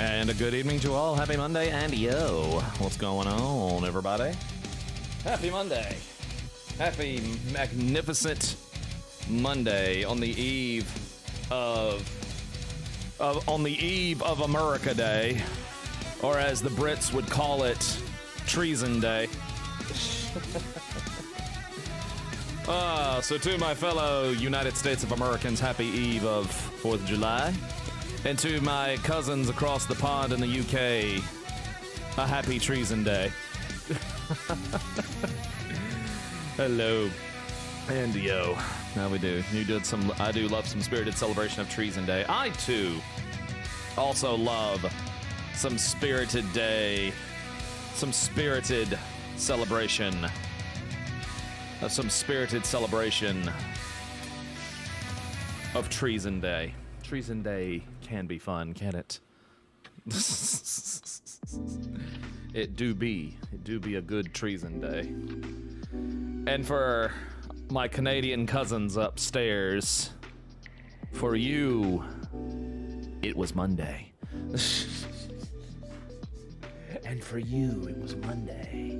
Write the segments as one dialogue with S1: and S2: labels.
S1: And a good evening to all. Happy Monday, and yo, what's going on, everybody? Happy Monday. Happy magnificent Monday on the eve of America Day, or as the Brits would call it, Treason Day. So to my fellow United States of Americans, happy eve of 4th of July. And to my cousins across the pond in the UK, a happy Treason Day. Hello. And yo, how we do? I do love some spirited celebration of Treason Day. I too also love some spirited day, some spirited celebration of Treason Day. Treason Day can be fun, can it? It do be a good Treason Day. And for my Canadian cousins upstairs, for you, it was Monday. And for you, it was Monday.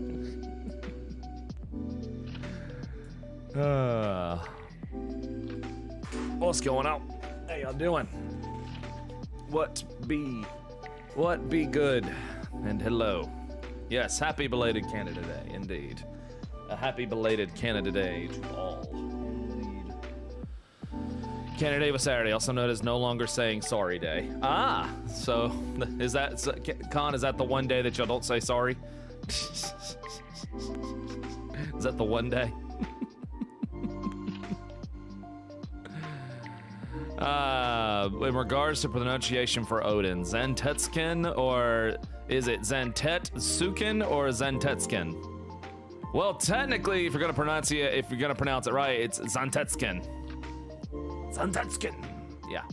S1: What's going on? How y'all doing? What be good? And hello. Yes, happy belated Canada Day, indeed. A happy belated Canada Day to all. Indeed. Canada Day was Saturday, also known as No Longer Saying Sorry Day. So is that, Con, is that the one day that y'all don't say sorry? Is that the one day? In regards to pronunciation for Odin, Zantetskin, or is it Zantetsuken or Zantetskin? Well, technically, if you're gonna pronounce it right, it's Zantetskin. Zantetskin. Yeah.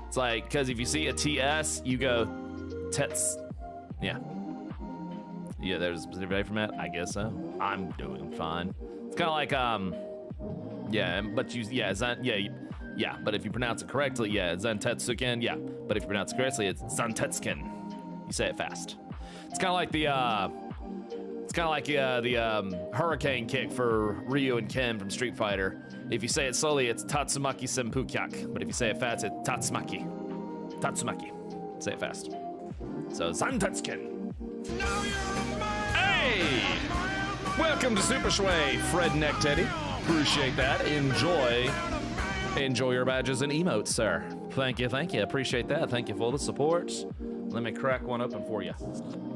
S1: It's like, because if you see a TS, you go Tets. Yeah. Yeah, there's a specific way from that. I guess so. I'm doing fine. It's kind of like yeah, but but if you pronounce it correctly, yeah, Zantetsuken, yeah. But if you pronounce it correctly, it's Zantetskin. You say it fast. It's kind of like the hurricane kick for Ryu and Ken from Street Fighter. If you say it slowly, it's Tatsumaki Senpukyak. But if you say it fast, it's Tatsumaki. Tatsumaki. Say it fast. So Zantetskin. Hey! Welcome to Super Shway, Fred Neck Teddy. Appreciate that. Enjoy your badges and emotes, sir. Thank you. Appreciate that. Thank you for the support. Let me crack one open for you.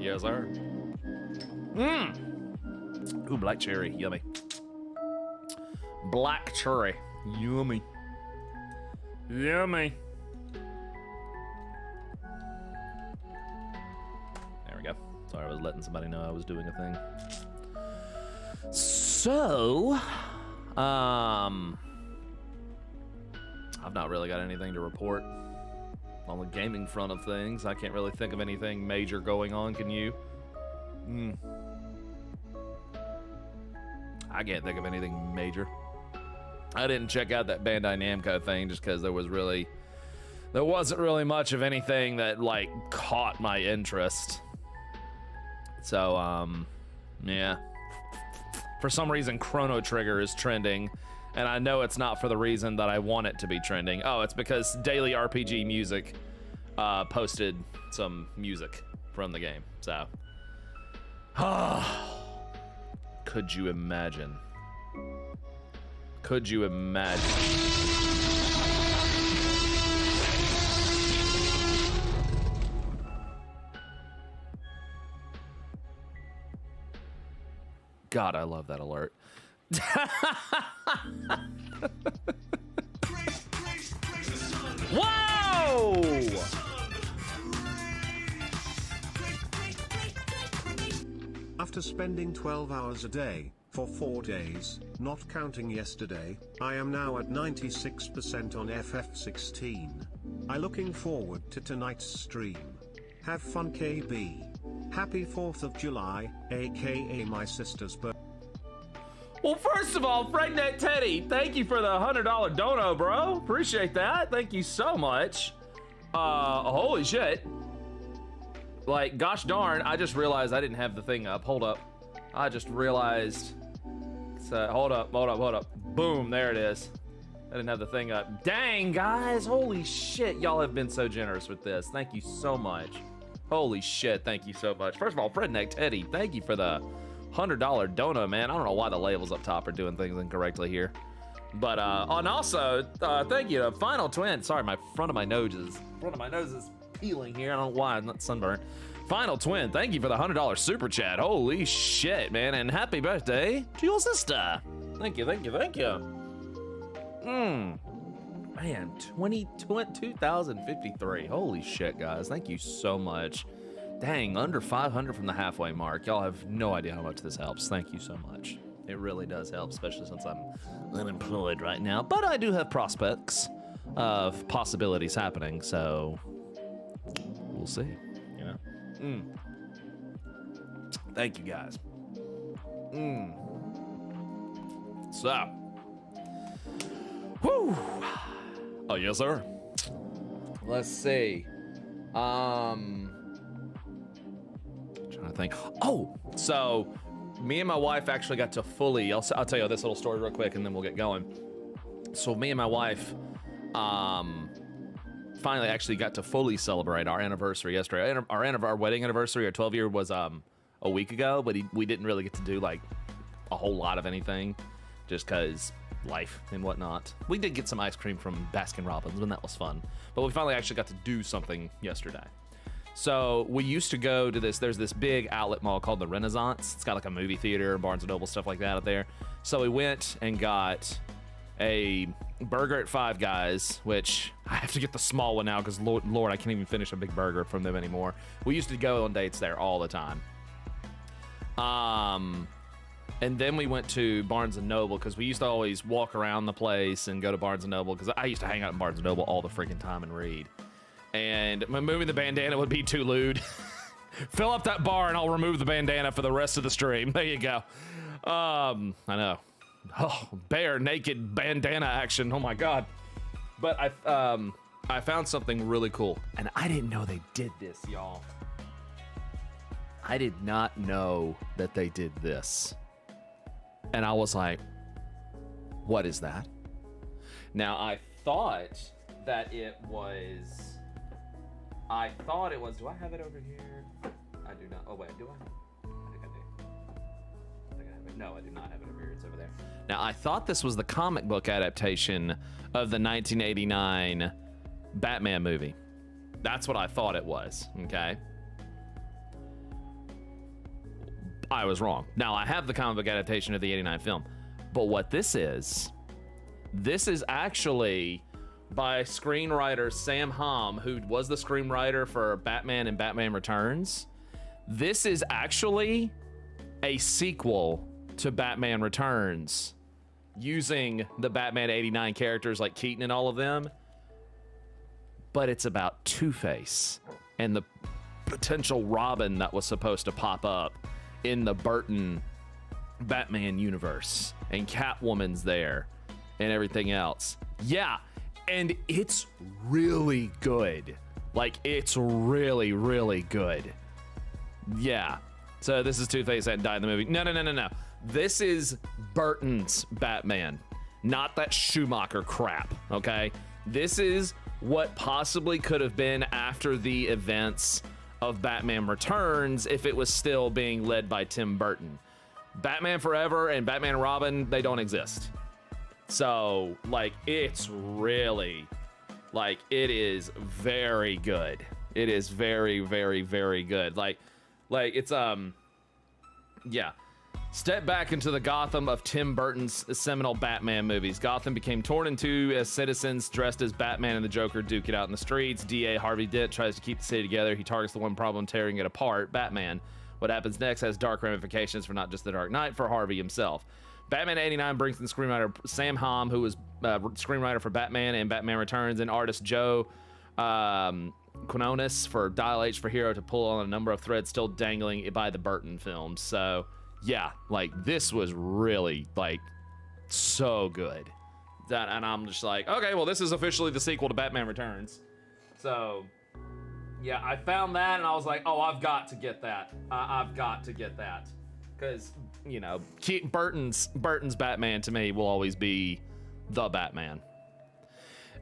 S1: Yes, sir. Ooh, black cherry, yummy. Black cherry, yummy. Yummy. There we go. Sorry, I was letting somebody know I was doing a thing. So, I've not really got anything to report on the gaming front of things. I can't really think of anything major going on. Can you? I can't think of anything major. I didn't check out that Bandai Namco thing just because there wasn't really much of anything that like caught my interest. So yeah. For some reason, Chrono Trigger is trending, and I know it's not for the reason that I want it to be trending. Oh, it's because Daily RPG Music posted some music from the game. So, could you imagine? Could you imagine? God, I love that alert. Whoa!
S2: After spending 12 hours a day for 4 days, not counting yesterday, I am now at 96% on FF16. I'm looking forward to tonight's stream. Have fun, KB. Happy 4th of July, aka my sister's birthday.
S1: Well, first of all, Fredneck Teddy, thank you for the $100 dono, bro. Appreciate that. Thank you so much. Holy shit. Like, gosh darn, I just realized I didn't have the thing up. Hold up. I just realized. So, hold up. Boom, there it is. I didn't have the thing up. Dang, guys, holy shit. Y'all have been so generous with this. Thank you so much. Holy shit, thank you so much. First of all, Fredneck Teddy, thank you for the $100 dono, man. I don't know why the labels up top are doing things incorrectly here. But, and also, thank you to Final Twin. Sorry, front of my nose is peeling here. I don't know why, I'm not sunburned. Final Twin, thank you for the $100 super chat. Holy shit, man, and happy birthday to your sister. Thank you. Man, 2053. Holy shit, guys. Thank you so much. Dang, under 500 from the halfway mark. Y'all have no idea how much this helps. Thank you so much. It really does help, especially since I'm unemployed right now. But I do have prospects of possibilities happening, so we'll see, you know? Thank you, guys. So. Whew. Oh, yes, sir. Let's see. Trying to think. Oh, so me and my wife actually got to fully, I'll tell you this little story real quick and then we'll get going. So me and my wife finally actually got to fully celebrate our anniversary yesterday. Our wedding anniversary, our 12-year was a week ago, but we didn't really get to do like a whole lot of anything just because life and whatnot. We did get some ice cream from Baskin Robbins and that was fun, but we finally actually got to do something yesterday. So we used to go to there's this big outlet mall called the Renaissance. It's got like a movie theater, Barnes & Noble, stuff like that out there. So we went and got a burger at Five Guys, which I have to get the small one now because Lord, I can't even finish a big burger from them anymore. We used to go on dates there all the time. And then we went to Barnes & Noble because we used to always walk around the place and go to Barnes & Noble because I used to hang out in Barnes & Noble all the freaking time and read. And moving the bandana would be too lewd. Fill up that bar and I'll remove the bandana for the rest of the stream. There you go. I know. Oh, bare naked bandana action. Oh my God. But I found something really cool. And I didn't know they did this, y'all. I did not know that they did this. And I was like, what is that? Now, I thought it was, do I have it over here? I do not. Oh, wait, do I? I think I do. I think I have it. No, I do not have it over here. It's over there. Now, I thought this was the comic book adaptation of the 1989 Batman movie. That's what I thought it was, okay? I was wrong. Now, I have the comic book adaptation of the 89 film, but what this is actually by screenwriter Sam Hamm, who was the screenwriter for Batman and Batman Returns. This is actually a sequel to Batman Returns, using the Batman 89 characters like Keaton and all of them, but it's about Two-Face and the potential Robin that was supposed to pop up in the Burton Batman universe, and Catwoman's there and everything else. Yeah, and it's really good. Like, it's really, really good. Yeah. So this is Two-Face that died in the movie. No. This is Burton's Batman, not that Schumacher crap, okay? This is what possibly could have been after the events of Batman Returns if it was still being led by Tim Burton. Batman Forever and Batman and Robin, they don't exist. So, like, it's really, like, it is very good. It is very, very, very good. Like it's, yeah. Step back into the Gotham of Tim Burton's seminal Batman movies. Gotham became torn in two as citizens dressed as Batman and the Joker duke it out in the streets. DA Harvey Dent tries to keep the city together. He targets the one problem tearing it apart, Batman. What happens next has dark ramifications for not just the Dark Knight, for Harvey himself. Batman 89 brings in screenwriter Sam Hamm, who was screenwriter for Batman and Batman Returns, and artist Joe Quinones for Dial H for Hero to pull on a number of threads still dangling by the Burton films. So yeah, like, this was really, like, so good. And I'm just like, okay, well, this is officially the sequel to Batman Returns. So, yeah, I found that and I was like, oh, I've got to get that. I've got to get that. Because, you know, Burton's Batman to me will always be the Batman.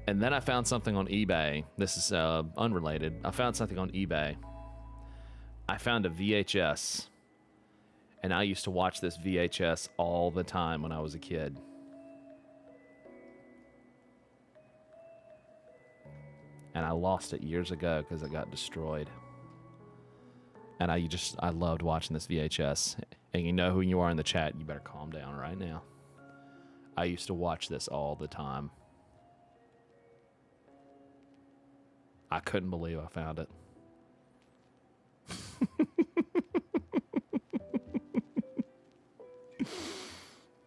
S1: And then I found something on eBay. This is unrelated. I found something on eBay. I found a VHS. And I used to watch this VHS all the time when I was a kid. And I lost it years ago because it got destroyed. And I loved watching this VHS. And you know who you are in the chat, you better calm down right now. I used to watch this all the time. I couldn't believe I found it.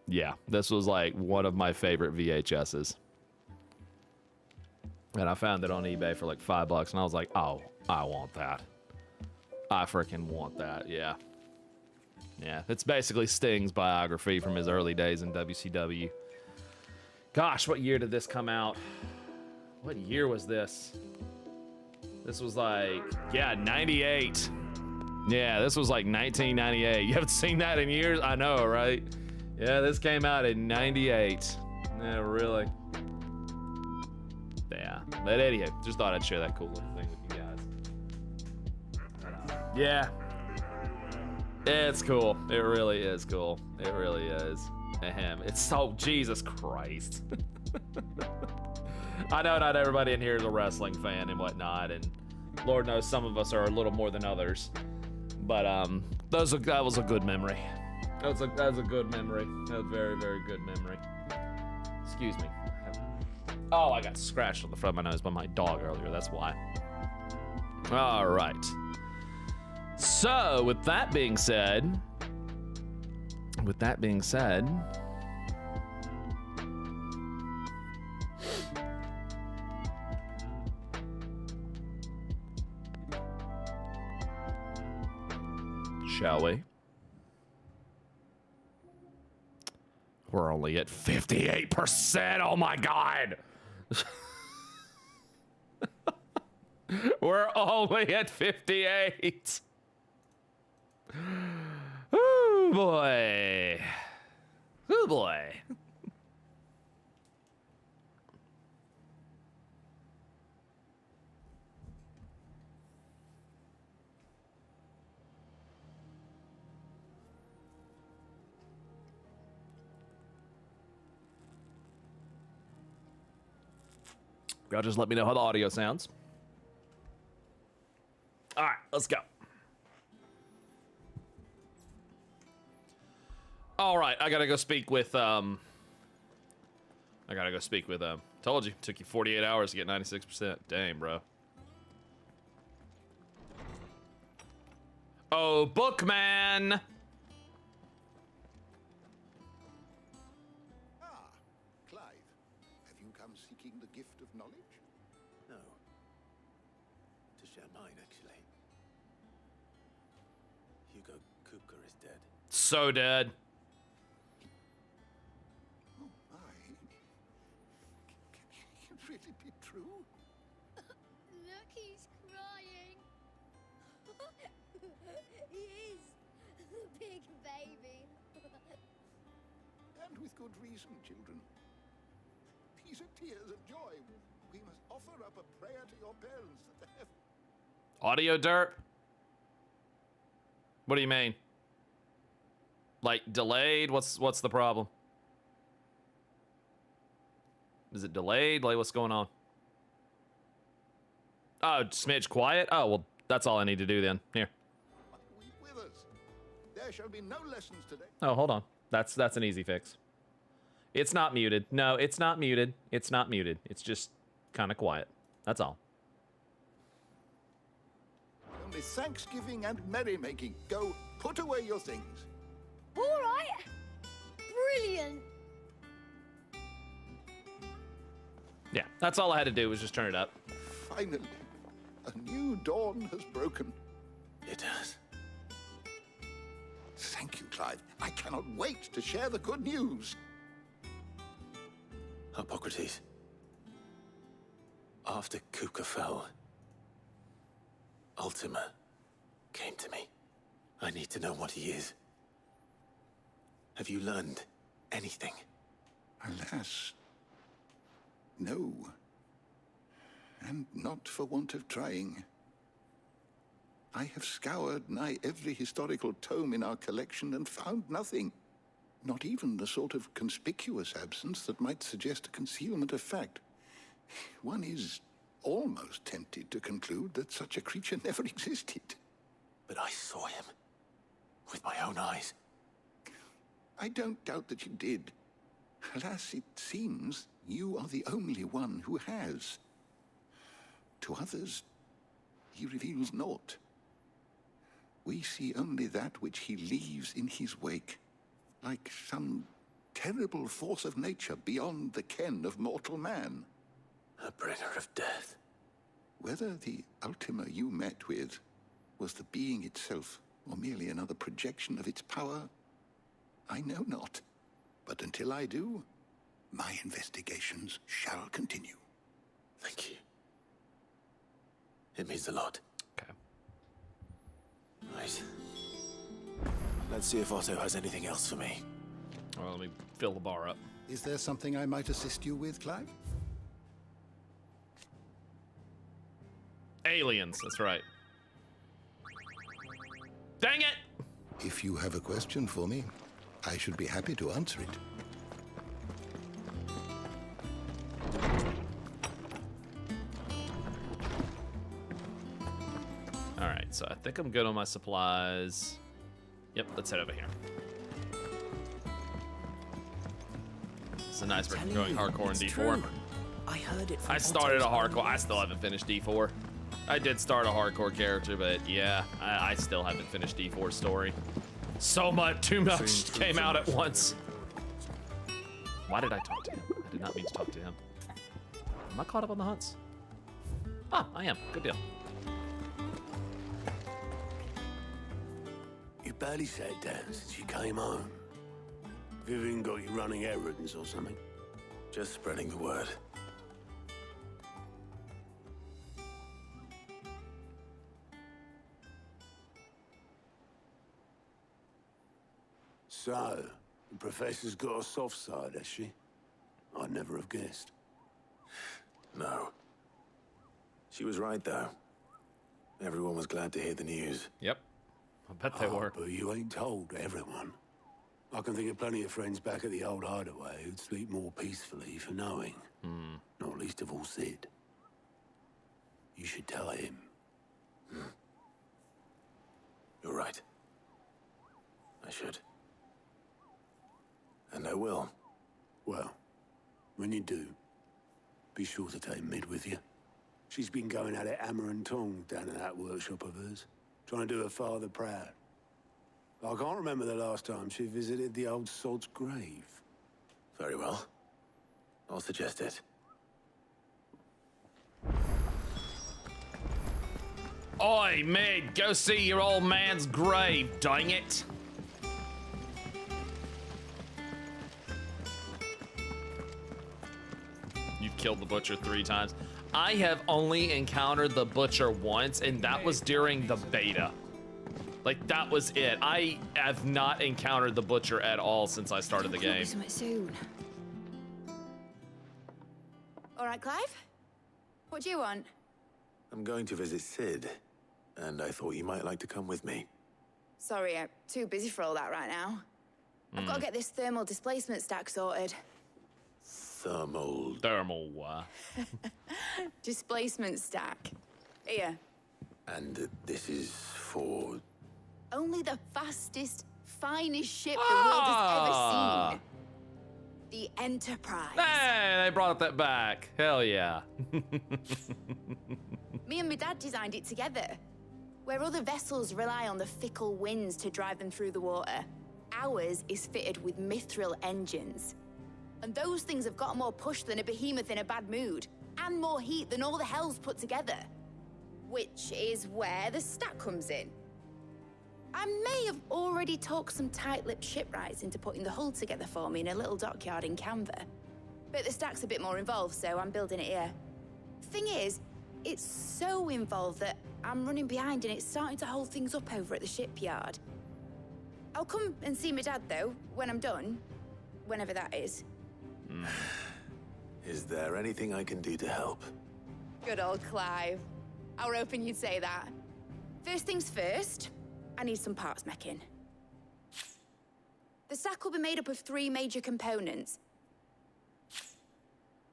S1: Yeah, this was like one of my favorite VHSs. And I found it on eBay for like $5 and I was like, oh, I want that. I freaking want that, yeah. Yeah, it's basically Sting's biography from his early days in WCW. Gosh, what year did this come out? What year was this? This was like, yeah, 98. Yeah, this was like 1998. You haven't seen that in years? I know, right? Yeah, this came out in 98. Yeah, really. Yeah, but anyway, just thought I'd share that cool little thing with you guys. Yeah. It's cool. It really is cool. It really is. Ahem. It's so, Jesus Christ. I know not everybody in here is a wrestling fan and whatnot, and Lord knows some of us are a little more than others. But that was a good memory. That was a good memory. That was a very, very good memory. Excuse me. Oh, I got scratched on the front of my nose by my dog earlier. That's why. All right. So, with that being said, shall we? We're only at 58%. Oh my God. We're only at 58. Oh boy. Oh boy. Y'all just let me know how the audio sounds. All right, let's go. All right, I gotta go speak with, told you, took you 48 hours to get 96%. Dang, bro. Oh, Bookman!
S3: Ah, Clive. Have you come seeking the gift of knowledge?
S4: No. To share mine, actually. Hugo Kupka is dead.
S1: So dead.
S3: Oh, my. Can it really be true?
S5: Look, he's crying. He is. Big baby.
S3: And with good reason, children. These are tears of joy. We must offer up a prayer to your parents that they have...
S1: Audio derp? What do you mean? Like, delayed? What's the problem? Is it delayed? Like, what's going on? Oh, smidge quiet? Oh, well, that's all I need to do then. Here.
S3: Weep with us. There shall be no lessons today.
S1: Oh, hold on. That's an easy fix. It's not muted. No, it's not muted. It's not muted. It's just kind of quiet. That's all.
S3: Only thanksgiving and merrymaking. Go, put away your things.
S5: All right. Brilliant.
S1: Yeah, that's all I had to do was just turn it up.
S3: Finally, a new dawn has broken.
S4: It has.
S3: Thank you, Clive. I cannot wait to share the good news.
S4: Hippocrates. After Kupka fell, Ultima came to me. I need to know what he is. Have you learned anything?
S3: Alas, no. And not for want of trying. I have scoured nigh every historical tome in our collection and found nothing. Not even the sort of conspicuous absence that might suggest a concealment of fact. One is almost tempted to conclude that such a creature never existed.
S4: But I saw him. With my own eyes.
S3: I don't doubt that you did. Alas, it seems you are the only one who has. To others, he reveals naught. We see only that which he leaves in his wake, like some terrible force of nature beyond the ken of mortal man.
S4: A bringer of death.
S3: Whether the Ultima you met with was the being itself, or merely another projection of its power, I know not. But until I do, my investigations shall continue.
S4: Thank you. It means a lot.
S1: Okay.
S4: Right. Let's see if Otto has anything else for me.
S1: Well, let me fill the bar up.
S6: Is there something I might assist you with, Clive?
S1: Aliens, that's right. Dang it!
S6: If you have a question for me, I should be happy to answer it.
S1: Alright, so I think I'm good on my supplies. Yep, let's head over here. It's a nice for going hardcore in D4.
S7: True. I heard it from
S1: I started a
S7: Otto's
S1: hardcore. I still haven't finished D4. I did start a hardcore character, but yeah, I still haven't finished D4 story. So much, too much came out at once. Why did I talk to him? I did not mean to talk to him. Am I caught up on the hunts? Ah, I am. Good deal.
S4: You barely sat down since you came home. Vivian got you running errands or something? Just spreading the word.
S8: So, the Professor's got a soft side, has she? I'd never have guessed.
S4: No. She was right, though. Everyone was glad to hear the news.
S1: Yep. I bet they were.
S8: But you ain't told everyone. I can think of plenty of friends back at the old Hideaway who'd sleep more peacefully for knowing. Not least of all Sid. You should tell him.
S4: You're right. I should. And I will.
S8: Well, when you do, be sure to take Mid with you. She's been going at it hammer and tongs down at that workshop of hers, trying to do her father proud. I can't remember the last time she visited the old sod's grave.
S4: Very well. I'll suggest it.
S1: Oi, Mid, go see your old man's grave, dang it. You've killed the butcher 3 times. I have only encountered the butcher once, and that was during the beta. Like, that was it. I have not encountered the butcher at all since I started the game.
S9: Soon. All right, Clive? What do you want?
S4: I'm going to visit Sid, and I thought you might like to come with me.
S9: Sorry, I'm too busy for all that right now. I've got to get this thermal displacement stack sorted.
S4: Thermal...
S9: Displacement stack. Here.
S4: And this is for...
S9: Only the fastest, finest ship the world has ever seen. The Enterprise.
S1: Hey, they brought that back. Hell yeah.
S9: Me and my dad designed it together. Where other vessels rely on the fickle winds to drive them through the water, ours is fitted with mithril engines. And those things have got more push than a behemoth in a bad mood, and more heat than all the hells put together. Which is where the stack comes in. I may have already talked some tight-lipped shipwrights into putting the hull together for me in a little dockyard in Canva. But the stack's a bit more involved, so I'm building it here. Thing is, it's so involved that I'm running behind and it's starting to hold things up over at the shipyard. I'll come and see my dad, though, when I'm done. Whenever that is.
S4: Is there anything I can do to help?
S9: Good old Clive. I were hoping you'd say that. First things first, I need some parts meching. The stack will be made up of 3 major components.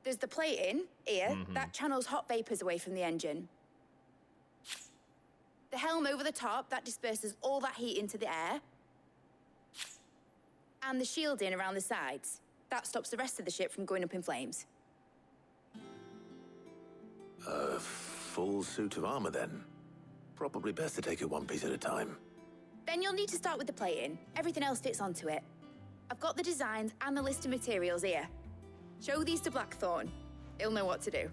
S9: There's the plating, here, that channels hot vapors away from the engine. The helm over the top, that disperses all that heat into the air. And the shielding around the sides. That stops the rest of the ship from going up in flames.
S4: A full suit of armor, then. Probably best to take it one piece at a time.
S9: Then you'll need to start with the plating. Everything else fits onto it. I've got the designs and the list of materials here. Show these to Blackthorn. He'll know what to do.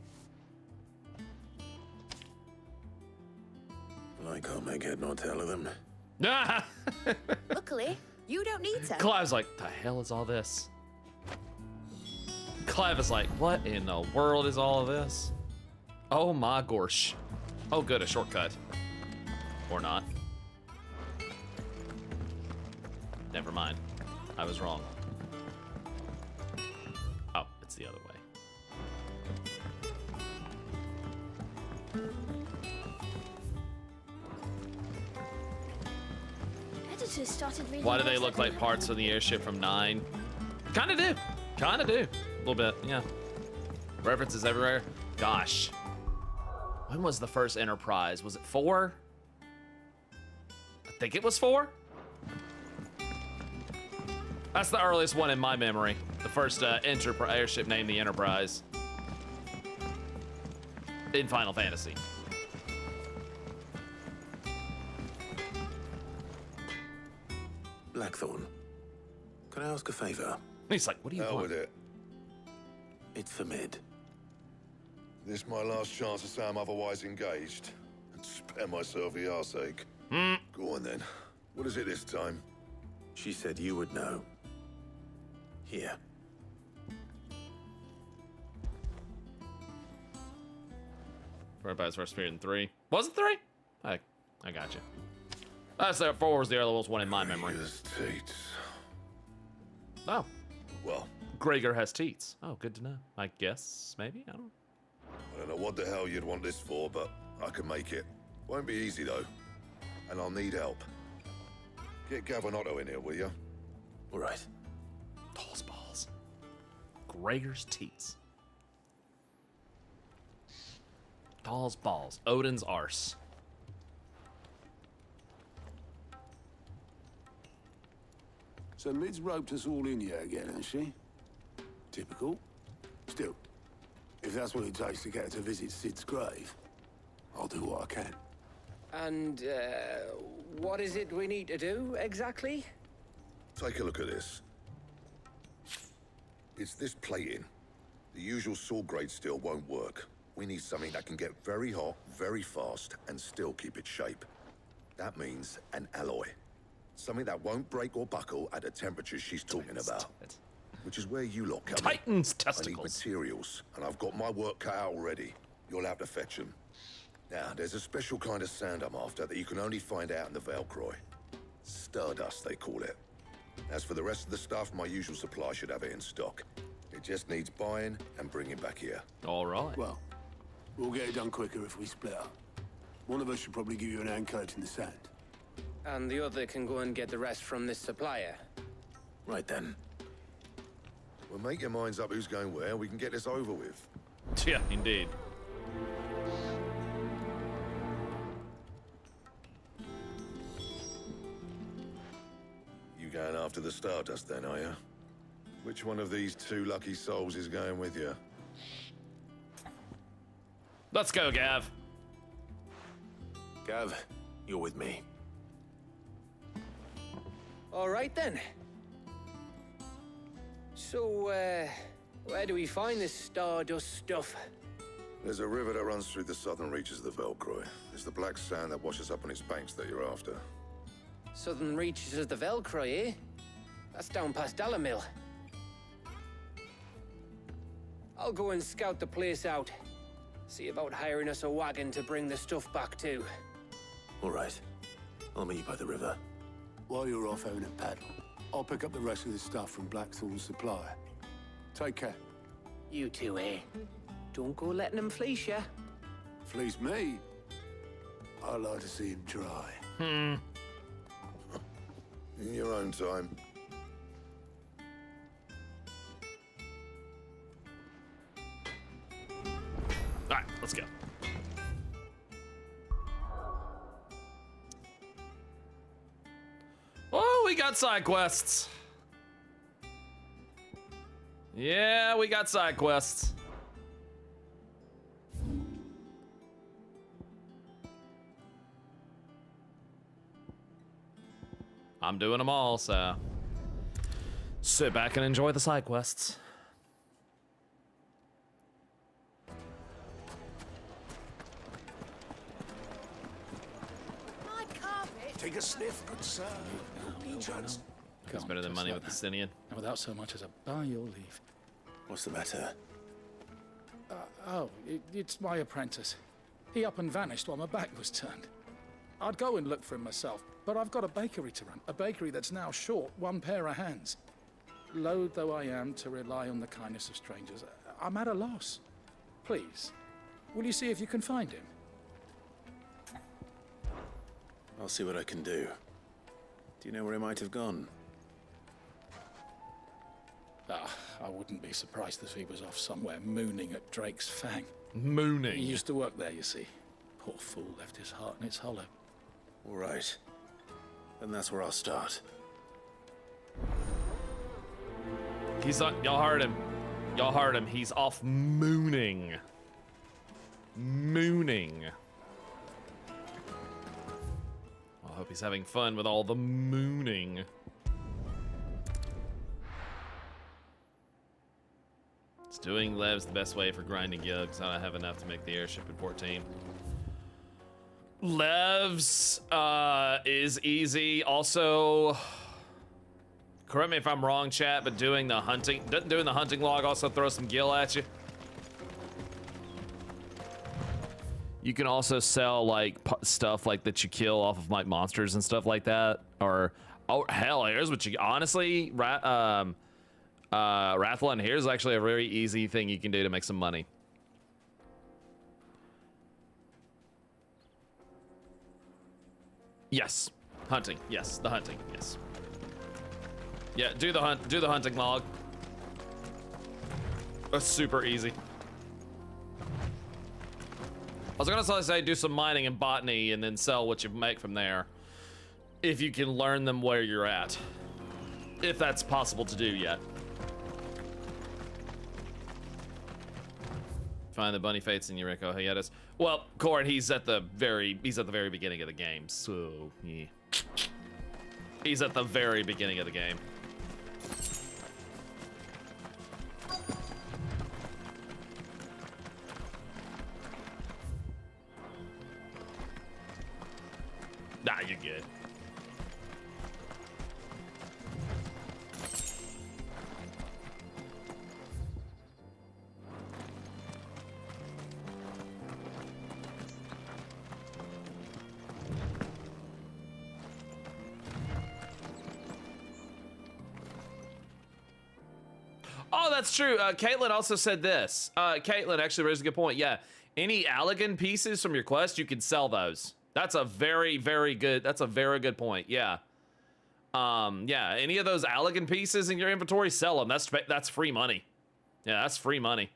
S4: I can't make head nor tail of them.
S9: Luckily, you don't need to.
S1: Clive's like, the hell is all this? Clive is like, what in the world is all of this? Oh my gosh. Oh good, a shortcut. Or not. Never mind. I was wrong. Oh, it's the other way.
S5: Editors started reading.
S1: Why do they look like parts from the airship from 9? Kinda do. Kinda do. A little bit, yeah. References everywhere. Gosh. When was the first Enterprise? Was it 4? I think it was 4. That's the earliest one in my memory. The first airship named the Enterprise. In Final Fantasy.
S4: Blackthorn, can I ask a favor?
S1: He's like, what do you
S6: Hell
S1: want?
S6: with it.
S4: It's for Mid.
S6: This my last chance to say I'm otherwise engaged. And spare myself the arseache. Go on then. What is it this time?
S4: She said you would know. Here.
S1: Everybody's first period in 3. Was it 3? I got you. That's 4 was the earliest one in my memory.
S6: Teats.
S1: Oh,
S6: Well,
S1: Gregor has teats. Oh, good to know. I guess, maybe? I don't know.
S6: I don't know what the hell you'd want this for, but I can make it. Won't be easy though. And I'll need help. Get Gavin-Otto in here, will you?
S4: All right.
S1: Tall's balls. Gregor's teats. Tall's balls. Odin's arse.
S8: So Mid's roped us all in here again, has she? Typical. Still, if that's what it takes to get her to visit Sid's grave, I'll do what I can.
S10: And, what is it we need to do, exactly?
S6: Take a look at this. It's this plating. The usual sword grade steel won't work. We need something that can get very hot, very fast, and still keep its shape. That means an alloy. Something that won't break or buckle at the temperatures she's talking about. Which is where you lot come in.
S1: Titan's
S6: I
S1: testicles.
S6: need materials, and I've got my work cut out already. You'll have to fetch them. Now, there's a special kind of sand I'm after that you can only find out in the Valkyrie. Stardust, they call it. As for the rest of the stuff, my usual supply should have it in stock. It just needs buying and bringing back here.
S1: All right.
S8: Well, we'll get it done quicker if we split up. One of us should probably give you an hand coat in the sand.
S10: And the other can go and get the rest from this supplier.
S4: Right then.
S6: Well, make your minds up who's going where, we can get this over with.
S1: Yeah, indeed.
S6: You going after the Stardust then, are you? Which one of these 2 lucky souls is going with you?
S1: Let's go, Gav.
S4: Gav, you're with me.
S10: All right, then. So, where do we find this Stardust stuff?
S6: There's a river that runs through the southern reaches of the Valkyrie. It's the black sand that washes up on its banks that you're after.
S10: Southern reaches of the Velcro, eh? That's down past Dalamil. I'll go and scout the place out. See about hiring us a wagon to bring the stuff back to.
S4: All right. I'll meet you by the river.
S8: While you're off having a paddle, I'll pick up the rest of the stuff from Blackthorn's supply. Take care.
S10: You two, eh? Don't go letting him fleece ya.
S8: Fleece me? I like to see him try.
S6: In your own time.
S1: Alright, let's go. Oh, we got side quests. Yeah, we got side quests. I'm doing them all, so sit back and enjoy the side quests.
S9: My carpet.
S8: Take a sniff, good sir. Chance.
S1: It's better than money with the Sinian.
S11: And without so much as a by your leave.
S4: What's the matter?
S11: It's my apprentice. He up and vanished while my back was turned. I'd go and look for him myself, but I've got a bakery to run. A bakery that's now short one pair of hands. Loath though I am to rely on the kindness of strangers, I'm at a loss. Please, will you see if you can find him?
S4: I'll see what I can do. Do you know where he might have gone?
S11: I wouldn't be surprised if he was off somewhere mooning at Drake's Fang.
S1: Mooning?
S11: He used to work there, you see. Poor fool left his heart in its hollow.
S4: All right. Then that's where I'll start.
S1: He's not, y'all heard him. Y'all heard him. He's off mooning. Mooning. I hope he's having fun with all the mooning. It's doing Lev's the best way for grinding yugs. I don't have enough to make the airship in 14. Lev's is easy. Also, correct me if I'm wrong, chat, but doing the hunting log also throw some gil at you. You can also sell like stuff like that you kill off of like monsters and stuff like that. Or oh hell, here's what you honestly Rathlin, here's actually a very easy thing you can do to make some money. Yes, hunting. Yes, the hunting. Yes. Yeah, do the hunting log. That's super easy. I was gonna say do some mining and botany and then sell what you make from there. If you can learn them where you're at. If that's possible to do yet. Find the bunny fates in Yuriko Hiatus. Well, Corin, he's at the very beginning of the game, so yeah. He's at the very beginning of the game. Nah, you're good. Oh, that's true. Caitlin also said this. Caitlin actually raised a good point. Yeah, any Allegan pieces from your quest, you can sell those. That's a very, very good. That's a very good point. Yeah. Yeah. Any of those Allegan pieces in your inventory, sell them. That's free money. Yeah, that's free money.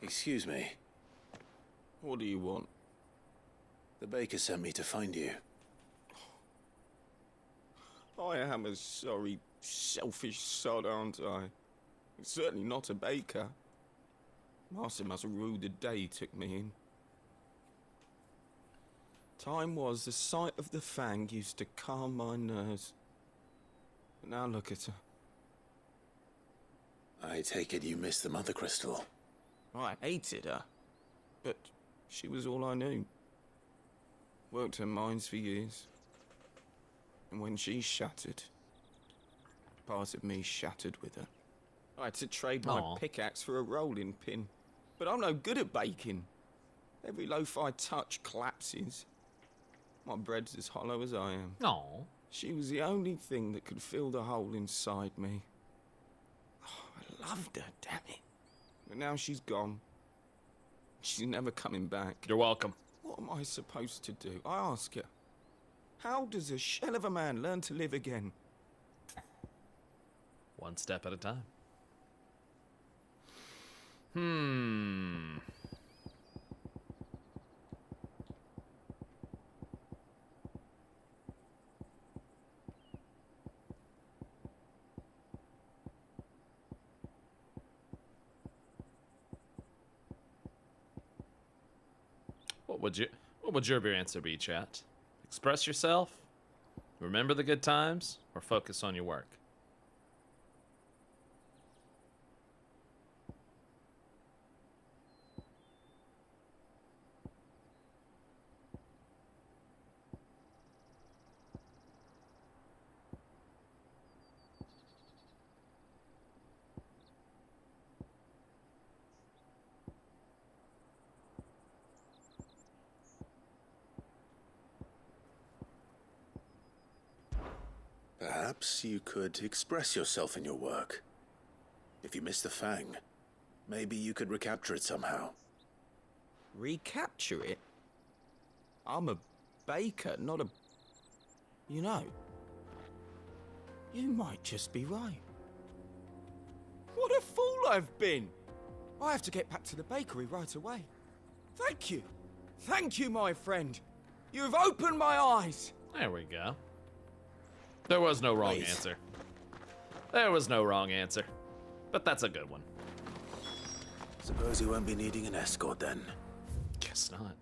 S4: Excuse me.
S12: What do you want?
S4: The baker sent me to find you.
S12: I am a sorry, selfish sod, aren't I? Certainly not a baker. Master must rue the day he took me in. Time was the sight of the Fang used to calm my nerves. But now look at her.
S4: I take it you missed the Mother Crystal.
S12: I hated her, but she was all I knew. Worked her mines for years. And when she shattered, part of me shattered with her. I had to trade my pickaxe for a rolling pin. But I'm no good at baking. Every loaf I touch collapses. My bread's as hollow as I am.
S1: Aww.
S12: She was the only thing that could fill the hole inside me. Oh, I loved her, damn it. But now she's gone. She's never coming back.
S1: You're welcome.
S12: What am I supposed to do? I ask her. How does a shell of a man learn to live again?
S1: One step at a time. What would your answer be, chat? Express yourself? Remember the good times? Or focus on your work?
S4: Perhaps you could express yourself in your work. If you miss the Fang, maybe you could recapture it somehow.
S12: Recapture it? I'm a baker, not a... You know, you might just be right. What a fool I've been! I have to get back to the bakery right away. Thank you. Thank you, my friend. You've opened my eyes.
S1: There we go. There was no wrong answer. There was no wrong answer. But that's a good one.
S4: Suppose you won't be needing an escort then.
S1: Guess not.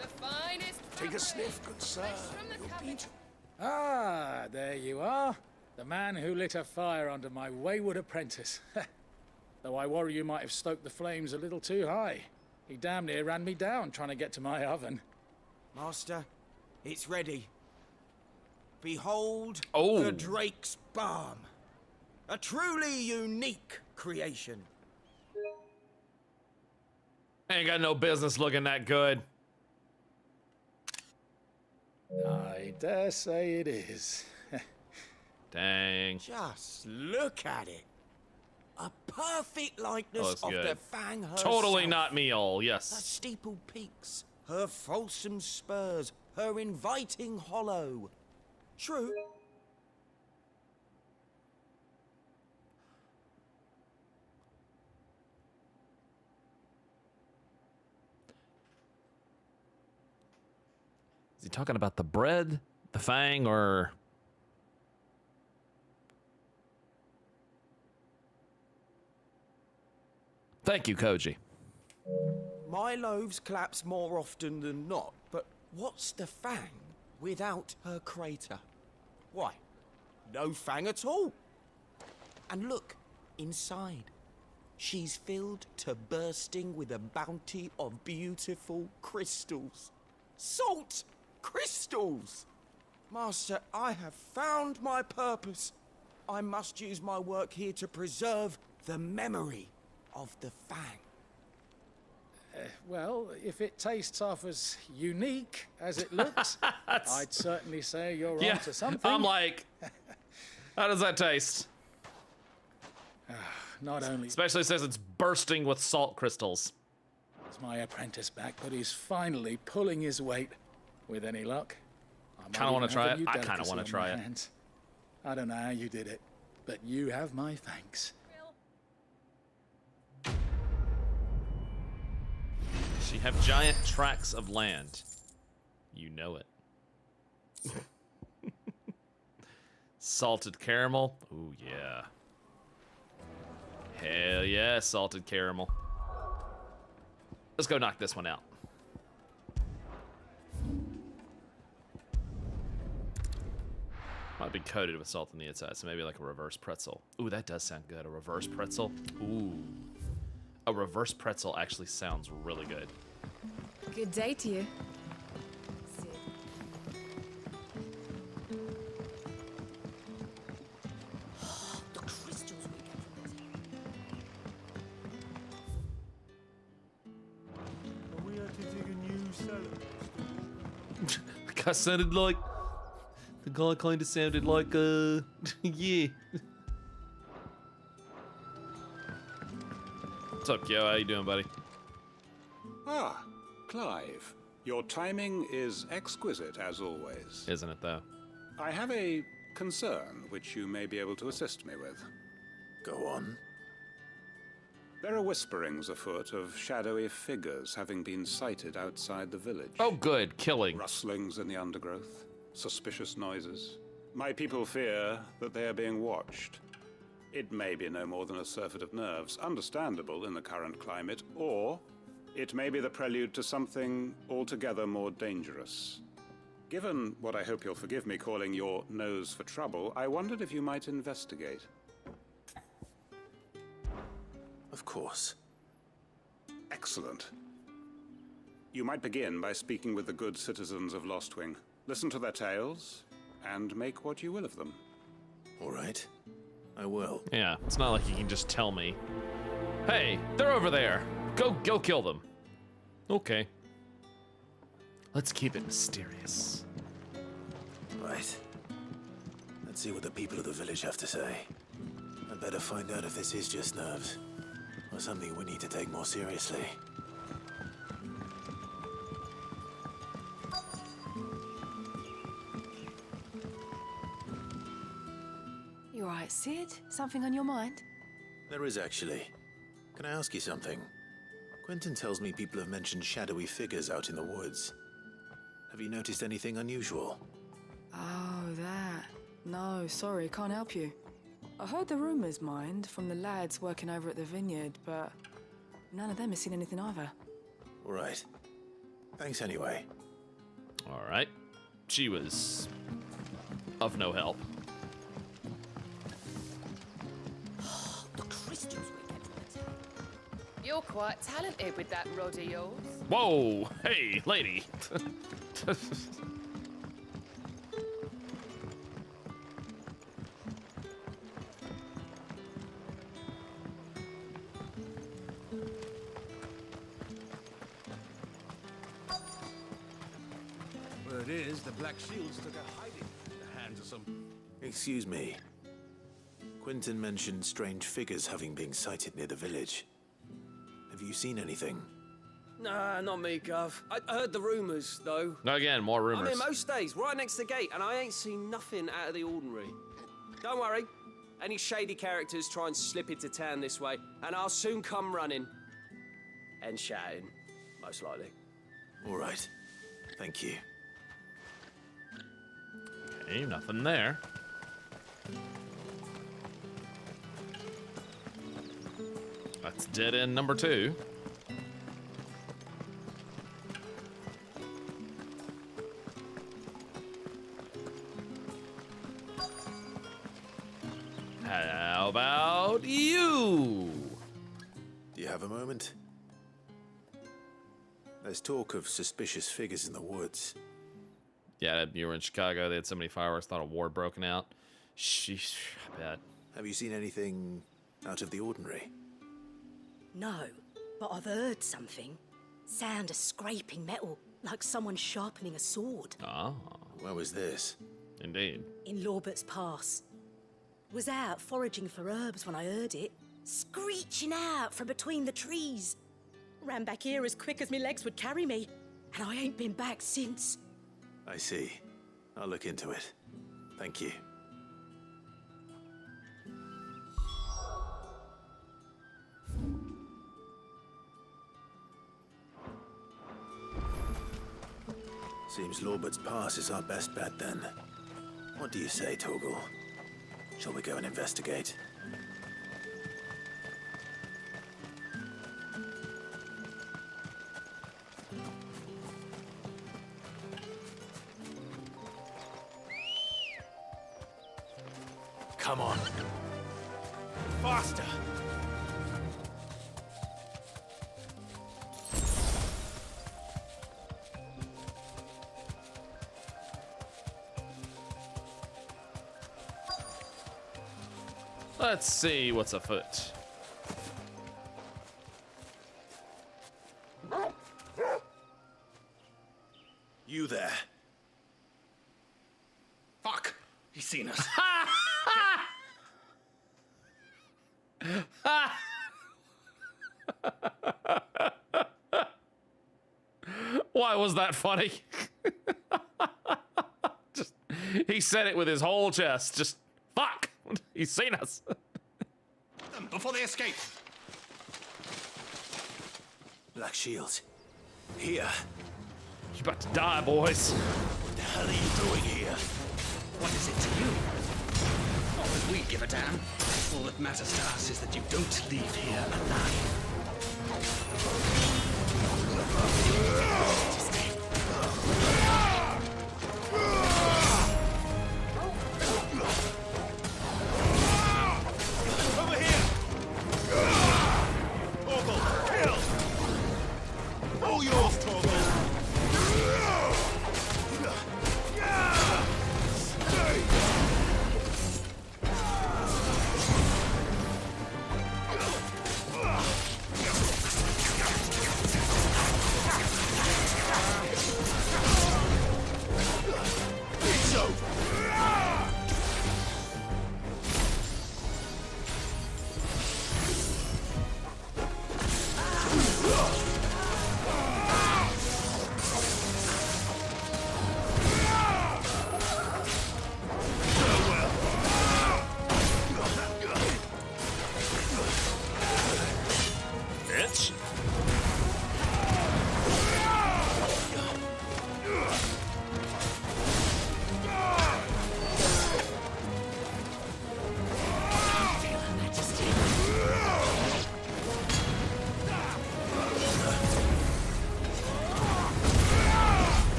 S13: The finest.
S8: Take a sniff, good sir. You're beaten.
S11: Ah, there you are. The man who lit a fire under my wayward apprentice. Though I worry you might have stoked the flames a little too high. He damn near ran me down trying to get to my oven.
S12: Master, it's ready. Behold
S1: the
S12: Drake's Balm. A truly unique creation.
S1: Ain't got no business looking that good.
S11: I dare say it is.
S1: Dang.
S12: Just look at it. A perfect likeness of
S1: good.
S12: the Fang herself.
S1: Totally not meal,
S12: Her
S1: yes.
S12: steepled peaks, her fulsome spurs, her inviting hollow. True.
S1: Is he talking about the bread, the Fang, or... Thank you, Koji.
S12: My loaves collapse more often than not, but what's the Fang without her crater? Why, no Fang at all. And look, inside. She's filled to bursting with a bounty of beautiful crystals. Salt crystals! Master, I have found my purpose. I must use my work here to preserve the memory of the Fang.
S11: Well, if it tastes half as unique as it looks, I'd certainly say you're onto something.
S1: I'm like, how does that taste?
S11: Not only
S1: Especially since it's bursting with salt crystals.
S11: is my apprentice back, but he's finally pulling his weight. With any luck,
S1: Kind of want to try it. I kind of want to try it.
S11: Hands. I don't know how you did it, but you have my thanks.
S1: She have giant tracts of land. You know it. Salted caramel. Ooh, yeah. Hell yeah, salted caramel. Let's go knock this one out. Might be coated with salt on the inside, so maybe like a reverse pretzel. Ooh, that does sound good. A reverse pretzel. Ooh. A reverse pretzel actually sounds really good.
S13: Good day to you.
S12: The crystals we get from this.
S14: Are we editing a new cellar?
S1: The guy sounded like... The guy kind of sounded like, yeah. What's up, Kyo? How you doing, buddy?
S15: Ah, Clive. Your timing is exquisite, as always.
S1: Isn't it, though?
S15: I have a concern which you may be able to assist me with.
S4: Go on.
S15: There are whisperings afoot of shadowy figures having been sighted outside the village.
S1: Oh, good. Killing.
S15: Rustlings in the undergrowth. Suspicious noises. My people fear that they are being watched. It may be no more than a surfeit of nerves, understandable in the current climate, or it may be the prelude to something altogether more dangerous. Given what I hope you'll forgive me calling your nose for trouble, I wondered if you might investigate.
S4: Of course.
S15: Excellent. You might begin by speaking with the good citizens of Lostwing. Listen to their tales, and make what you will of them.
S4: All right. I will.
S1: Yeah, it's not like you can just tell me, hey, they're over there. Go kill them. Okay. Let's keep it mysterious.
S4: Right. Let's see what the people of the village have to say. I'd better find out if this is just nerves, or something we need to take more seriously.
S13: You alright, Sid? Something on your mind?
S4: There is actually. Can I ask you something? Quentin tells me people have mentioned shadowy figures out in the woods. Have you noticed anything unusual?
S13: Oh, that. No, sorry, can't help you. I heard the rumours, mind, from the lads working over at the vineyard, but none of them has seen anything either.
S4: All right. Thanks anyway.
S1: All right. She was of no help.
S12: The crystals we get from the town.
S13: You're quite talented with that rod of yours.
S1: Whoa! Hey, lady!
S14: Word is, the Black Shields took a hiding in the hands of some...
S4: Excuse me. Quentin mentioned strange figures having been sighted near the village. Have you seen anything?
S12: Nah, not me, Gov. I heard the rumours, though.
S1: Again, more rumors.
S12: I'm here most days, right next to the gate, and I ain't seen nothing out of the ordinary. Don't worry. Any shady characters try and slip into town this way, and I'll soon come running. And shouting, most likely.
S4: All right. Thank you.
S1: Okay, nothing there. That's dead end number 2. How about you?
S4: Do you have a moment? There's talk of suspicious figures in the woods.
S1: Yeah, you were in Chicago. They had so many fireworks, thought a war had broken out. Sheesh, I bet.
S4: Have you seen anything out of the ordinary?
S16: No, but I've heard something. Sound of scraping metal, like someone sharpening a sword.
S1: Oh.
S4: Where was this?
S1: Indeed.
S16: In Lorbert's Pass. Was out foraging for herbs when I heard it, screeching out from between the trees. Ran back here as quick as my legs would carry me, and I ain't been back since.
S4: I see. I'll look into it. Thank you. Seems Lorbert's Pass is our best bet then. What do you say, Torgal? Shall we go and investigate?
S14: Come on. Faster!
S1: Let's see what's afoot.
S14: You there. Fuck! He's seen us.
S1: Why was that funny? Just, he said it with his whole chest. Just, fuck! He's seen us.
S14: Them before they escape.
S4: Black shields. Here.
S1: You're about to die, boys.
S4: What the hell are you doing here?
S14: What is it to you? Not that we give a damn. All that matters to us is that you don't leave here alive. Over here! Torgal, kill! All yours, Torgal!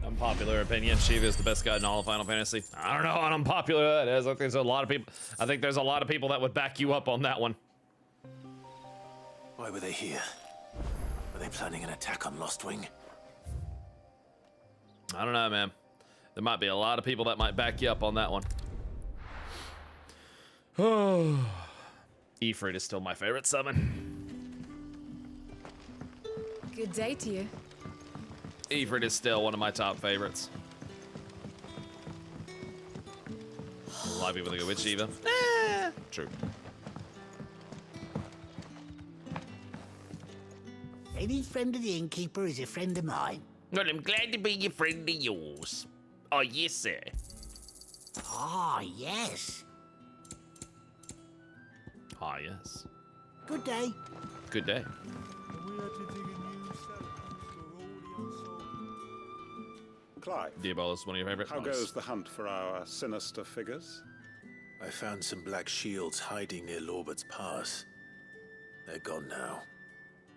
S1: Unpopular opinion, Shiva is the best guy in all of Final Fantasy. I don't know how unpopular that is. I think there's a lot of people. I think there's a lot of people that would back you up on that one.
S4: Why were they here? Were they planning an attack on Lostwing?
S1: I don't know, man. There might be a lot of people that might back you up on that one. Oh, Ifrit is still my favorite summon.
S13: Good day to you.
S1: Ifrit is still one of my top favorites. A lot of people that go with Shiva. True.
S17: Any friend of the innkeeper is a friend of mine.
S1: Well, I'm glad to be your friend of yours. Oh, yes, sir.
S17: Ah, yes.
S1: Ah, yes.
S17: Good day.
S1: Good day.
S15: Clive.
S1: Diabolus, one of your favorite.
S15: How goes the hunt for our sinister figures?
S4: I found some black shields hiding near Lorbert's Pass. They're gone now.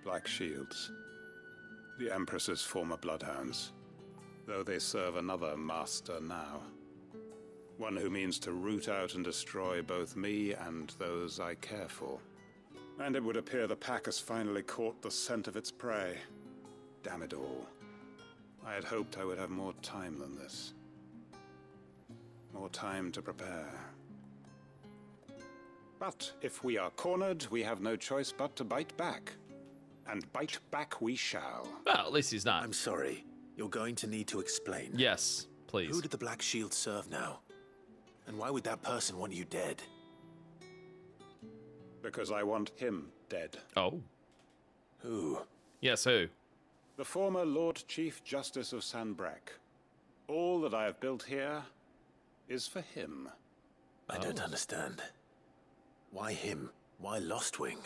S15: Black shields. The Empress's former bloodhounds. Though they serve another master now. One who means to root out and destroy both me and those I care for. And it would appear the pack has finally caught the scent of its prey. Damn it all. I had hoped I would have more time than this. More time to prepare. But if we are cornered, we have no choice but to bite back. And bite back we shall.
S1: Well, at least he's not.
S4: I'm sorry. You're going to need to explain.
S1: Yes, please.
S4: Who did the Black Shield serve now? And why would that person want you dead?
S15: Because I want him dead.
S1: Oh.
S4: Who?
S1: Yes, who?
S15: The former Lord Chief Justice of Sanbreque. All that I have built here is for him.
S4: I don't understand. Why him? Why Lostwing?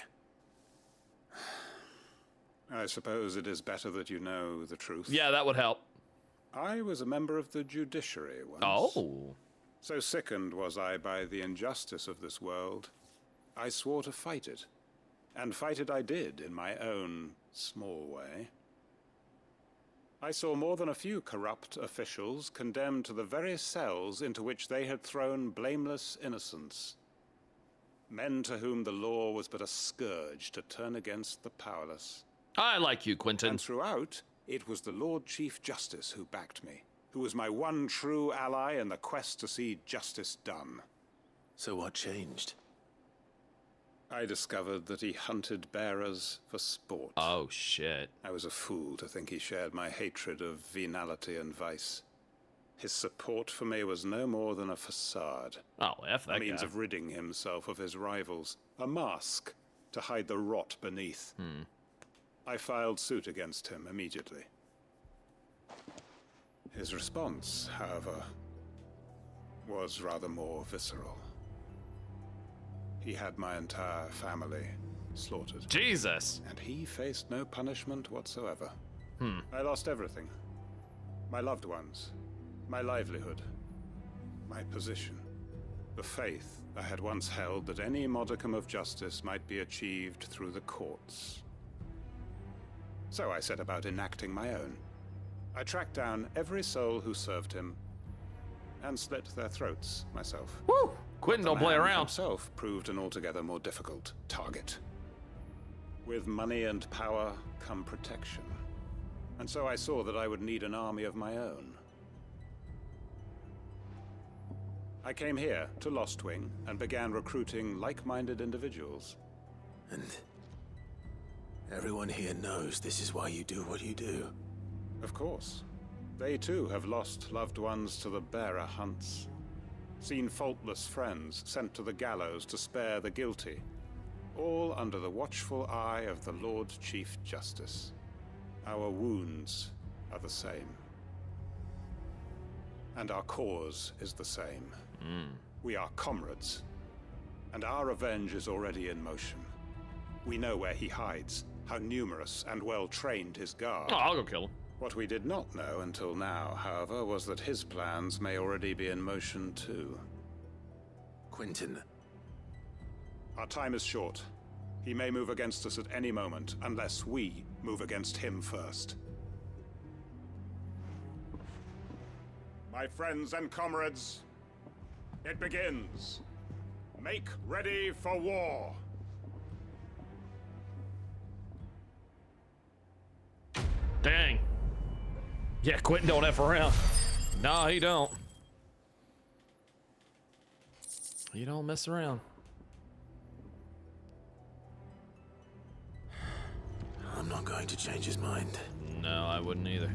S15: I suppose it is better that you know the truth.
S1: Yeah, that would help.
S15: I was a member of the judiciary once.
S1: Oh.
S15: So sickened was I by the injustice of this world, I swore to fight it. And fight it I did in my own small way. I saw more than a few corrupt officials condemned to the very cells into which they had thrown blameless innocents. Men to whom the law was but a scourge to turn against the powerless.
S1: I like you, Quentin.
S15: And throughout, it was the Lord Chief Justice who backed me, who was my one true ally in the quest to see justice done.
S4: So what changed?
S15: I discovered that he hunted bearers for sport.
S1: Oh, shit.
S15: I was a fool to think he shared my hatred of venality and vice. His support for me was no more than a facade.
S1: Oh, F that
S15: A means
S1: guy.
S15: of ridding himself of his rivals. A mask to hide the rot beneath. I filed suit against him immediately. His response, however, was rather more visceral. He had my entire family slaughtered.
S1: Jesus!
S15: And he faced no punishment whatsoever. I lost everything. My loved ones, my livelihood, my position, the faith I had once held that any modicum of justice might be achieved through the courts. So I set about enacting my own. I tracked down every soul who served him and slit their throats myself.
S1: Woo! Quentin don't play around.
S15: Himself proved an altogether more difficult target. With money and power come protection. And so I saw that I would need an army of my own. I came here to Lostwing and began recruiting like-minded individuals.
S4: And everyone here knows this is why you do what you do.
S15: Of course. They too have lost loved ones to the bearer hunts. Seen faultless friends sent to the gallows to spare the guilty. All under the watchful eye of the Lord Chief Justice. Our wounds are the same. And our cause is the same. We are comrades. And our revenge is already in motion. We know where he hides, how numerous and well-trained his guard.
S1: Oh, I'll go kill him.
S15: What we did not know until now, however, was that his plans may already be in motion too.
S4: Quentin.
S15: Our time is short. He may move against us at any moment, unless we move against him first. My friends and comrades, it begins. Make ready for war.
S1: Dang. Yeah, Quentin don't F around. No, he don't. He don't mess around.
S4: I'm not going to change his mind.
S1: No, I wouldn't either.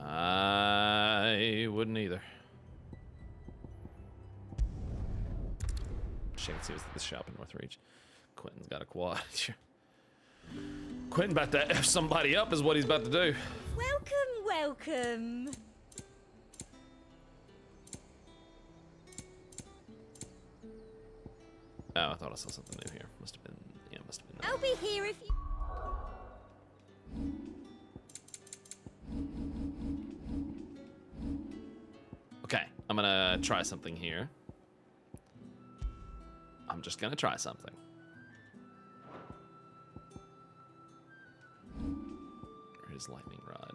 S1: I wouldn't either. Shame to see what's at the shop in Northreach. Quentin's got a quad. Quentin about to F somebody up is what he's about to do.
S16: Welcome, welcome.
S1: Oh, I thought I saw something new here. Must have been, yeah, must have been that.
S16: I'll be here if you...
S1: Okay, I'm gonna try something here. I'm just gonna try something. His lightning rod.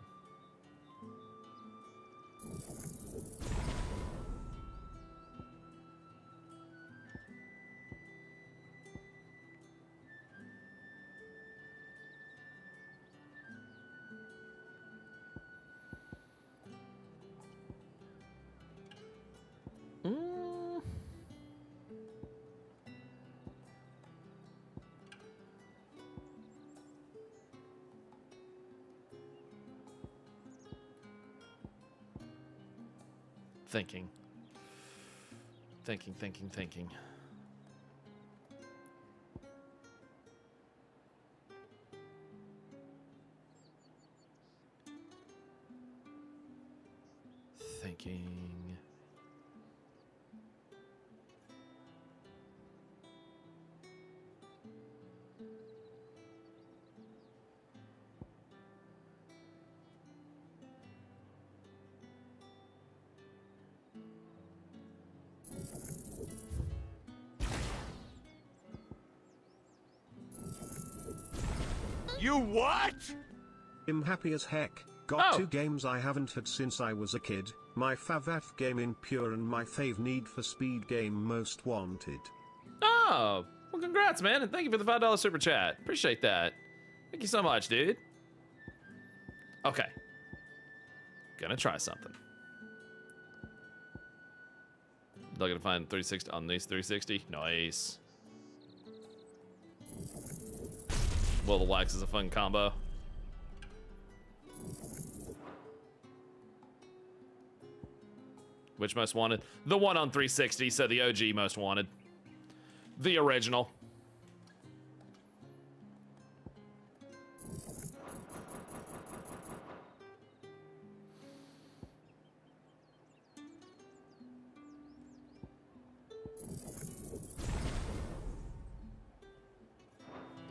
S1: Thinking.
S2: You what? I'm happy as heck. Got 2 games I haven't had since I was a kid. My fav game in Pure and my fave Need for Speed game Most Wanted.
S1: Oh, well, congrats, man, and thank you for the $5 super chat. Appreciate that. Thank you so much, dude. Okay. Gonna try something. Looking to find 360 on these 360. Nice. Will the Wax is a fun combo. Which Most Wanted? The one on 360, so the OG Most Wanted. The original.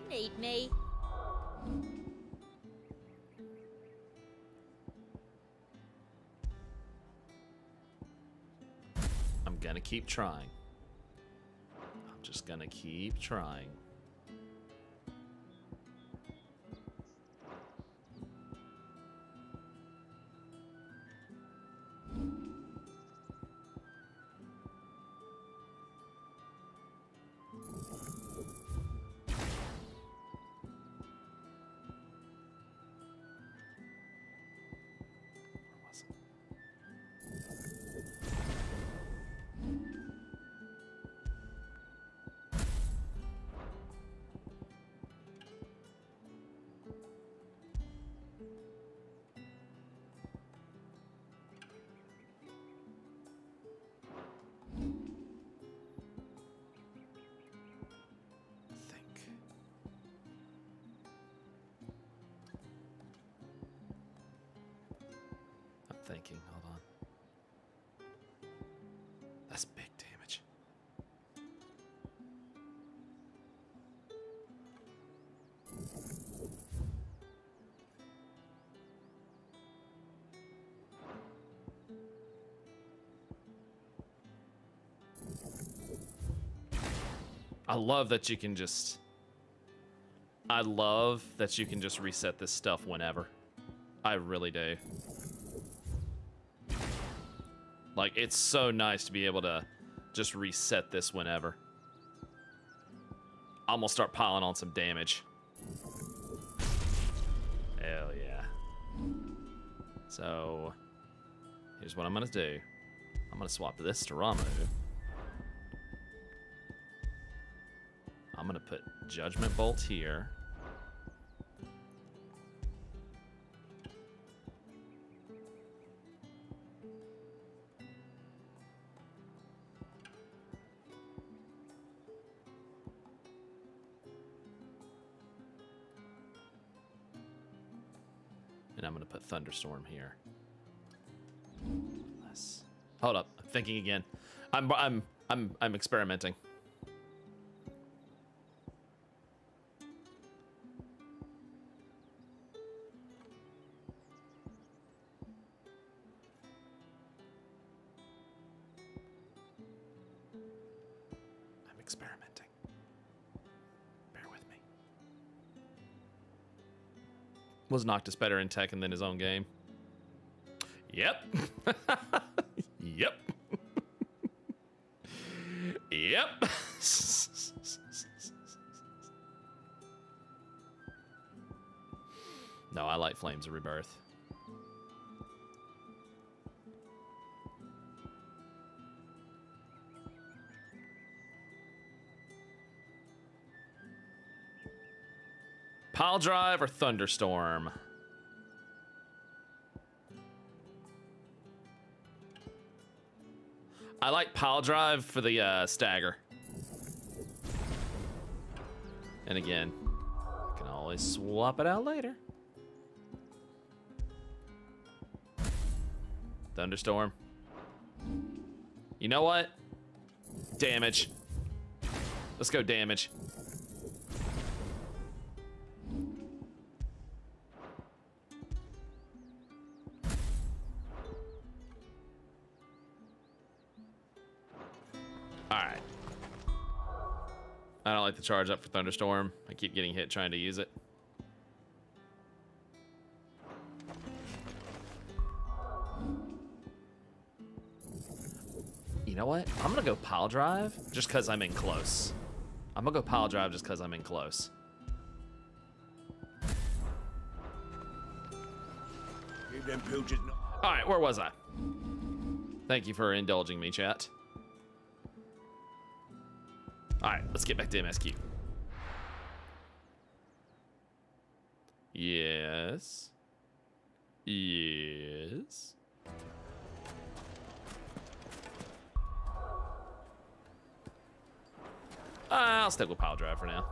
S18: Need me?
S1: I'm gonna keep trying. I'm just gonna keep trying. Thinking, hold on. That's big damage. I love that you can just reset this stuff whenever. I really do. Like, it's so nice to be able to just reset this whenever. I'm gonna start piling on some damage. Hell yeah. So, here's what I'm gonna do. I'm gonna swap this to Ramu. I'm gonna put Judgment Bolt here. And I'm gonna put Thunderstorm here. Hold up, I'm thinking again. I'm experimenting. I'm experimenting. Bear with me. Was Noctis better in Tekken than his own game? Yep. Yep. Yep. No, I like Flames of Rebirth. Pile Drive or Thunderstorm? I like Pile Drive for the stagger. And again, I can always swap it out later. Thunderstorm. You know what? Damage. Let's go damage. Alright. I don't like the charge up for Thunderstorm. I keep getting hit trying to use it. know what? I'm gonna go pile drive just because I'm in close. I'm gonna go pile drive just because I'm in close. All right, where was I? Thank you for indulging me, chat. All right, let's get back to MSQ. Yes. Yes. I'll stick with pile drive for now.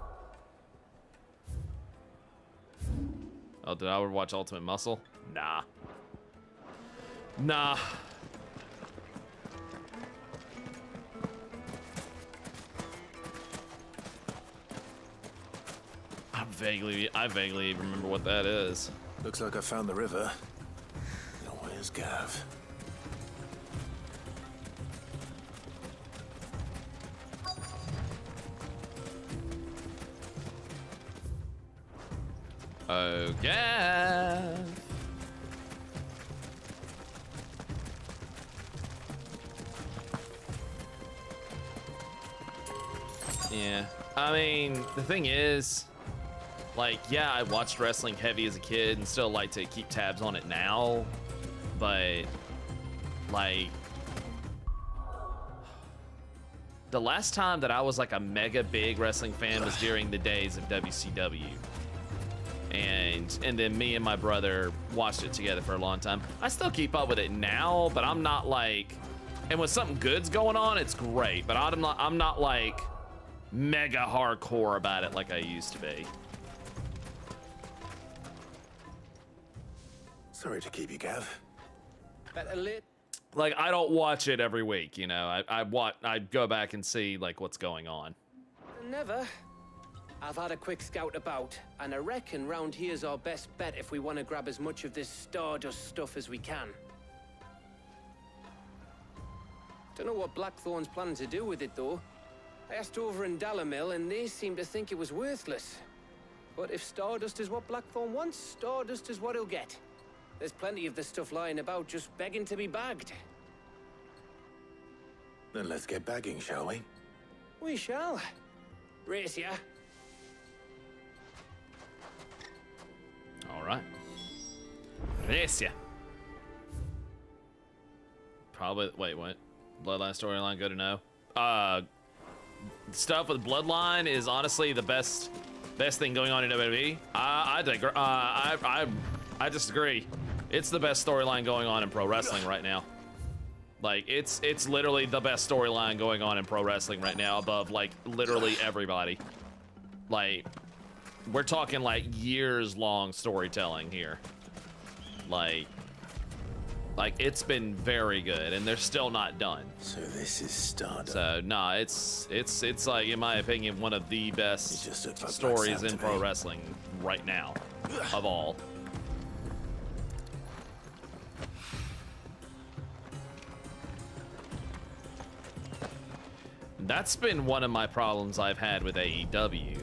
S1: Oh, did I ever watch Ultimate Muscle? Nah. Nah. I vaguely remember what that is.
S4: Looks like I found the river. Now where's Gav?
S1: Oh, Gav. Yeah, I mean, the thing is, like, yeah, I watched wrestling heavy as a kid and still like to keep tabs on it now, but, like, the last time that I was like a mega big wrestling fan was during the days of WCW. And then me and my brother watched it together for a long time. I still keep up with it now, but I'm not like, and when something good's going on, it's great, but I'm not like mega hardcore about it like I used to be.
S4: Sorry to keep you, Gav.
S10: Better lit.
S1: Like, I don't watch it every week, you know. I go back and see like what's going on.
S10: Never. I've had a quick scout about, and I reckon round here's our best bet if we want to grab as much of this Stardust stuff as we can. Don't know what Blackthorn's planning to do with it, though. I asked over in Dalamil, and they seem to think it was worthless. But if Stardust is what Blackthorn wants, Stardust is what he'll get. There's plenty of this stuff lying about, just begging to be bagged.
S4: Then let's get bagging, shall we?
S10: We shall. Race ya.
S1: All right. Race ya. Probably, wait, what? Bloodline storyline, good to know. Stuff with Bloodline is honestly the best thing going on in WWE. I disagree. It's the best storyline going on in pro wrestling right now. Like, it's literally the best storyline going on in pro wrestling right now, above like literally everybody. Like, we're talking like years-long storytelling here. Like it's been very good, and they're still not done.
S4: So this is Stardust.
S1: So nah, it's like, in my opinion, one of the best stories in pro wrestling right now, of all. That's been one of my problems I've had with AEW,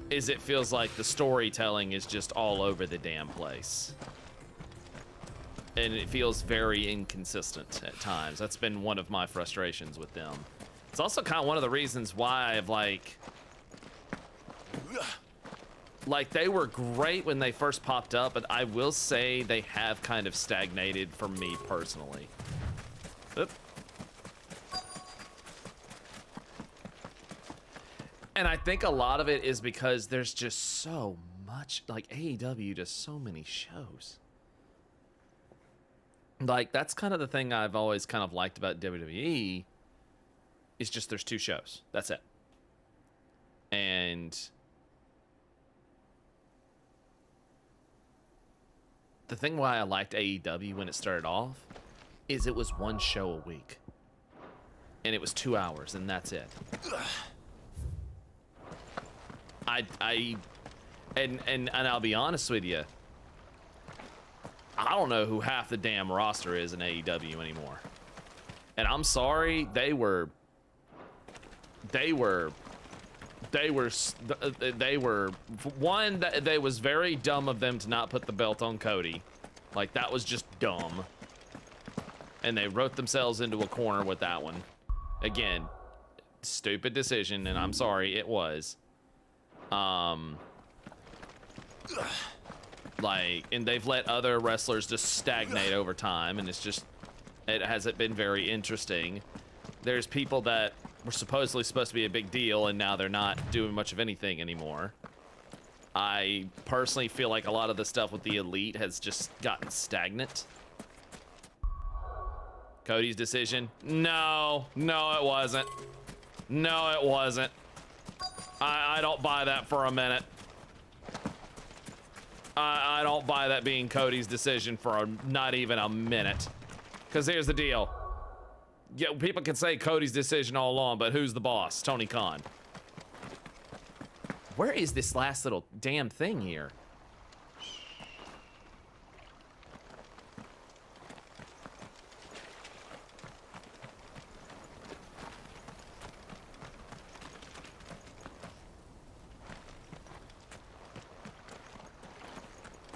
S1: is it feels like the storytelling is just all over the damn place. And it feels very inconsistent at times. That's been one of my frustrations with them. It's also kind of one of the reasons why I've like they were great when they first popped up, but I will say they have kind of stagnated for me personally. Oop. And I think a lot of it is because there's just so much, like, AEW does so many shows. Like, that's kind of the thing I've always kind of liked about WWE, is just there's 2 shows. That's it. And the thing why I liked AEW when it started off is it was 1 show a week. And it was 2 hours, and that's it. And I'll be honest with you, I don't know who half the damn roster is in AEW anymore. And I'm sorry, they were one, they was very dumb of them to not put the belt on Cody. Like, that was just dumb. And they wrote themselves into a corner with that one. Again, stupid decision, and I'm sorry, it was. Like, and they've let other wrestlers just stagnate over time, and it hasn't been very interesting. There's people that were supposedly supposed to be a big deal, and now they're not doing much of anything anymore. I personally feel like a lot of the stuff with the Elite has just gotten stagnant. Cody's decision? No, it wasn't. No, it wasn't. I don't buy that for a minute. I don't buy that being Cody's decision for not even a minute. Because here's the deal. Yeah, people can say Cody's decision all along, but who's the boss? Tony Khan. Where is this last little damn thing here?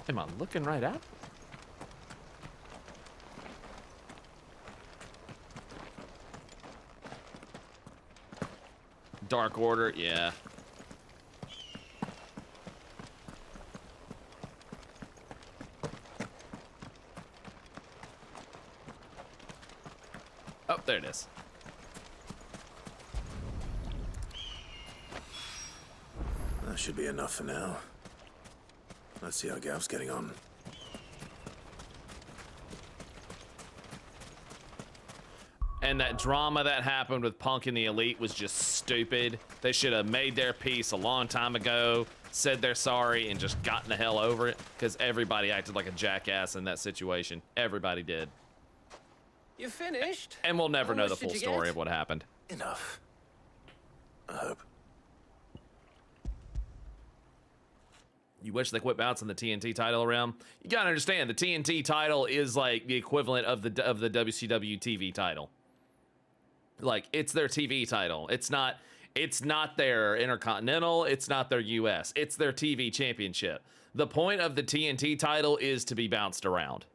S1: Am I looking right at it? Dark Order, yeah. Oh, there it is.
S4: That should be enough for now. Let's see how Gav's getting on.
S1: And that drama that happened with Punk and the Elite was just stupid. They should have made their peace a long time ago, said they're sorry, and just gotten the hell over it, because everybody acted like a jackass in that situation. Everybody did.
S10: You finished?
S1: And we'll never know the full story of what happened.
S4: Enough. I hope.
S1: You wish they quit bouncing the TNT title around? You gotta understand, the TNT title is like the equivalent of the WCW TV title. Like, it's their TV title. It's not their Intercontinental, it's not their US, it's their TV championship. The point of the TNT title is to be bounced around.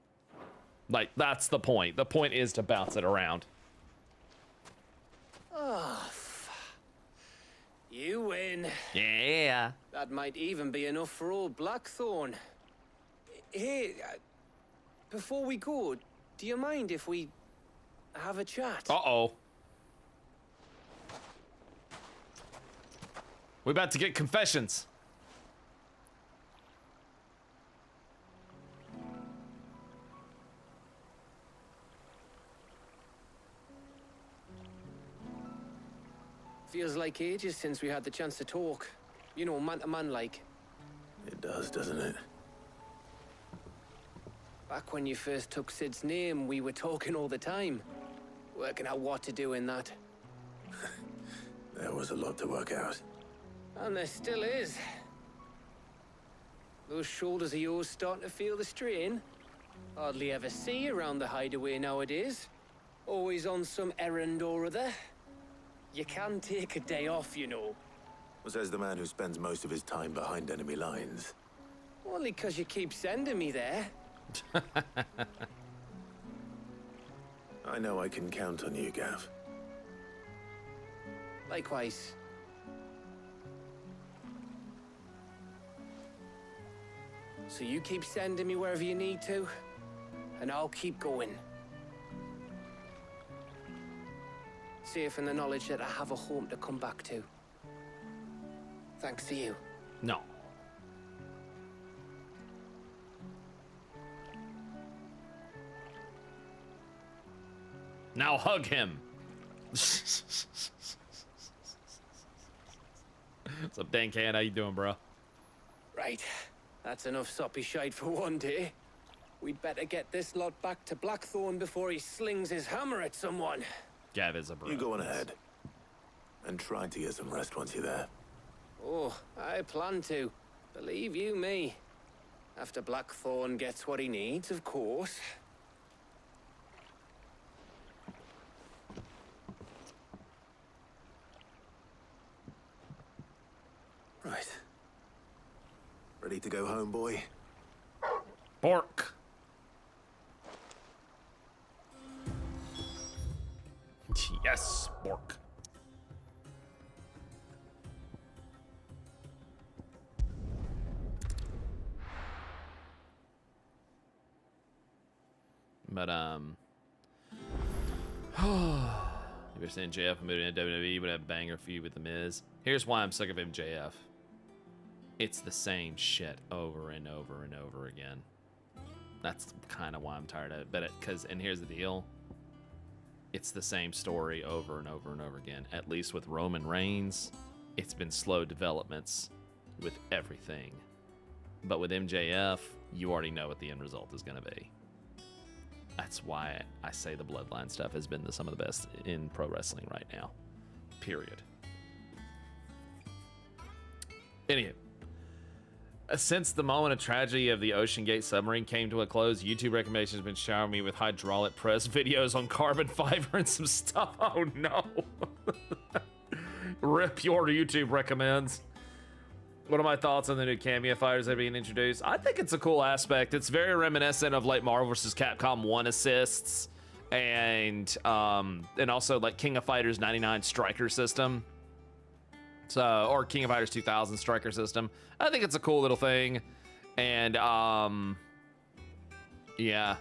S1: Like, that's the point. The point is to bounce it around.
S10: Oh, you win.
S1: Yeah.
S10: That might even be enough for old Blackthorn. Hey, before we go, do you mind if we have a chat?
S1: Uh-oh. We're about to get confessions.
S10: Feels like ages since we had the chance to talk. You know, man to man like.
S4: It does, doesn't it?
S10: Back when you first took Sid's name, we were talking all the time. Working out what to do in that.
S4: There was a lot to work out.
S10: And there still is. Those shoulders of yours starting to feel the strain. Hardly ever see you around the Hideaway nowadays. Always on some errand or other. You can take a day off, you know.
S4: Well, says the man who spends most of his time behind enemy lines.
S10: Only 'cause you keep sending me there.
S4: I know I can count on you, Gav.
S10: Likewise. So you keep sending me wherever you need to, and I'll keep going. Safe in the knowledge that I have a home to come back to. Thanks to you.
S1: No. Now hug him. What's up, Dan Can? How you doing, bro?
S10: Right. That's enough soppy shite for one day. We'd better get this lot back to Blackthorn before he slings his hammer at someone.
S1: Gav is a bro.
S4: You go on ahead. And try to get some rest once you're there.
S10: Oh, I plan to. Believe you me. After Blackthorn gets what he needs, of course.
S4: Right. Ready to go home, boy?
S1: Bork. Yes, Bork. But if you're saying JF moving into WWE would have a banger feud with The Miz. Here's why I'm sick of MJF. It's the same shit over and over and over again. That's kind of why I'm tired of it. But and here's the deal. It's the same story over and over and over again. At least with Roman Reigns, it's been slow developments with everything. But with MJF, you already know what the end result is going to be. That's why I say the Bloodline stuff has been some of the best in pro wrestling right now. Period. Anywho. Since the moment of tragedy of the Ocean Gate submarine came to a close, YouTube recommendations have been showering me with hydraulic press videos on carbon fiber and some stuff. Oh no. Rip your YouTube recommends. What are my thoughts on the new cameo fighters that are being introduced? I think it's a cool aspect. It's very reminiscent of like Marvel vs. Capcom 1 assists and also like King of Fighters 99 striker system. So, or King of Fighters 2000 striker system. I think it's a cool little thing. And yeah.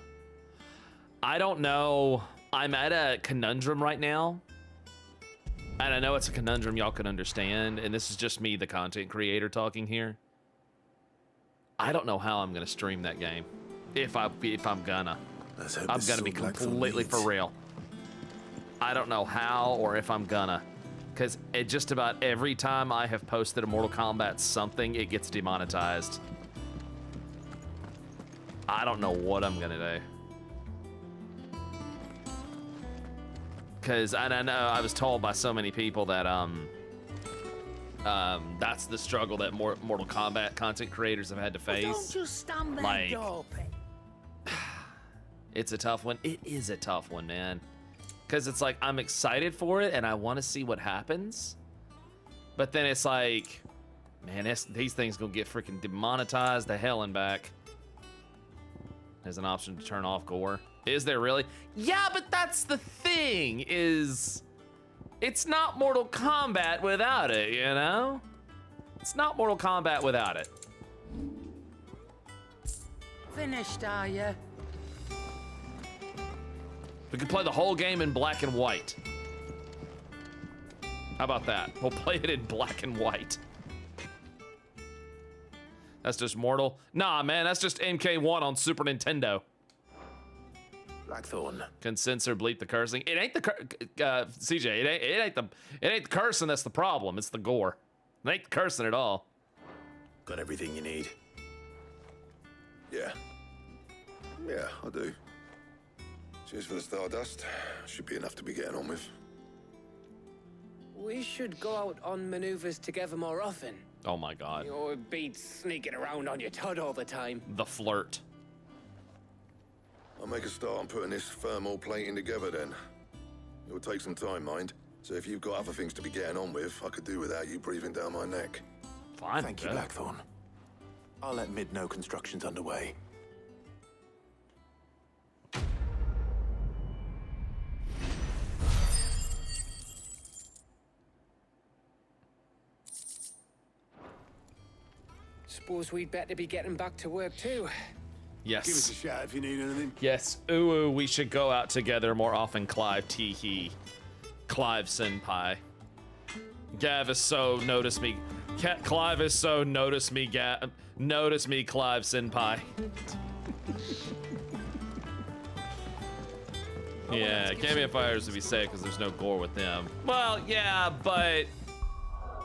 S1: I don't know. I'm at a conundrum right now. And I know it's a conundrum y'all can understand, and this is just me, the content creator, talking here. I don't know how I'm gonna stream that game. If I'm gonna. I'm gonna be completely for real. I don't know how or if I'm gonna. Because just about every time I have posted a Mortal Kombat something, it gets demonetized. I don't know what I'm gonna do. Because I know I was told by so many people that that's the struggle that Mortal Kombat content creators have had to face.
S17: Don't just stand there,
S1: like,
S17: gawping.
S1: It's a tough one. It is a tough one, man. Because it's like I'm excited for it and I want to see what happens, but then it's like, man, these things gonna get freaking demonetized to hell and back. There's an option to turn off gore. Is there really? Yeah, but that's the thing, is it's not Mortal Kombat without it, you know? It's not Mortal Kombat without it.
S17: Finished, are you?
S1: We could play the whole game in black and white. How about that? We'll play it in black and white. That's just Mortal. Nah, man, that's just MK1 on Super Nintendo.
S4: Blackthorn.
S1: Can censor bleep the cursing. It ain't the CJ. It ain't the cursing that's the problem. It's the gore. It ain't the cursing at all.
S4: Got everything you need.
S6: Yeah, I do. Cheers for the Stardust. Should be enough to be getting on with.
S10: We should go out on maneuvers together more often.
S1: Oh my god.
S10: You'll be sneaking around on your Todd all the time.
S1: The flirt.
S6: I'll make a start on putting this thermal plating together then. It'll take some time, mind. So if you've got other things to be getting on with, I could do without you breathing down my neck.
S1: Fine.
S4: Thank you, Blackthorn. I'll let Mid know construction's underway.
S10: Suppose we'd better be getting back to work too.
S1: Yes.
S8: Give us a shout if you need anything.
S1: Yes. Ooh, we should go out together more often, Clive Teehee. Clive Senpai. Gav is so notice me. Clive is so notice me, notice me, Clive Senpai. Yeah, cameo fighters would be safe because there's no gore with them. Well, yeah, but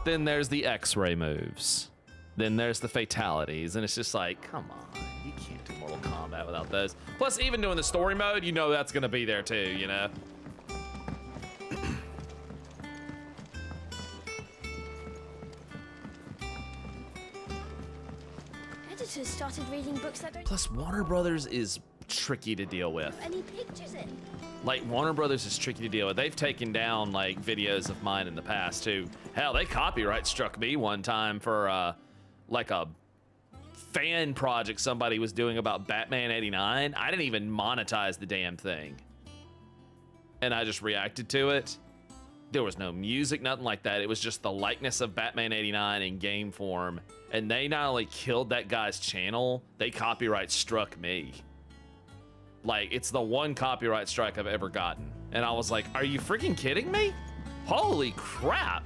S1: then there's the X-ray moves. Then there's the fatalities, and it's just like, come on, you can't do Mortal Kombat without those. Plus, even doing the story mode, you know that's gonna be there too, you know?
S5: Editors started reading books that don't
S1: Plus, Warner Brothers is tricky to deal with.
S5: have any pictures in.
S1: Like, Warner Brothers is tricky to deal with. They've taken down, like, videos of mine in the past, too. Hell, they copyright struck me one time for, like, a fan project somebody was doing about Batman 89. I didn't even monetize the damn thing. And I just reacted to it. There was no music, nothing like that. It was just the likeness of Batman 89 in game form. And they not only killed that guy's channel, they copyright struck me. Like, it's the one copyright strike I've ever gotten. And I was like, are you freaking kidding me? Holy crap.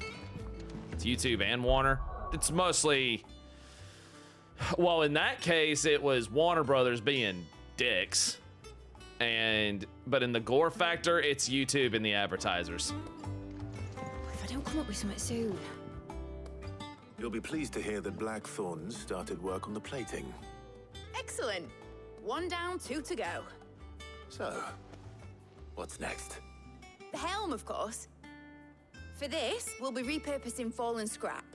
S1: It's YouTube and Warner. It's mostly, well, in that case, it was Warner Brothers being dicks. But in the gore factor, it's YouTube and the advertisers.
S18: If I don't come up with something soon.
S4: You'll be pleased to hear that Blackthorn's started work on the plating.
S9: Excellent. 1 down, 2 to go.
S4: So, what's next?
S9: The helm, of course. For this, we'll be repurposing fallen scrap.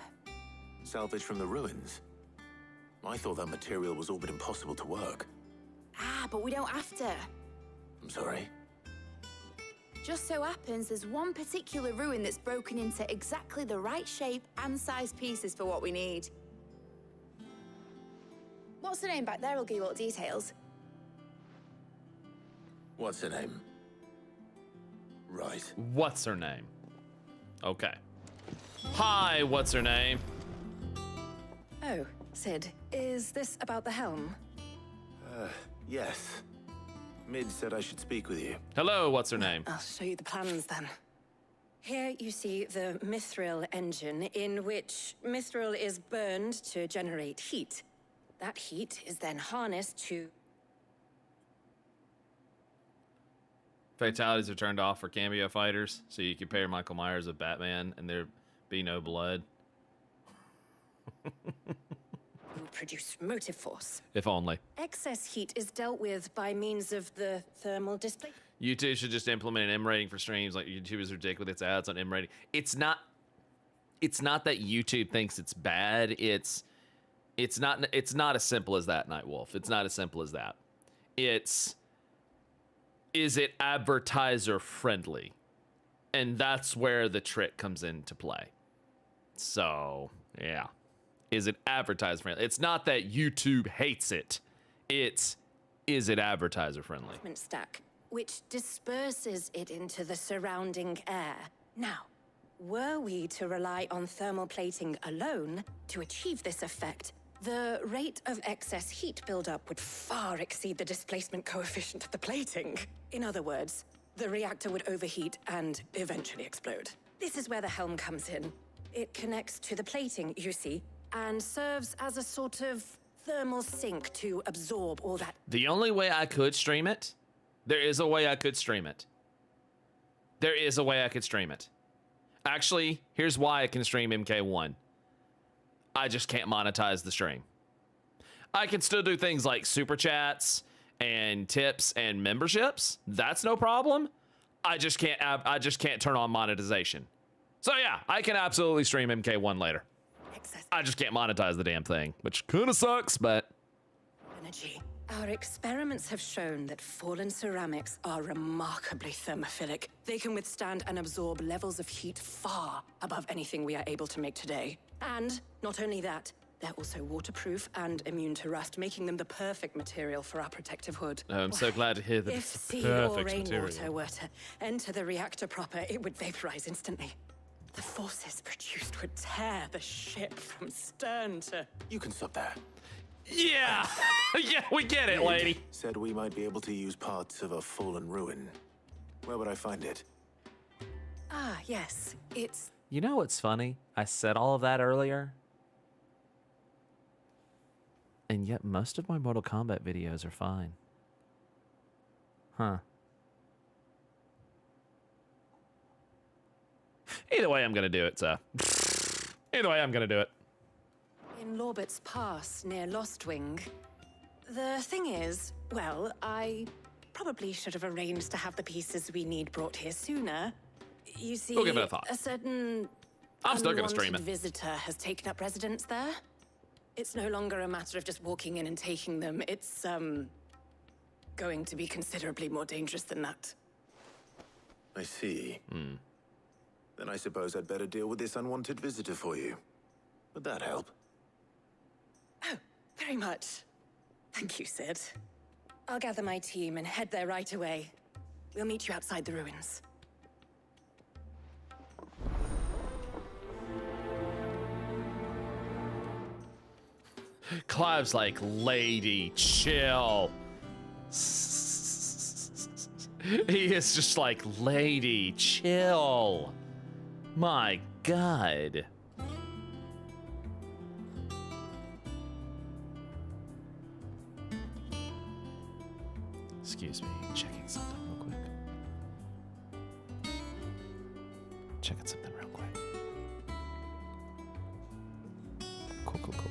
S4: Salvage from the ruins? I thought that material was all but impossible to work.
S9: Ah, but we don't have to.
S4: I'm sorry?
S9: Just so happens there's one particular ruin that's broken into exactly the right shape and size pieces for what we need. What's the name back there? I'll give you all the details.
S4: What's her name? Right.
S1: What's her name? Okay. Hi, what's her name?
S19: Oh, Sid, is this about the helm?
S4: Yes. Mid said I should speak with you.
S1: Hello, what's her name?
S19: I'll show you the plans then. Here you see the mithril engine, in which mithril is burned to generate heat. That heat is then harnessed to...
S1: Fatalities are turned off for cameo fighters, so you compare Michael Myers with Batman and there be no blood.
S19: produce motive force.
S1: If only.
S19: Excess heat is dealt with by means of the thermal display.
S1: YouTube should just implement an M rating for streams like YouTube is ridiculous with its ads on M rating. It's not that YouTube thinks it's bad. It's not as simple as that, Nightwolf. It's not as simple as that. Is it advertiser friendly? And that's where the trick comes into play. So, yeah. Is it advertiser friendly? It's not that YouTube hates it. Is it advertiser friendly?
S19: Stack, which disperses it into the surrounding air. Now, were we to rely on thermal plating alone to achieve this effect, the rate of excess heat buildup would far exceed the displacement coefficient of the plating. In other words, the reactor would overheat and eventually explode. This is where the helm comes in. It connects to the plating, you see, and serves as a sort of thermal sink to absorb all that.
S1: The only way I could stream it, there is a way I could stream it. There is a way I could stream it. Actually, here's why I can stream MK1. I just can't monetize the stream. I can still do things like super chats and tips and memberships. That's no problem. I just can't turn on monetization. So yeah, I can absolutely stream MK1 later. I just can't monetize the damn thing, which kind of sucks, but...
S19: Energy. Our experiments have shown that fallen ceramics are remarkably thermophilic. They can withstand and absorb levels of heat far above anything we are able to make today. And not only that, they're also waterproof and immune to rust, making them the perfect material for our protective hood.
S1: I'm so glad to hear that
S19: If
S1: it's the
S19: sea or
S1: perfect
S19: rainwater
S1: material.
S19: were to enter the reactor proper, it would vaporize instantly. The forces produced would tear the ship from stern to...
S4: You can stop there.
S1: Yeah! Yeah, we get it, lady.
S4: Said we might be able to use parts of a fallen ruin. Where would I find it?
S19: Ah, yes. It's...
S1: You know what's funny? I said all of that earlier. And yet most of my Mortal Kombat videos are fine. Huh. Either way, I'm going to do it, so. Either way, I'm going to do it.
S19: in Lorbert's Pass near Lostwing. The thing is, well, I probably should have arranged to have the pieces we need brought here sooner. You see,
S1: We'll give it a thought.
S19: a certain
S1: I'm still gonna stream
S19: unwanted
S1: it.
S19: visitor has taken up residence there. It's no longer a matter of just walking in and taking them. It's, going to be considerably more dangerous than that.
S4: I see. Then I suppose I'd better deal with this unwanted visitor for you. Would that help?
S19: Oh, very much. Thank you, Sid. I'll gather my team and head there right away. We'll meet you outside the ruins.
S1: Clive's like, lady, chill. He is just like, lady, chill. My God. Excuse me, checking something real quick. Checking something real quick. Cool, cool, cool.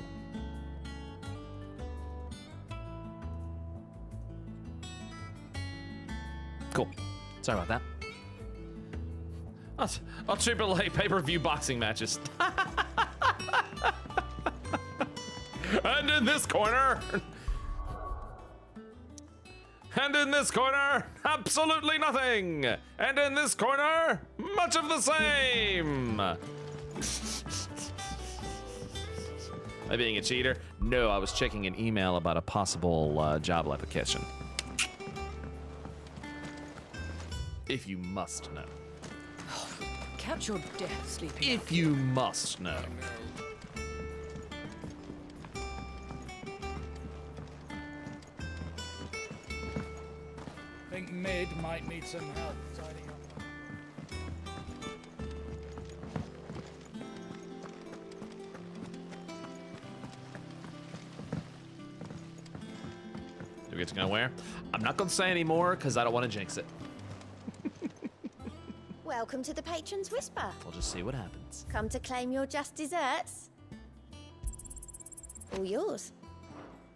S1: Cool. Sorry about that. I'll AAA pay-per-view boxing matches. And in this corner. And in this corner, absolutely nothing. And in this corner, much of the same. Am I being a cheater? No, I was checking an email about a possible job application. If you must know.
S13: Catch your death, sleeping.
S1: If you must know.
S11: I think Mid might need some help tidying up.
S1: Do we get to go where? I'm not gonna say any more because I don't want to jinx it.
S5: Welcome to the Patron's Whisper.
S1: We'll just see what happens.
S5: Come to claim your just desserts. All yours.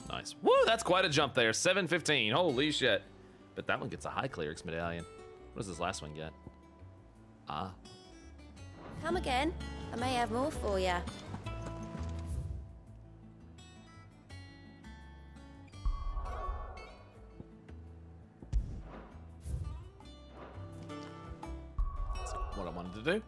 S1: Nice. Woo, that's quite a jump there. 715. Holy shit. But that one gets a high clerics medallion. What does this last one get? Ah.
S5: Come again. I may have more for you.
S1: That's what I wanted to do.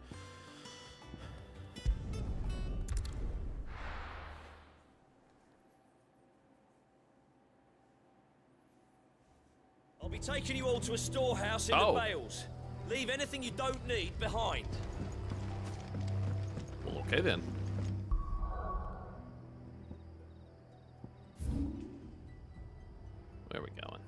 S12: I'll be taking you all to a storehouse in the Bales. Leave anything you don't need behind.
S1: Well, okay then. Where are we going?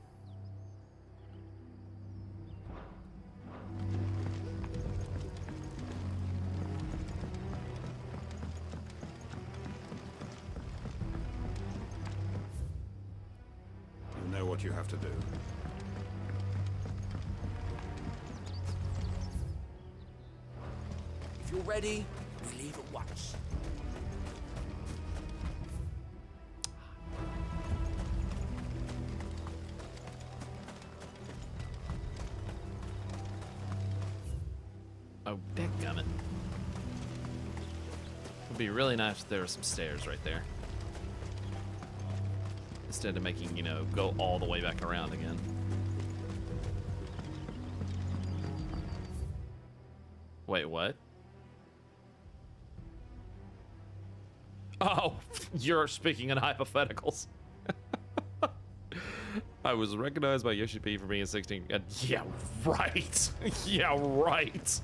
S15: You know what you have to do.
S12: If you're ready, we leave at once.
S1: Oh, dadgummit. Would be really nice if there were some stairs right there. Instead of making, you know, go all the way back around again. Wait, what? Oh, you're speaking in hypotheticals. I was recognized by Yoshi P for being 16. Yeah, right. Yeah, right.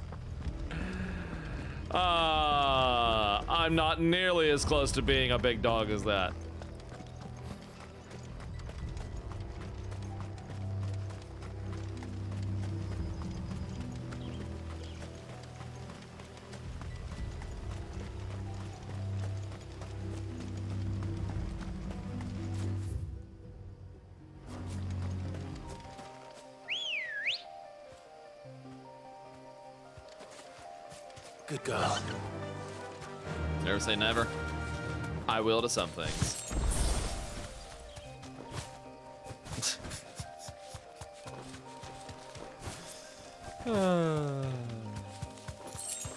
S1: I'm not nearly as close to being a big dog as that.
S4: Good girl.
S1: Never say never. I will to some things.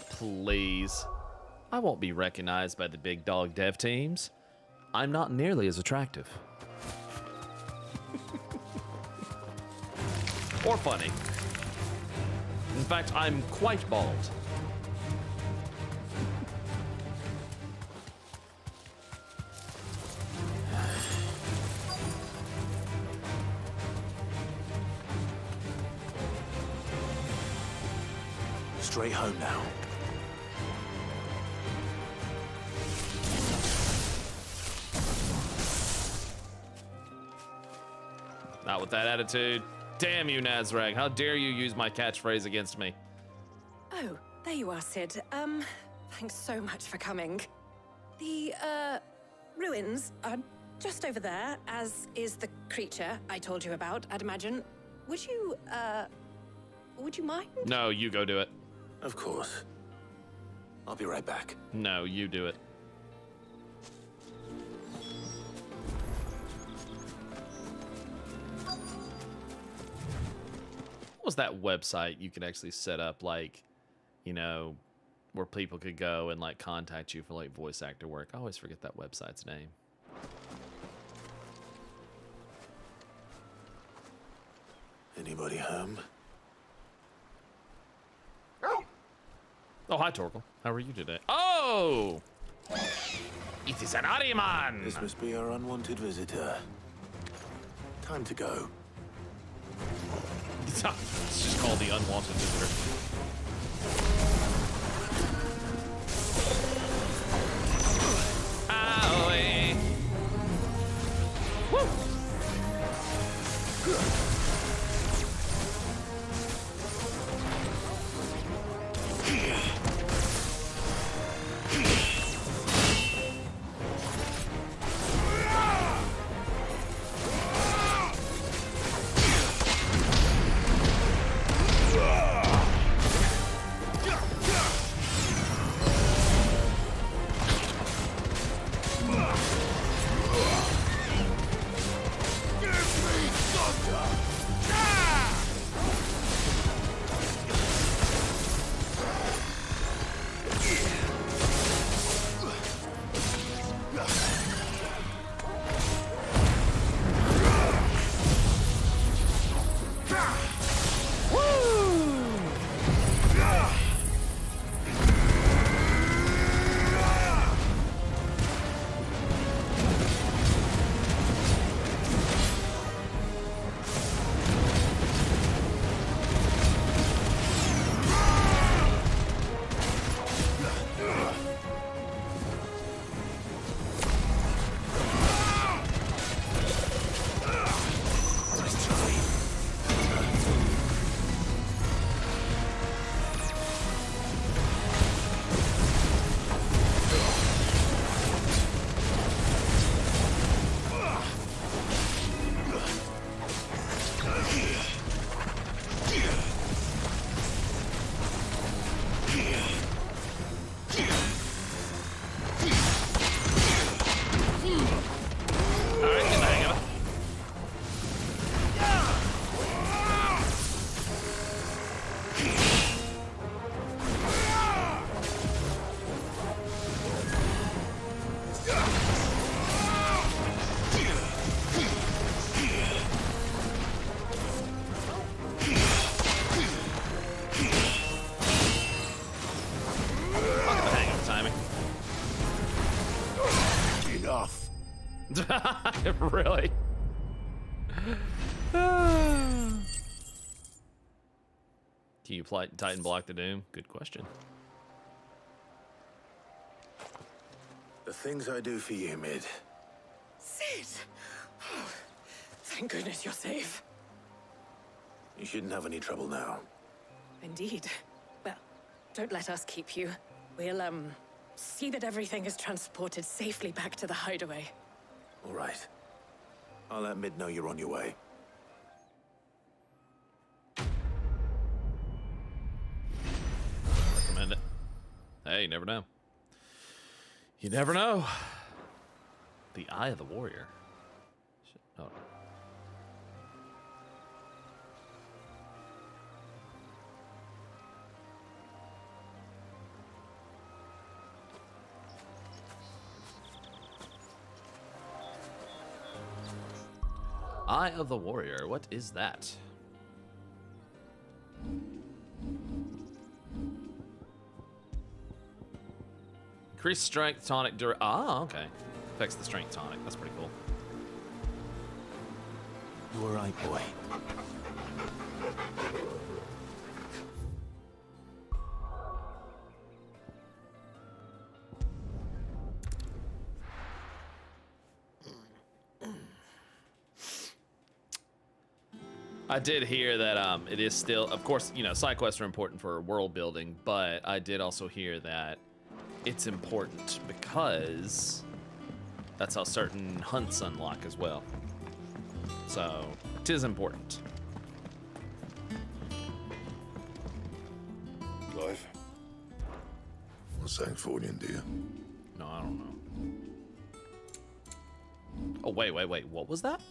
S1: Please. I won't be recognized by the big dog dev teams. I'm not nearly as attractive. Or funny. In fact, I'm quite bald.
S4: Straight home now.
S1: Not with that attitude. Damn you, Nazrag. How dare you use my catchphrase against me?
S19: Oh, there you are, Sid. Thanks so much for coming. The, ruins are just over there, as is the creature I told you about, I'd imagine. Would you mind?
S1: No, you go do it.
S4: Of course. I'll be right back.
S1: No, you do it. What was that website you could actually set up, like, you know, where people could go and, like, contact you for, like, voice actor work? I always forget that website's name.
S4: Anybody home?
S1: Oh, hi, Torkel. How are you today? Oh! It is an Ariman!
S4: This must be our unwanted visitor. Time to go.
S1: It's just called the unwanted visitor. Owie. Woo! Really? Can you Titan block the Doom? Good question.
S4: The things I do for you, Mid.
S19: Sid! Oh, thank goodness you're safe.
S4: You shouldn't have any trouble now.
S19: Indeed. Well, don't let us keep you. We'll, see that everything is transported safely back to the Hideaway.
S4: All right. I'll let Mid know you're on your way.
S1: Recommend it. Hey, you never know. You never know. The Eye of the Warrior. Shit. Oh. Eye of the Warrior. What is that? Increased strength, tonic, ah, okay. Affects the strength tonic. That's pretty cool.
S4: You all right, boy?
S1: I did hear that it is still, of course, you know, side quests are important for world building, but I did also hear that it's important because that's how certain hunts unlock as well. So it is important.
S6: Clive, what's Sancfordian, do you?
S1: No, I don't know. Oh, wait. What was that?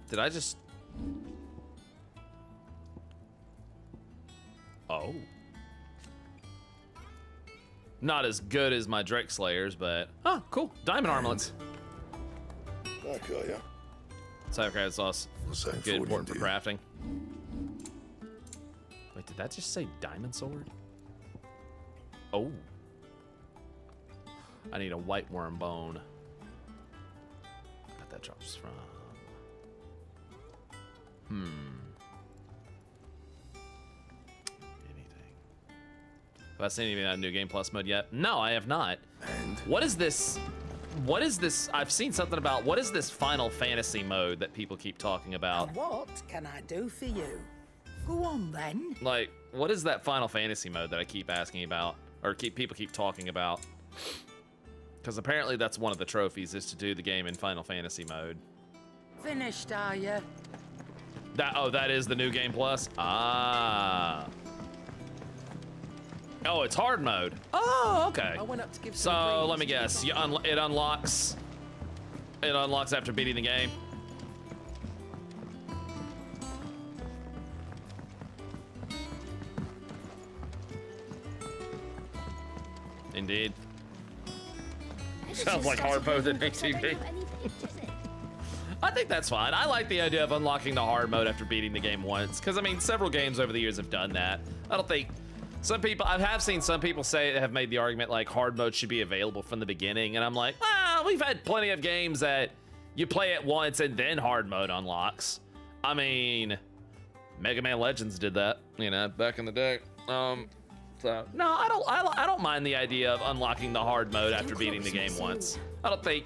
S1: Did I just... Oh. Not as good as my Drake Slayers, but... Oh, cool. Diamond armlets.
S6: Okay, yeah.
S1: Cybercrab sauce. Good, important for crafting. Wait, did that just say diamond sword? Oh. I need a white worm bone. I bet that drops from... Anything. Have I seen anything about New Game Plus mode yet? No, I have not.
S3: And?
S1: What is this? What is this? I've seen something about, what is this Final Fantasy mode that people keep talking about?
S17: And what can I do for you? Go on then.
S1: Like, what is that Final Fantasy mode that I keep asking about? Or people keep talking about? Because apparently that's one of the trophies, is to do the game in Final Fantasy mode.
S17: Finished, are you?
S1: That is the New Game Plus? Ah. Oh, it's hard mode. Oh, okay.
S17: I went up to give
S1: So let me guess. It unlocks after beating the game. Indeed. Sounds like hard mode in ATV. I think that's fine. I like the idea of unlocking the hard mode after beating the game once, because I mean, several games over the years have done that. I don't think some people, I have seen some people have made the argument like hard mode should be available from the beginning, and I'm like, well, we've had plenty of games that you play it once and then hard mode unlocks. I mean, Mega Man Legends did that, you know, back in the day. So no, I don't mind the idea of unlocking the hard mode after beating the game once. I don't think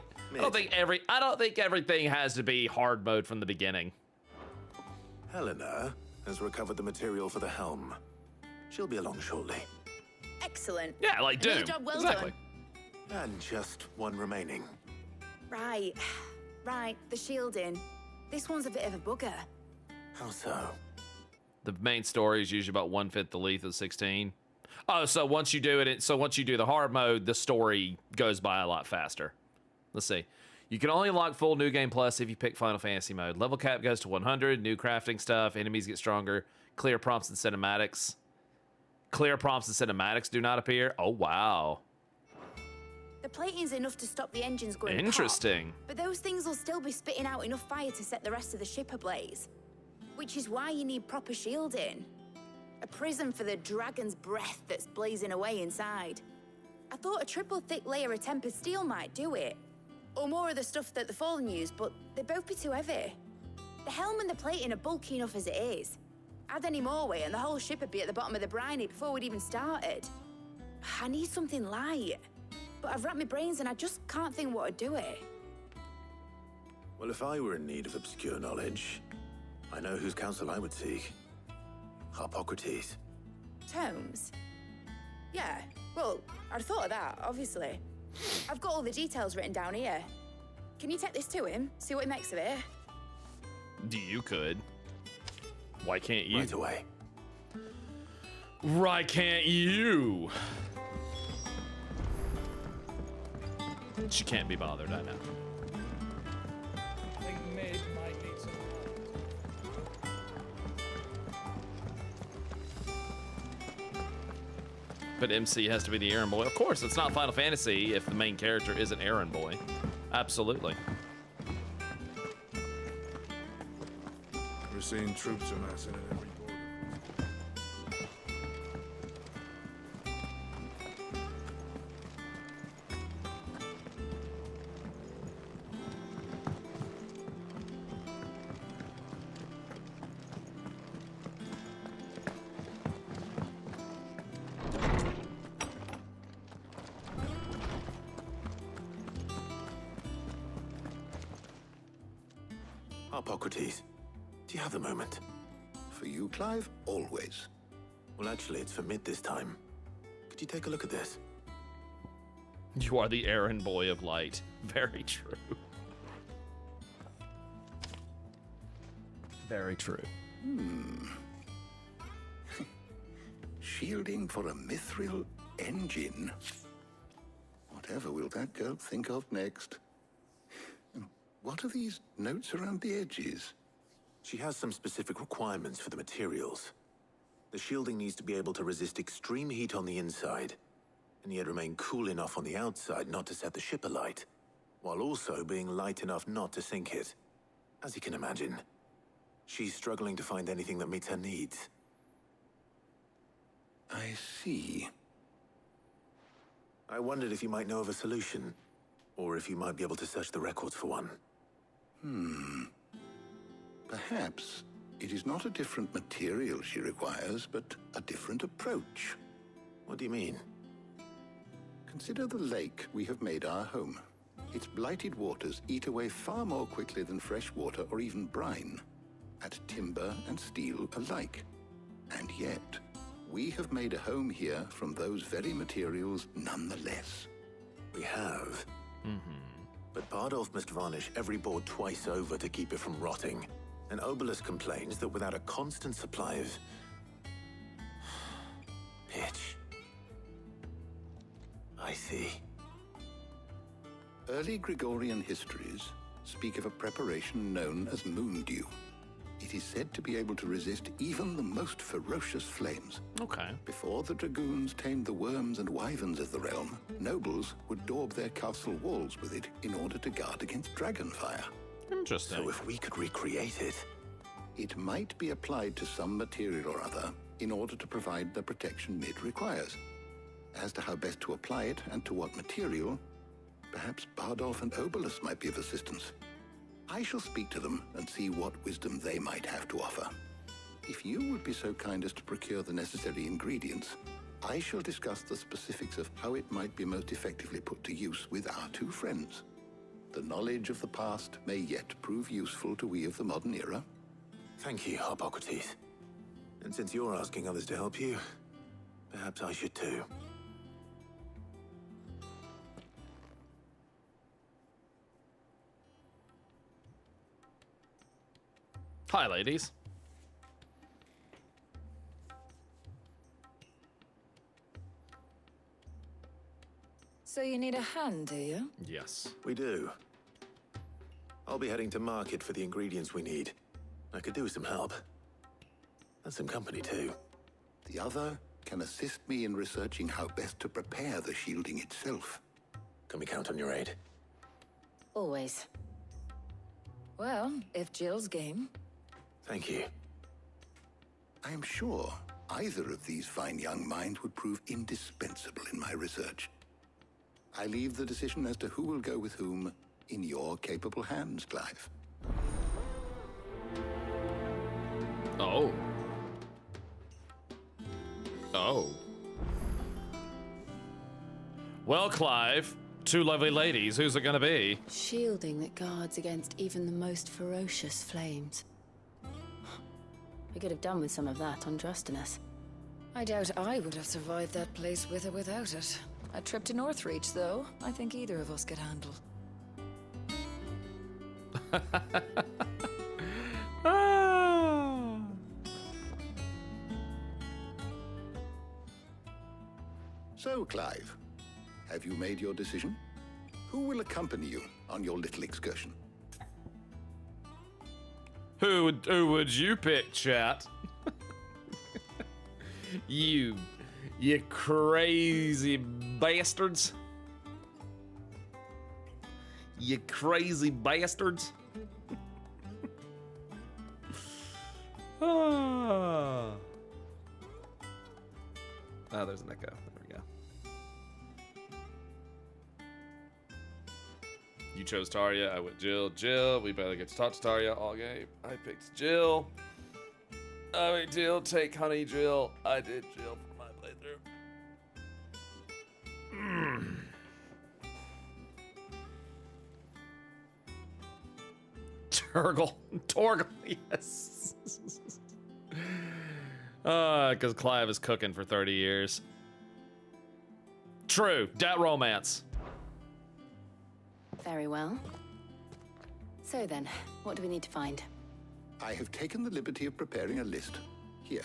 S1: everything has to be hard mode from the beginning.
S4: Helena has recovered the material for the helm. She'll be along shortly.
S9: Excellent.
S1: Yeah, like Doom.
S9: Another job well
S1: exactly.
S9: done.
S4: And just one remaining.
S9: Right, the shielding. This one's a bit of a bugger.
S4: How so?
S1: The main story is usually about 1/5 the length of 16. Oh, so once you do the hard mode, the story goes by a lot faster. Let's see. You can only unlock full New Game Plus if you pick Final Fantasy mode. Level cap goes to 100, new crafting stuff, enemies get stronger, clear prompts and cinematics. Clear prompts and cinematics do not appear. Oh, wow.
S9: The plating's enough to stop the engines going
S1: Interesting.
S9: pop, but those things will still be spitting out enough fire to set the rest of the ship ablaze. Which is why you need proper shielding. A prison for the dragon's breath that's blazing away inside. I thought a triple thick layer of tempered steel might do it. Or more of the stuff that the Fallen use, but they'd both be too heavy. The helm and the plating are bulky enough as it is. Add any more weight and the whole ship would be at the bottom of the briny before we'd even started. I need something light. But I've racked my brains and I just can't think what would do it.
S4: Well, if I were in need of obscure knowledge, I know whose counsel I would seek. Hippocrates.
S9: Tomes? Yeah, well, I'd thought of that, obviously. I've got all the details written down here. Can you take this to him, see what he makes of it?
S1: You could. Why can't you?
S4: Right away.
S1: Why can't you? She can't be bothered, I know.
S11: I think mid might need some
S1: But MC has to be the errand boy. Of course, it's not Final Fantasy if the main character isn't errand boy. Absolutely.
S20: We're seeing troops amassing at every border.
S4: Hippocrates. Do you have a moment?
S3: For you, Clive, always.
S4: Well, actually, it's for mid this time. Could you take a look at this?
S1: You are the errand boy of light. Very true. Very true.
S3: Shielding for a mithril engine. Whatever will that girl think of next? And what are these notes around the edges?
S4: She has some specific requirements for the materials. The shielding needs to be able to resist extreme heat on the inside, and yet remain cool enough on the outside not to set the ship alight, while also being light enough not to sink it. As you can imagine, she's struggling to find anything that meets her needs.
S3: I see.
S4: I wondered if you might know of a solution, or if you might be able to search the records for one.
S3: Perhaps it is not a different material she requires, but a different approach.
S4: What do you mean?
S3: Consider the lake we have made our home. Its blighted waters eat away far more quickly than fresh water or even brine, at timber and steel alike. And yet, we have made a home here from those very materials nonetheless.
S4: We have. But Bardolph must varnish every board twice over to keep it from rotting. And Obelus complains that without a constant supply of pitch. I see.
S3: Early Gregorian histories speak of a preparation known as moondew. It is said to be able to resist even the most ferocious flames.
S1: Okay.
S3: Before the dragoons tamed the worms and wyverns of the realm, nobles would daub their castle walls with it in order to guard against dragonfire.
S1: Interesting.
S4: So if we could recreate it...
S3: It might be applied to some material or other in order to provide the protection Mid requires. As to how best to apply it and to what material, perhaps Bardolph and Obelus might be of assistance. I shall speak to them and see what wisdom they might have to offer. If you would be so kind as to procure the necessary ingredients, I shall discuss the specifics of how it might be most effectively put to use with our two friends. The knowledge of the past may yet prove useful to we of the modern era.
S4: Thank you, Hippocrates. And since you're asking others to help you, perhaps I should too.
S1: Hi, ladies.
S13: So you need a hand, do you?
S1: Yes.
S4: We do. I'll be heading to market for the ingredients we need. I could do with some help. And some company, too.
S3: The other can assist me in researching how best to prepare the shielding itself.
S4: Can we count on your aid?
S13: Always. Well, if Jill's game.
S4: Thank you.
S3: I am sure either of these fine young minds would prove indispensable in my research. I leave the decision as to who will go with whom in your capable hands, Clive.
S1: Oh. Oh. Well, Clive, two lovely ladies, who's it gonna be?
S13: Shielding that guards against even the most ferocious flames. We could have done with some of that on Drustinus. I doubt I would have survived that place with or without it. A trip to Northreach, though, I think either of us could handle.
S3: So, Clive, have you made your decision? Who will accompany you on your little excursion?
S1: Who would you pick, chat? You crazy bastards. You crazy bastards. Oh, there's an echo. There we go. You chose Tarya. I went Jill. Jill. We barely get to talk to Tarya all game. I picked Jill. I mean, Jill. Take honey, Jill. I did Jill for my playthrough. Torgal, yes. Because Clive is cooking for 30 years. True, that romance.
S13: Very well. So then, what do we need to find?
S3: I have taken the liberty of preparing a list. Here.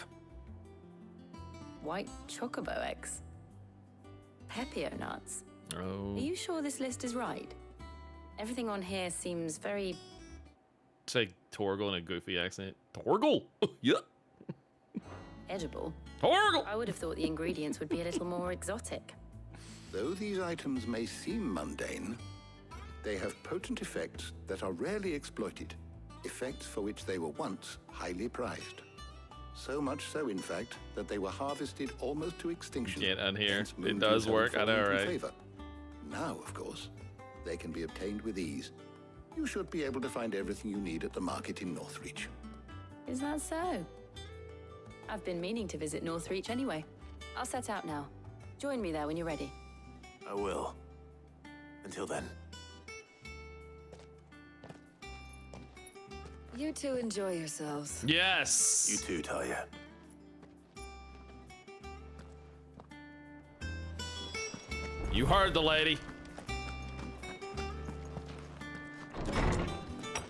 S13: White chocobo eggs. Pepio nuts.
S1: Oh.
S13: Are you sure this list is right? Everything on here seems very...
S1: Say Torgal in a goofy accent. Torgal? Yeah.
S13: edible.
S1: Torgal!
S13: I would have thought the ingredients would be a little more exotic.
S3: Though these items may seem mundane, they have potent effects that are rarely exploited. Effects for which they were once highly prized. So much so, in fact, that they were harvested almost to extinction.
S1: Get on here. It does work. I know, right?
S3: Favor. Now, of course, they can be obtained with ease. You should be able to find everything you need at the market in Northreach.
S13: Is that so? I've been meaning to visit Northreach anyway. I'll set out now. Join me there when you're ready.
S4: I will. Until then.
S13: You two enjoy yourselves.
S1: Yes!
S4: You too, Talia.
S1: You heard the lady.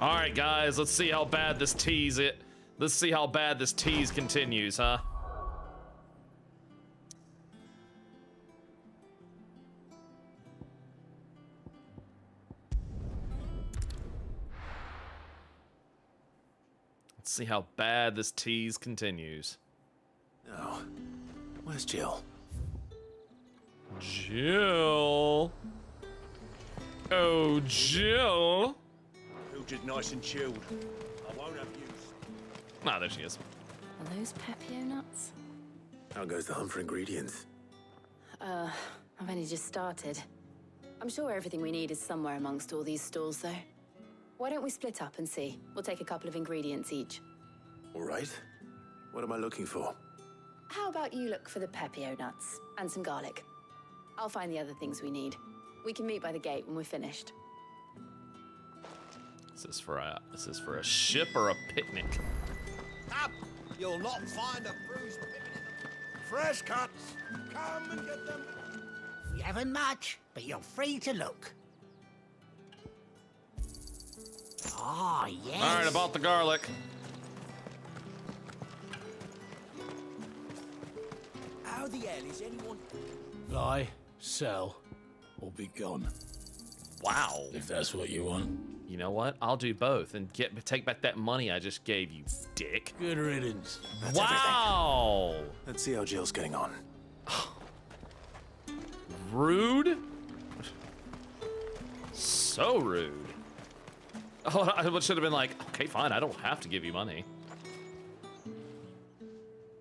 S1: All right, guys, let's see how bad this tease it. Let's see how bad this tease continues, huh? Let's see how bad this tease continues.
S4: Oh, where's Jill?
S1: Jill. Oh, Jill.
S12: Just nice and chilled. I won't have use.
S1: Ah, there she is.
S13: Are those Pepio nuts?
S4: How goes the hunt for ingredients?
S13: I've only just started. I'm sure everything we need is somewhere amongst all these stalls, though. Why don't we split up and see? We'll take a couple of ingredients each.
S4: All right. What am I looking for?
S13: How about you look for the Pepio nuts and some garlic? I'll find the other things we need. We can meet by the gate when we're finished.
S1: Is this for a ship or a picnic?
S12: Up! You'll not find a bruised picnic. Fresh cuts. Come and get them.
S17: We haven't much, but you're free to look. Ah, yes.
S1: All right, about the garlic.
S12: How the hell is anyone?
S8: Buy, sell, or be gone.
S1: Wow.
S8: If that's what you want.
S1: You know what? I'll do both and take back that money I just gave you, dick.
S8: Good riddance.
S4: That's
S1: wow.
S4: Everything. Let's see how Jill's getting on.
S1: Rude? So rude. Oh, I should have been like, okay, fine, I don't have to give you money.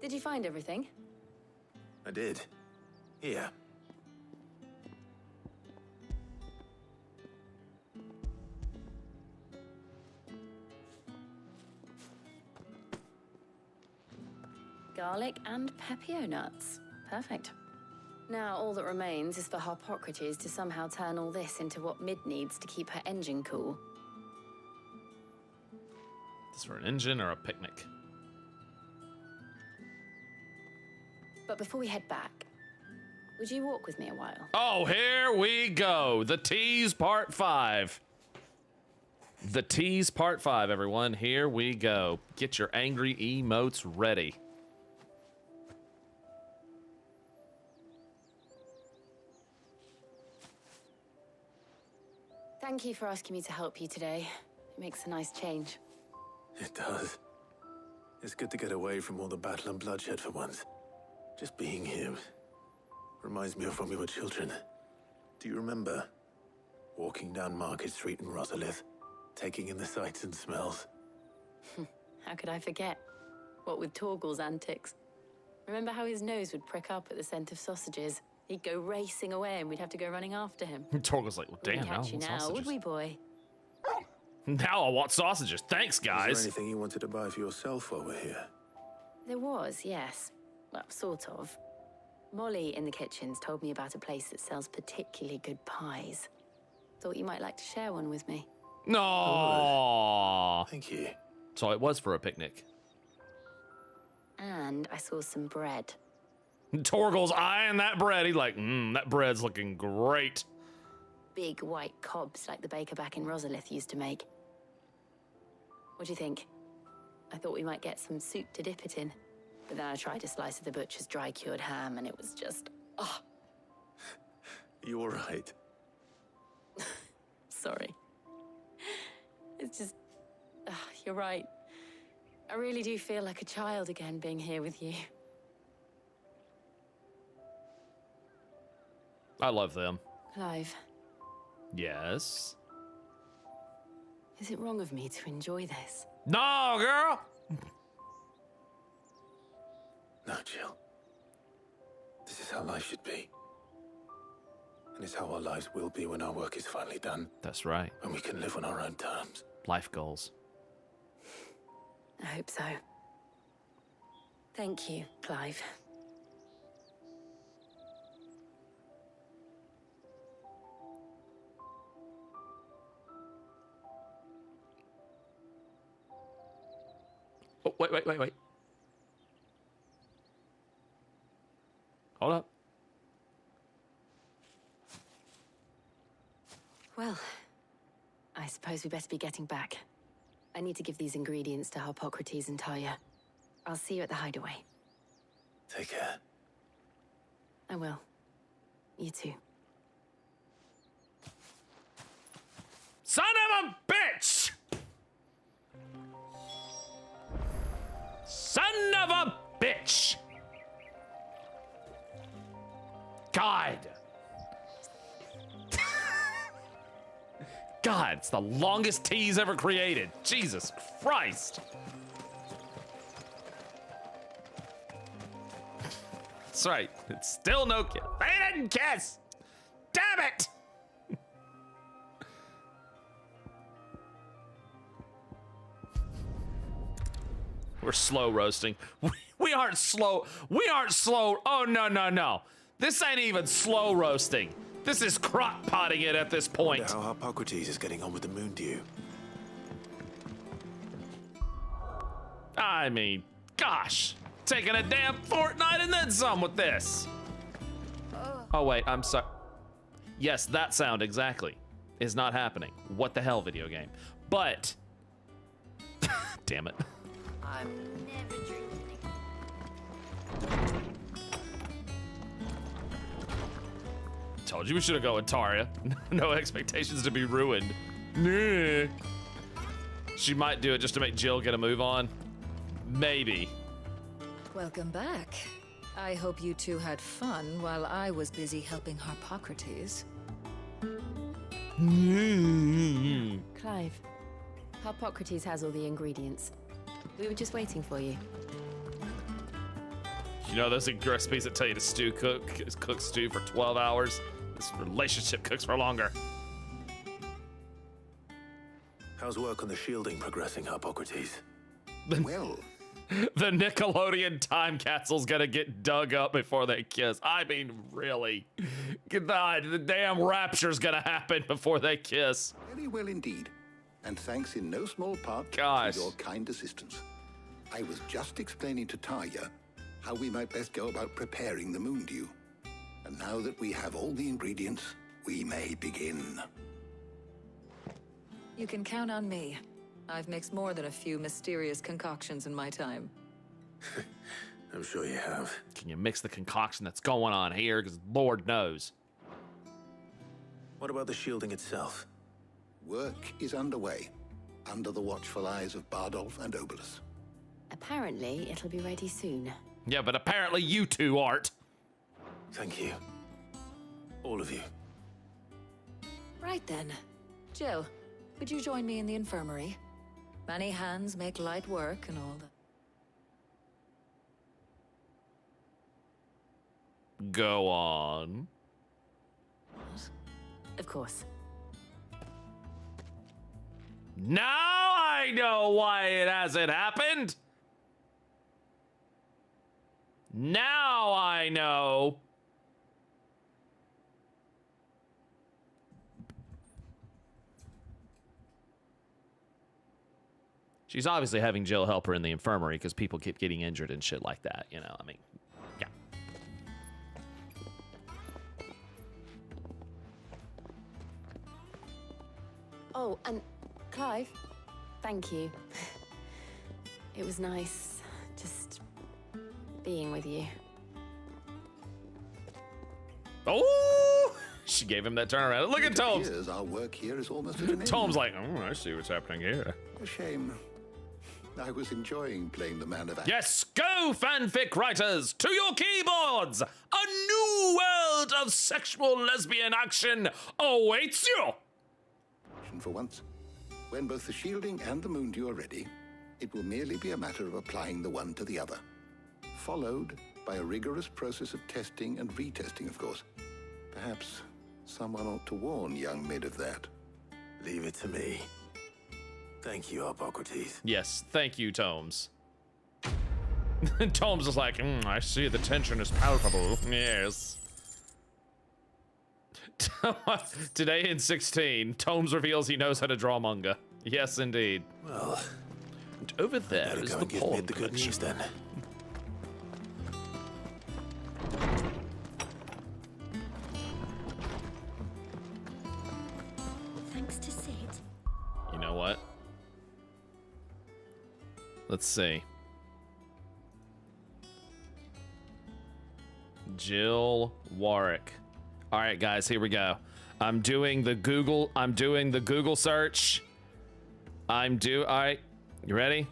S13: Did you find everything?
S4: I did. Here.
S13: Garlic and Pepio nuts. Perfect. Now all that remains is for Harpocrates to somehow turn all this into what Mid needs to keep her engine cool.
S1: Is this for an engine or a picnic?
S13: But before we head back, would you walk with me a while?
S1: Oh, here we go. The tease part 5. The tease part 5, everyone. Here we go. Get your angry emotes ready.
S13: Thank you for asking me to help you today. It makes a nice change.
S4: It does. It's good to get away from all the battle and bloodshed for once. Just being here reminds me of when we were children. Do you remember walking down Market Street in Rosalith, taking in the sights and smells?
S13: How could I forget? What with Torgal's antics. Remember how his nose would prick up at the scent of sausages? He'd go racing away and we'd have to go running after him.
S1: Torgal's like, well, damn,
S13: Wouldn't catch you now,
S1: sausages.
S13: would we, boy?
S1: Now I want sausages. Thanks, guys.
S4: Is there anything you wanted to buy for yourself while we're here?
S13: There was, yes. Well, sort of. Molly in the kitchens told me about a place that sells particularly good pies. Thought you might like to share one with me.
S1: No.
S4: Thank you.
S1: So it was for a picnic.
S13: And I saw some bread.
S1: Torgal's eyeing that bread. He's like, that bread's looking great.
S13: Big white cobs like the baker back in Rosalith used to make. What do you think? I thought we might get some soup to dip it in. But then I tried a slice of the butcher's dry-cured ham, and it was just, oh.
S4: You all right?
S13: Sorry. It's just, you're right. I really do feel like a child again being here with you.
S1: I love them.
S13: Clive,
S1: Yes.
S13: is it wrong of me to enjoy this?
S1: No, girl!
S4: No, Jill. This is how life should be. And it's how our lives will be when our work is finally done.
S1: That's right.
S4: When we can live on our own terms.
S1: Life goals.
S13: I hope so. Thank you, Clive.
S1: Oh, wait. Hold up.
S13: Well, I suppose we better be getting back. I need to give these ingredients to Harpocrates and Tarja. I'll see you at the Hideaway.
S4: Take care.
S13: I will. You too.
S1: Son of a bitch! Son of a bitch! God! God, it's the longest tease ever created. Jesus Christ! That's right. It's still no kiss. They didn't kiss! Damn it! We're slow roasting. We aren't slow. We aren't slow. Oh, no. This ain't even slow roasting. This is crock potting it at this point.
S4: I wonder how Harpocrates is getting on with the moon dew.
S1: I mean, gosh. Taking a damn fortnight and then some with this. Oh, wait, I'm sorry. Yes, that sound exactly is not happening. What the hell, video game? But, damn it.
S5: I'm never drinking.
S1: Told you we should have gone with Tarja. No expectations to be ruined. Nah. She might do it just to make Jill get a move on. Maybe.
S21: Welcome back. I hope you two had fun while I was busy helping Harpocrates.
S13: Clive, Harpocrates has all the ingredients. We were just waiting for you.
S1: You know those recipes that tell you to cook stew for 12 hours? This relationship cooks for longer.
S4: How's work on the shielding progressing, Harpocrates?
S3: Well,
S1: the Nickelodeon time capsule's gonna get dug up before they kiss. I mean, really. God, the damn rapture's gonna happen before they kiss.
S3: very well indeed. And thanks in no small part
S1: Gosh.
S3: to your kind assistance. I was just explaining to Tarja how we might best go about preparing the moon dew. And now that we have all the ingredients, we may begin.
S21: You can count on me. I've mixed more than a few mysterious concoctions in my time.
S4: I'm sure you have.
S1: Can you mix the concoction that's going on here? Because Lord knows.
S4: What about the shielding itself?
S3: Work is underway, under the watchful eyes of Bardolph and Obolus.
S13: Apparently, it'll be ready soon.
S1: Yeah, but apparently you two aren't.
S4: Thank you. All of you.
S21: Right then. Jill, would you join me in the infirmary? Many hands make light work and all that.
S1: Go on.
S13: Of course.
S1: Now I know why it hasn't happened. Now I know. She's obviously having Jill help her in the infirmary because people keep getting injured and shit like that, you know, I mean, yeah.
S13: Oh, and Clive, thank you. It was nice just being with you.
S1: Oh! She gave him that turnaround. Look at Tomes.
S3: Years, our work here is almost at an end.
S1: Tomes like, oh, I see what's happening here.
S3: A shame. I was enjoying playing the man of action.
S1: Yes, go fanfic writers to your keyboards. A new world of sexual lesbian action awaits you.
S3: For once, when both the shielding and the moondew are ready, it will merely be a matter of applying the one to the other, followed by a rigorous process of testing and retesting, of course. Perhaps someone ought to warn young Mid of that.
S4: Leave it to me. Thank you, Hippocrates.
S1: Yes, thank you, Tomes. Tomes is like, I see the tension is palpable. Yes. Today in 16, Tomes reveals he knows how to draw manga. Yes, indeed.
S4: Well,
S1: and over there is the
S4: give Mid the good news then.
S16: Thanks to Sid.
S1: You know what? Let's see. Jill Warwick. All right, guys, here we go. I'm doing the Google search. All right, you ready?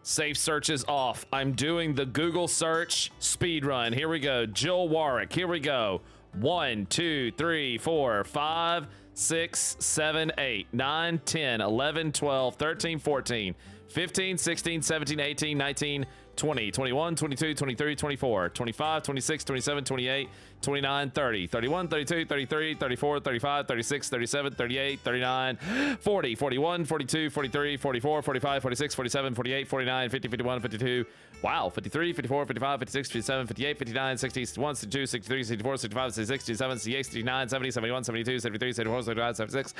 S1: Safe search is off. I'm doing the Google search speed run. Here we go. Jill Warwick. Here we go. 1, 2, 3, 4, 5, 6, 7, 8, 9, 10, 11, 12, 13, 14, 15, 16, 17, 18, 19, 20, 21, 22, 23, 24, 25, 26, 27, 28, 29, 30, 31, 32, 33, 34, 35, 36, 37, 38, 39, 40, 41, 42, 43, 44, 45, 46, 47, 48, 49, 50, 51, 52, wow, 53, 54, 55, 56, 57, 58, 59, 60, 61, 62, 63, 64, 65, 66, 67, 68, 69, 70, 71, 72, 73, 74, 75, 76,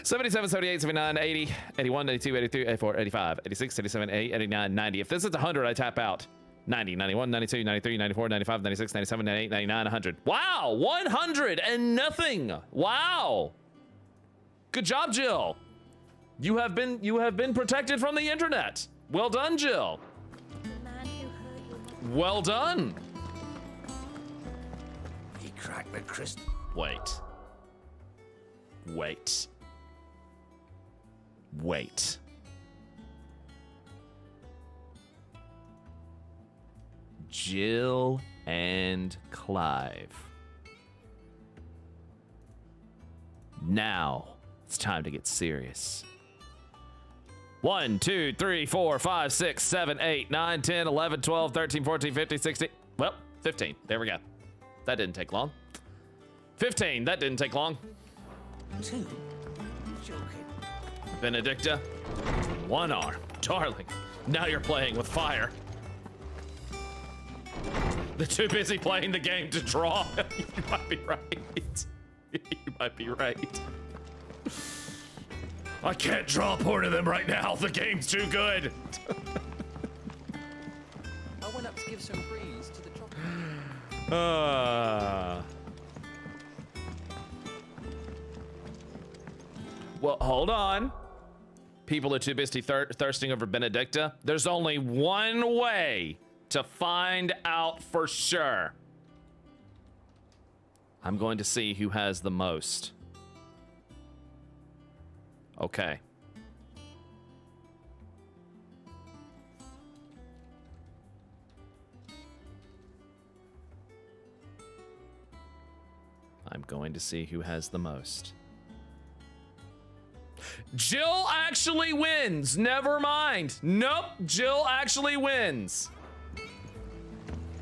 S1: 77, 78, 79, 80, 81, 82, 83, 84, 85, 86, 87, 88, 89, 90. If this is 100, I tap out. 90, 91, 92, 93, 94, 95, 96, 97, 98, 99, 100. Wow, 100 and nothing. Wow. Good job, Jill. You have been protected from the internet. Well done, Jill. Well done.
S17: He cracked the crystal.
S1: Wait. Jill and Clive. Now it's time to get serious. 1, 2, 3, 4, 5, 6, 7, 8, 9, 10, 11, 12, 13, 14, 15, 16. Well, 15. There we go. That didn't take long. 15. That didn't take long.
S17: 2. Joking.
S1: Benedicta. 1 arm. Darling. Now you're playing with fire. They're too busy playing the game to draw. You might be right. You might be right. I can't draw a port of them right now. The game's too good.
S10: I went up to give some breeze to the chocolate.
S1: Well, hold on. People are too busy thirsting over Benedicta. There's only one way to find out for sure. I'm going to see who has the most. Okay. I'm going to see who has the most. Jill actually wins. Never mind. Nope. Jill actually wins.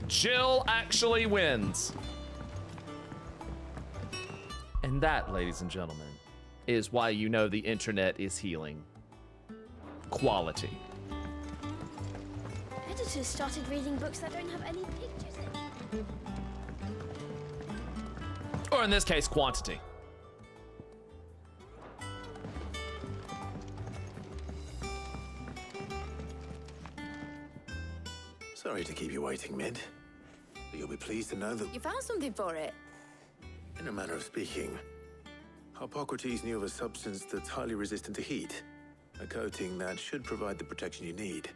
S1: Jill actually wins. And that, ladies and gentlemen, is why you know the internet is healing. Quality.
S7: Editors started reading books that don't have any pictures in.
S1: Or in this case, quantity.
S4: Sorry to keep you waiting, Mid. But you'll be pleased to know that,
S9: You found something for it?
S4: in a manner of speaking, Hippocrates knew of a substance that's highly resistant to heat. A coating that should provide the protection you need.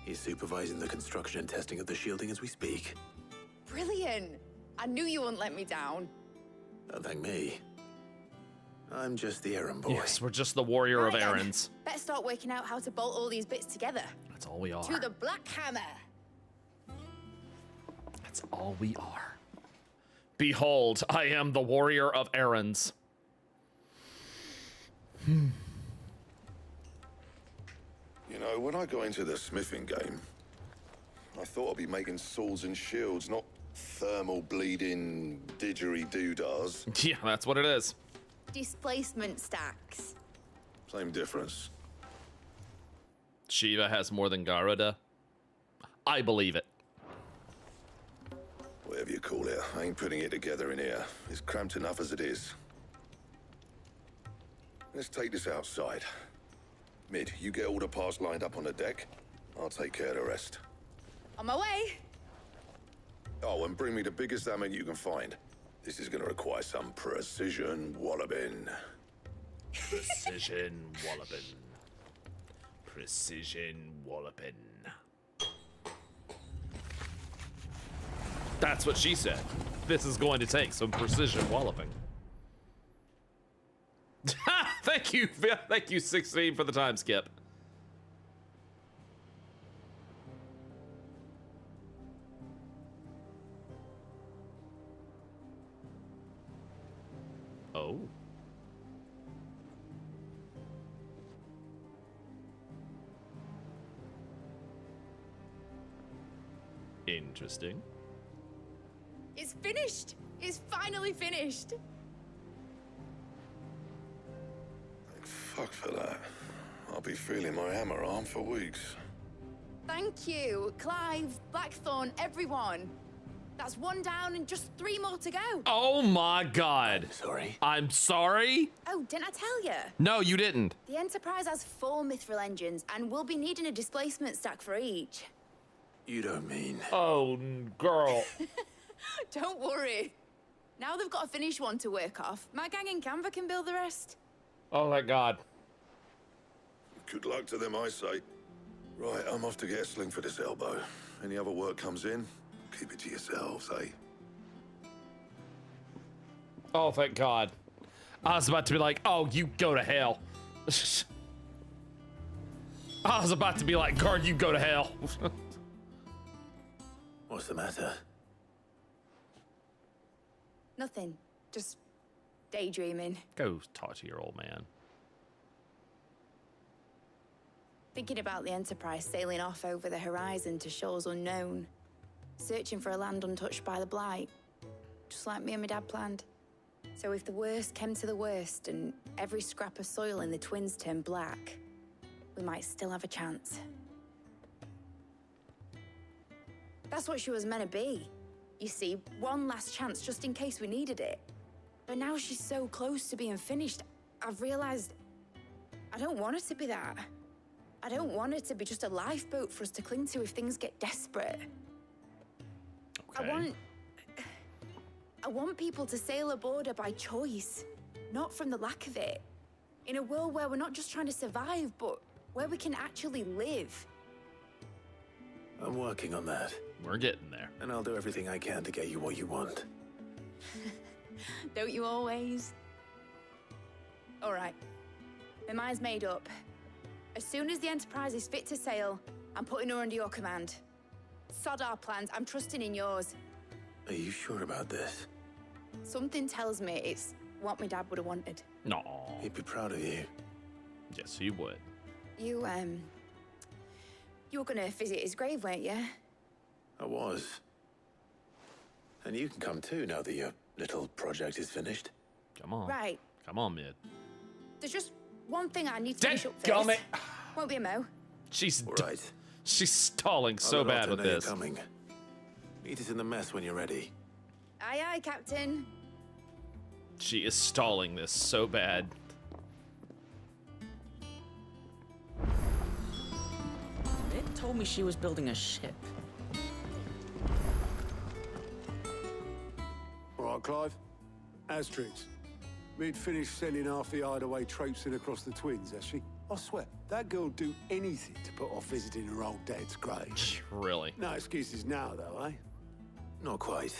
S4: He's supervising the construction and testing of the shielding as we speak.
S9: Brilliant! I knew you wouldn't let me down.
S4: Don't thank me. I'm just the errand boy.
S1: Yes, we're just the warrior of
S9: Right then.
S1: errands.
S9: Better start working out how to bolt all these bits together.
S1: That's all we are.
S9: To the Black Hammer.
S1: That's all we are. Behold, I am the warrior of errands.
S6: You know, when I got into the smithing game, I thought I'd be making swords and shields, not thermal bleeding didgeridoo-dahs.
S1: Yeah, that's what it is.
S9: Displacement stacks.
S6: Same difference.
S1: Shiva has more than Garuda. I believe it.
S6: Whatever you call it, I ain't putting it together in here. It's cramped enough as it is. Let's take this outside. Mid, you get all the parts lined up on the deck. I'll take care of the rest.
S9: On my way.
S6: Oh, and bring me the biggest hammer you can find. This is gonna require some precision walloping.
S1: Precision walloping. Precision walloping. That's what she said. This is going to take some precision walloping. Thank you, 16 for the time skip. Oh. Interesting.
S9: It's finished. It's finally finished.
S6: Fuck for that. I'll be feeling my hammer arm for weeks.
S9: Thank you, Clive, Blackthorn, everyone. That's one down and just 3 more to go.
S1: Oh my god.
S4: Sorry.
S1: I'm sorry?
S9: Oh, didn't I tell you?
S1: No, you didn't.
S9: The Enterprise has 4 mithril engines, and we'll be needing a displacement stack for each.
S4: You don't mean...
S1: Oh, girl.
S9: Don't worry. Now they've got a finished one to work off. My gang in Canva can build the rest.
S1: Oh my god.
S6: Good luck to them, I say. Right, I'm off to get a sling for this elbow. Any other work comes in, keep it to yourselves, eh?
S1: Oh, thank god. I was about to be like, oh, you go to hell. I was about to be like, guard, you go to hell.
S4: What's the matter?
S9: Nothing. Just daydreaming.
S1: Go talk to your old man.
S9: Thinking about the Enterprise sailing off over the horizon to shores unknown. Searching for a land untouched by the Blight. Just like me and my dad planned. So if the worst came to the worst and every scrap of soil in the Twins turned black, we might still have a chance. That's what she was meant to be. You see, one last chance just in case we needed it. But now she's so close to being finished, I've realized I don't want her to be that. I don't want her to be just a lifeboat for us to cling to if things get desperate.
S1: Okay.
S9: I want people to sail aboard her by choice, not from the lack of it. In a world where we're not just trying to survive, but where we can actually live.
S4: I'm working on that.
S1: We're getting there.
S4: And I'll do everything I can to get you what you want.
S9: Don't you always? All right. My mind's made up. As soon as the Enterprise is fit to sail, I'm putting her under your command. Sod our plans, I'm trusting in yours.
S4: Are you sure about this?
S9: Something tells me it's what my dad would have wanted.
S1: No.
S4: He'd be proud of you.
S1: Yes, he would.
S9: You were gonna visit his grave, weren't you?
S4: I was. And you can come too now that your little project is finished.
S1: Come on.
S9: Right.
S1: Come on, Mid.
S9: There's just one thing I need to finish up first.
S1: Dadgummit.
S9: Won't be a mo.
S1: She's
S4: right.
S1: She's stalling so
S4: I'll
S1: bad with
S4: know you're
S1: this.
S4: Coming. Meet us in the mess when you're ready.
S9: Aye, aye, Captain.
S1: She is stalling this so bad.
S14: It told me she was building a ship.
S8: Right, Clive. As tricks. We'd finished sending half the Hideaway traipsing across the twins, has she? I swear, that girl'd do anything to put off visiting her old dad's grave.
S1: Really?
S8: No excuses now, though, eh?
S4: Not quite.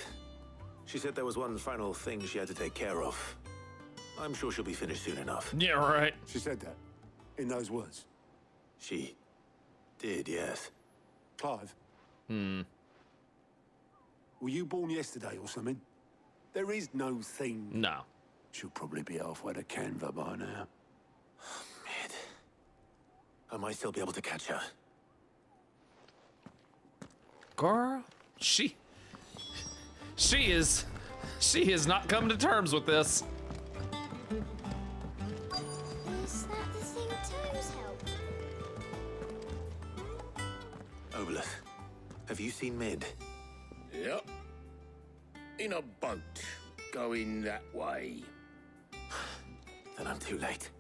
S4: She said there was one final thing she had to take care of. I'm sure she'll be finished soon enough.
S1: Yeah, right.
S8: She said that? In those words?
S4: She did, yes.
S8: Clive?
S1: Hmm.
S8: Were you born yesterday or something? There is no thing.
S1: No.
S8: She'll probably be halfway to Canva by now.
S4: Mid. I might still be able to catch her.
S1: Girl, she has not come to terms with this.
S7: Is that the thing Toes helped?
S4: Obolus, have you seen Mid?
S14: Yep. In a boat, going that way.
S4: Then I'm too late.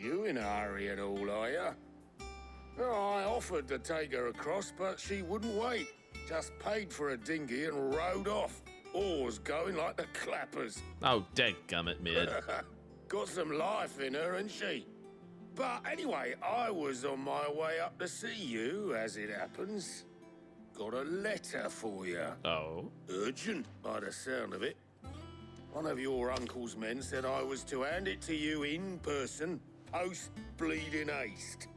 S14: You in a hurry at all, are you? Oh, I offered to take her across, but she wouldn't wait. Just paid for a dinghy and rowed off. Oars going like the clappers.
S1: Oh, dadgummit, Mid.
S14: Got some life in her, ain't she? But anyway, I was on my way up to see you, as it happens. Got a letter for you.
S1: Oh?
S14: Urgent, by the sound of it. One of your uncle's men said I was to hand it to you in person, post-bleeding haste.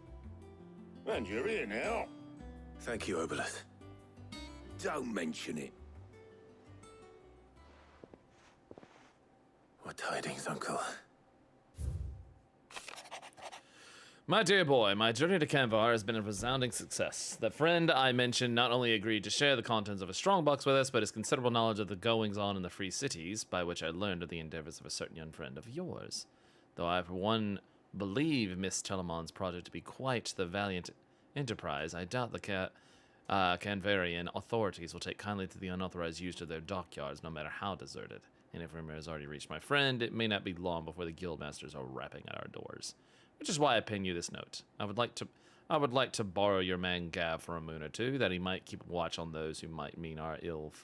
S14: And you're here now.
S4: Thank you, Obolus.
S14: Don't mention it.
S4: What tidings, Uncle?
S1: My dear boy, my journey to Canvar has been a resounding success. The friend I mentioned not only agreed to share the contents of a strongbox with us, but his considerable knowledge of the goings-on in the Free Cities, by which I learned of the endeavors of a certain young friend of yours. Though I, for one, believe Miss Telemon's project to be quite the valiant enterprise, I doubt the Canvarian authorities will take kindly to the unauthorized use of their dockyards, no matter how deserted. And if rumor has already reached my friend, it may not be long before the guildmasters are rapping at our doors. Which is why I pen you this note. I would like to borrow your man Gav for a moon or two, that he might keep watch on those who might mean our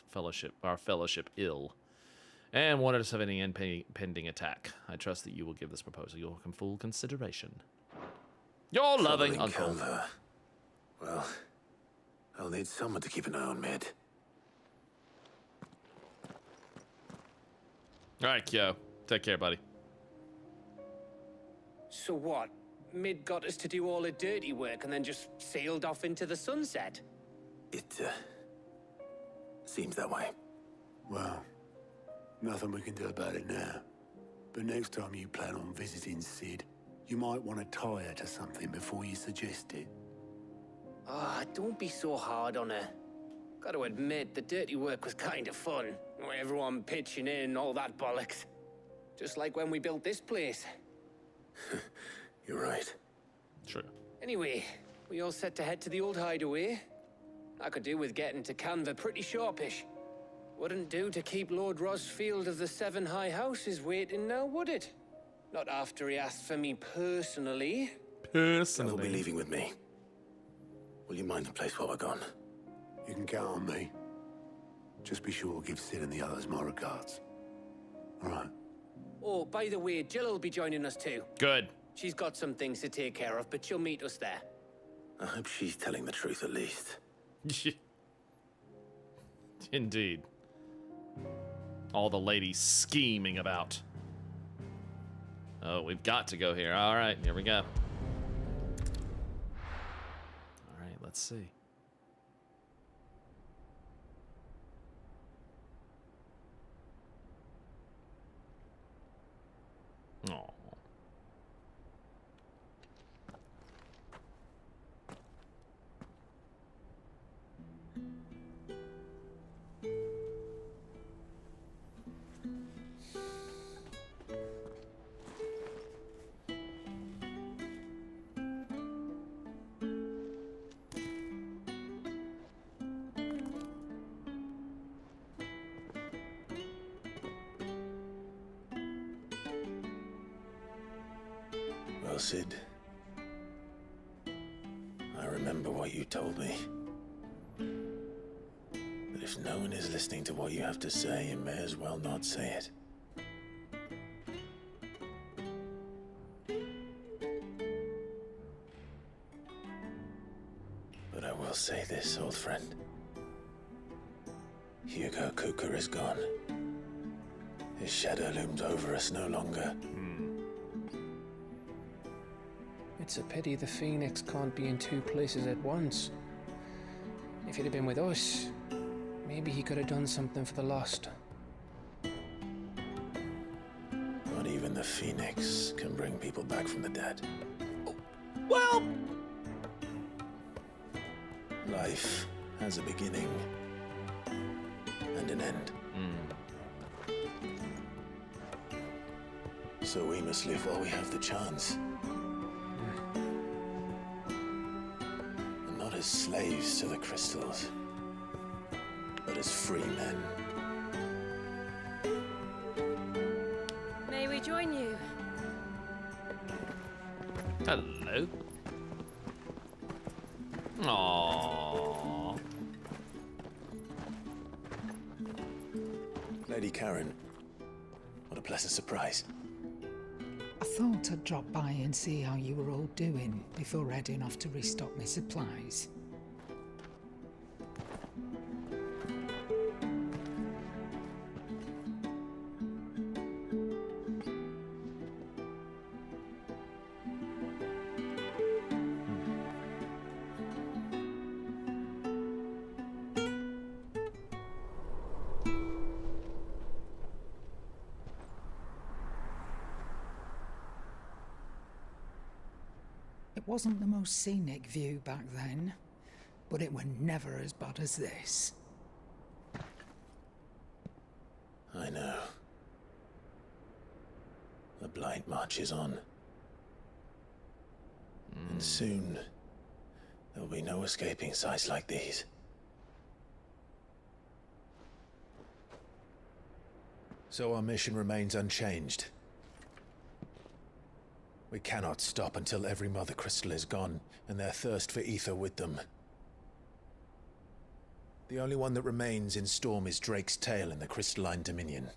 S1: fellowship ill, and warn us of any impending attack. I trust that you will give this proposal your full consideration. Your loving uncle.
S4: Canva. Well, I'll need someone to keep an eye on Mid.
S1: All right, Kyo. Take care, buddy.
S10: So what? Mid got us to do all the dirty work and then just sailed off into the sunset?
S4: It, seems that way.
S8: Well, nothing we can do about it now. But next time you plan on visiting Sid, you might want to tie her to something before you suggest it.
S10: Ah, don't be so hard on her. Gotta admit, the dirty work was kind of fun. Everyone pitching in, all that bollocks. Just like when we built this place.
S4: You're right.
S1: True.
S10: Anyway, we all set to head to the old Hideaway. I could do with getting to Canva pretty sharpish. Wouldn't do to keep Lord Rosfield of the Seven High Houses waiting now, would it? Not after he asked for me personally.
S1: Personally.
S4: You'll be leaving with me. Will you mind the place while we're gone?
S8: You can count on me. Just be sure to give Sid and the others my regards. All right.
S10: Oh, by the way, Jill will be joining us too.
S1: Good.
S10: She's got some things to take care of, but she'll meet us there.
S4: I hope she's telling the truth at least.
S1: Indeed. All the ladies scheming about. Oh, we've got to go here. All right, here we go. All right, let's see. Oh.
S4: Well, Sid, I remember what you told me. That if no one is listening to what you have to say, you may as well not say it. But I will say this, old friend. Hugo Cooker is gone. His shadow looms over us no longer.
S10: It's a pity the Phoenix can't be in two places at once. If he'd have been with us, maybe he could have done something for the Lost.
S4: Not even the Phoenix can bring people back from the dead.
S12: Well...
S4: Life has a beginning and an end. So we must live while we have the chance. And not as slaves to the crystals, but as free men.
S16: May we join you?
S1: Hello. Aww.
S4: Lady Karen, what a pleasant surprise.
S17: I thought I'd drop by and see how you were all doing before heading off to restock my supplies. It wasn't the most scenic view back then, but it were never as bad as this.
S4: I know. The Blight marches on. And soon, there'll be no escaping sights like these. So our mission remains unchanged. We cannot stop until every Mother Crystal is gone, and their thirst for ether with them. The only one that remains in Storm is Drake's tail in the Crystalline Dominion.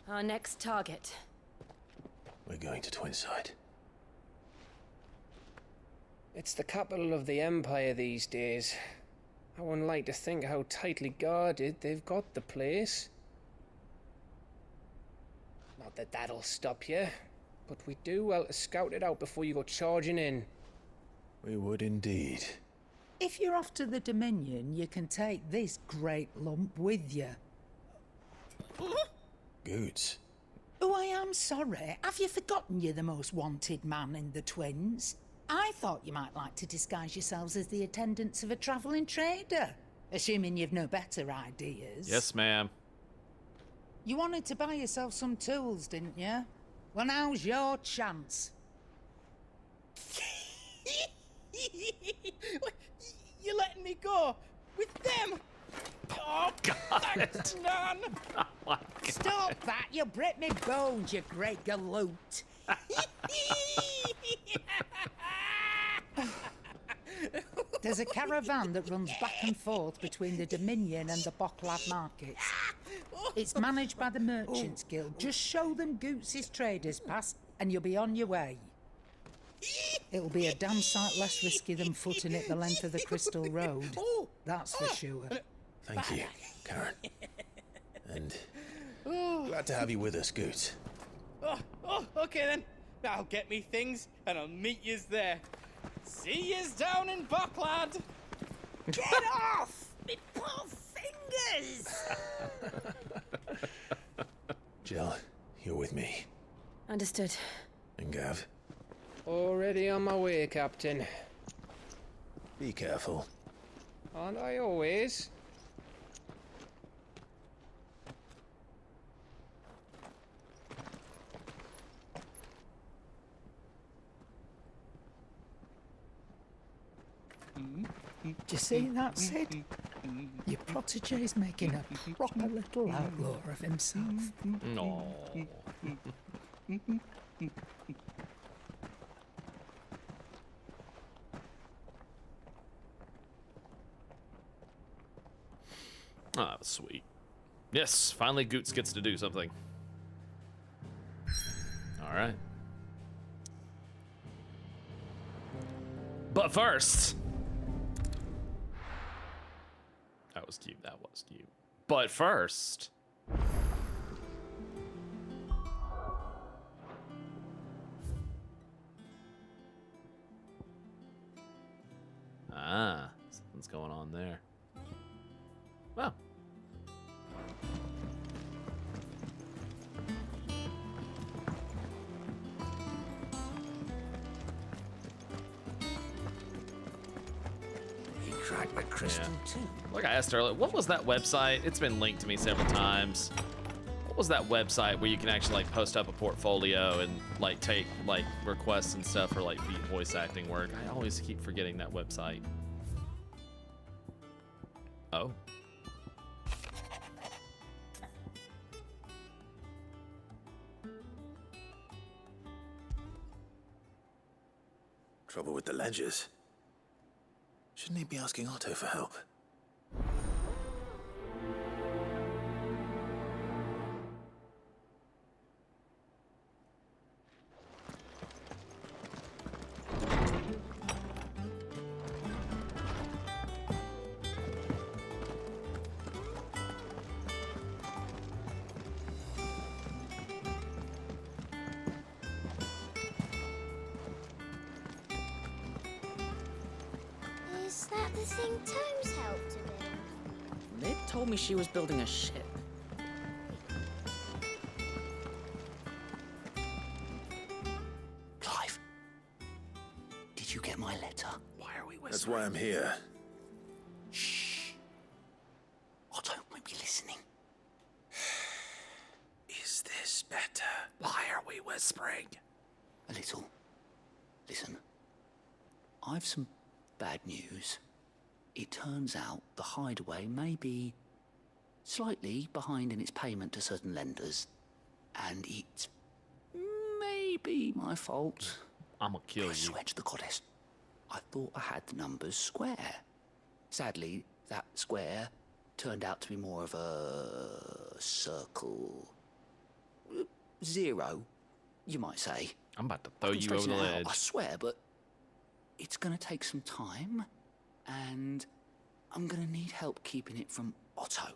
S16: Our next target.
S4: We're going to Twinside.
S10: It's the capital of the Empire these days. I wouldn't like to think how tightly guarded they've got the place. Not that that'll stop you, but we do well to scout it out before you go charging in.
S4: We would indeed.
S17: If you're off to the Dominion, you can take this great lump with you.
S4: Goods.
S17: Oh, I am sorry. Have you forgotten you're the most wanted man in the Twins? I thought you might like to disguise yourselves as the attendants of a travelling trader, assuming you've no better ideas.
S1: Yes, ma'am.
S17: You wanted to buy yourself some tools, didn't you? Well, now's your chance.
S12: You're letting me go with them? Oh, thanks, Nan.
S1: Oh my God.
S17: Stop that! You'll break me bones, you great galoot. There's a caravan that runs back and forth between the Dominion and the Bocklad markets. It's managed by the Merchants Guild. Just show them Goots' traders pass and you'll be on your way. It'll be a damn sight less risky than footing it the length of the Crystal Road. That's for sure.
S4: Thank you, Karen. And glad to have you with us, Goots.
S12: Okay then. I'll get me things and I'll meet yous there. See yous down in Bocklad.
S17: Get off! Me poor fingers!
S4: Jill, you're with me.
S16: Understood.
S4: And Gav,
S10: Already on my way, Captain.
S4: be careful.
S10: Aren't I always?
S17: Do you see that, Sid? Your protege's making a proper little outlaw of himself.
S1: No. Sweet. Yes, finally Goots gets to do something. All right. But first... That was cute, that was cute. But first... Ah, something's going on there. Well.
S12: He cracked my crystal too.
S1: Like I asked earlier, what was that website? It's been linked to me several times. What was that website where you can actually like post up a portfolio and like take like requests and stuff for like voice acting work? I always keep forgetting that website. Oh.
S4: Trouble with the ledgers. Shouldn't he be asking Otto for help?
S7: Is that the thing Tomes helped him in?
S2: They told me she was building a ship.
S8: Clive, did you get my letter?
S2: Why are we whispering?
S4: That's why I'm here.
S8: Shh. Otto might be listening.
S2: Is this better? Why are we whispering?
S8: A little. Listen, I've some bad news. It turns out the Hideaway may be slightly behind in its payment to certain lenders, and it's maybe my fault.
S1: I'ma kill you.
S8: I swear to the goddess, I thought I had the numbers square. Sadly, that square turned out to be more of a circle. Zero, you might say.
S1: I'm about to throw you over the ledge.
S8: I swear, but it's gonna take some time, and I'm gonna need help keeping it from Otto.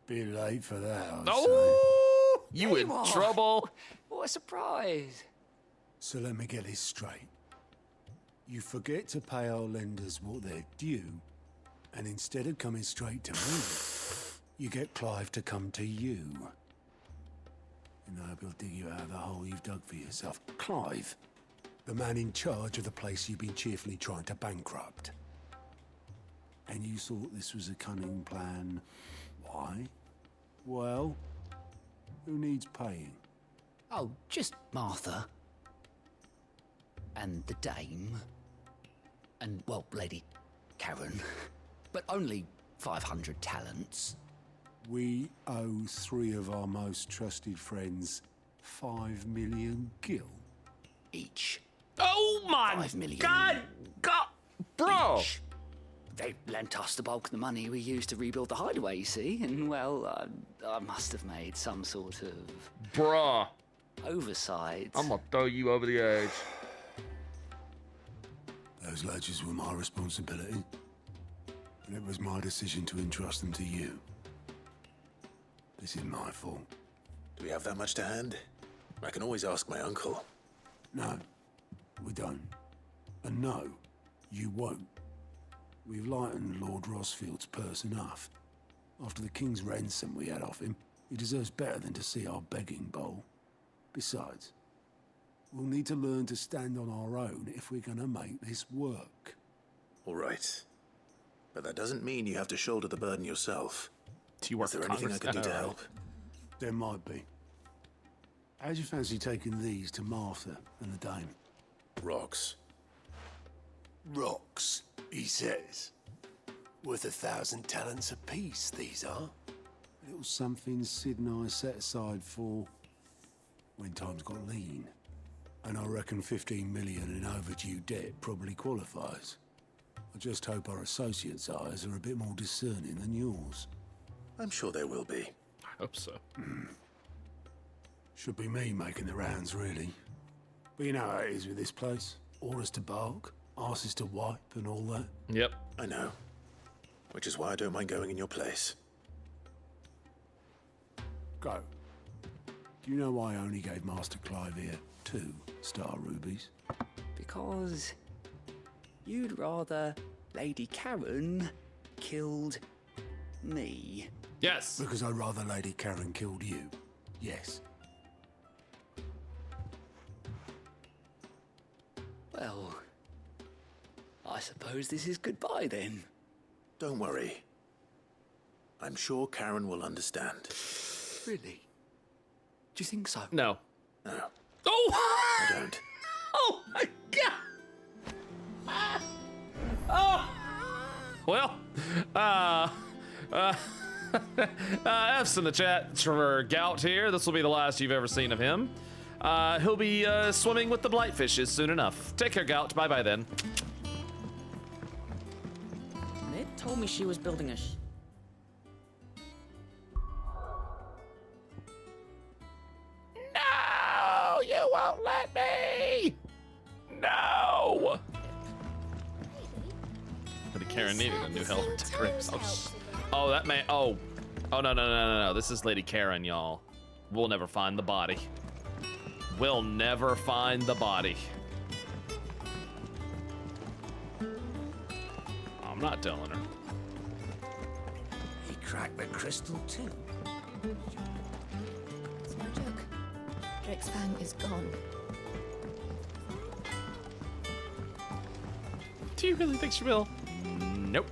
S8: Be late for that.
S1: Oh, you in trouble?
S8: What a surprise! So let me get this straight. You forget to pay our lenders what they're due, and instead of coming straight to me, you get Clive to come to you. And I hope he'll dig you out of the hole you've dug for yourself. Clive, the man in charge of the place you've been cheerfully trying to bankrupt. And you thought this was a cunning plan. Why? Well, who needs paying? Oh, just Martha. And the dame. And, well, Lady Karen. But only 500 talents. We owe 3 of our most trusted friends 5 million gil. Each.
S1: Oh my
S8: 5 million.
S1: God, bro!
S8: Each. They lent us the bulk of the money we used to rebuild the Hideaway, you see, and, well, I must have made some sort of...
S1: Bruh.
S8: Oversight.
S1: I'm gonna throw you over the edge.
S8: Those ledgers were my responsibility, and it was my decision to entrust them to you. This is my fault.
S4: Do we have that much to hand? I can always ask my uncle.
S8: No, we don't. And no, you won't. We've lightened Lord Rosfield's purse enough. After the king's ransom we had off him, he deserves better than to see our begging bowl. Besides, we'll need to learn to stand on our own if we're gonna make this work.
S4: All right. But that doesn't mean you have to shoulder the burden yourself. Is there anything I could do to help?
S8: There might be. How'd you fancy taking these to Martha and the dame?
S4: Rocks.
S8: Rocks, he says. Worth 1,000 talents apiece, these are. A little something Sid and I set aside for when times got lean. And I reckon 15 million in overdue debt probably qualifies. I just hope our associates' eyes are a bit more discerning than yours.
S4: I'm sure there will be.
S1: I hope so.
S8: Should be me making the rounds, really. But you know how it is with this place. Orders to bark, arses to wipe, and all that.
S1: Yep.
S4: I know. Which is why I don't mind going in your place.
S8: Go. Do you know why I only gave Master Clive here 2 star rubies?
S18: Because you'd rather Lady Karen killed me.
S1: Yes.
S8: Because I'd rather Lady Karen killed you. Yes.
S18: Well, I suppose this is goodbye then.
S4: Don't worry. I'm sure Karen will understand.
S18: Really? Do you think so?
S1: No.
S4: No.
S1: Oh!
S4: I don't.
S1: Oh my god! Oh! Well, F's in the chat for Gout here. This will be the last you've ever seen of him. He'll be swimming with the blightfishes soon enough. Take care, Gout. Bye-bye then.
S12: Ned told me she was building a
S1: No! You won't let me! No! Lady Karen needed a new helmet to Krimson. Oh, that may. Oh, no. This is Lady Karen, y'all. We'll never find the body. We'll never find the body. I'm not telling her.
S12: He cracked the crystal too.
S9: It's no joke. Drake's fang is gone.
S1: Do you really think she will? Nope.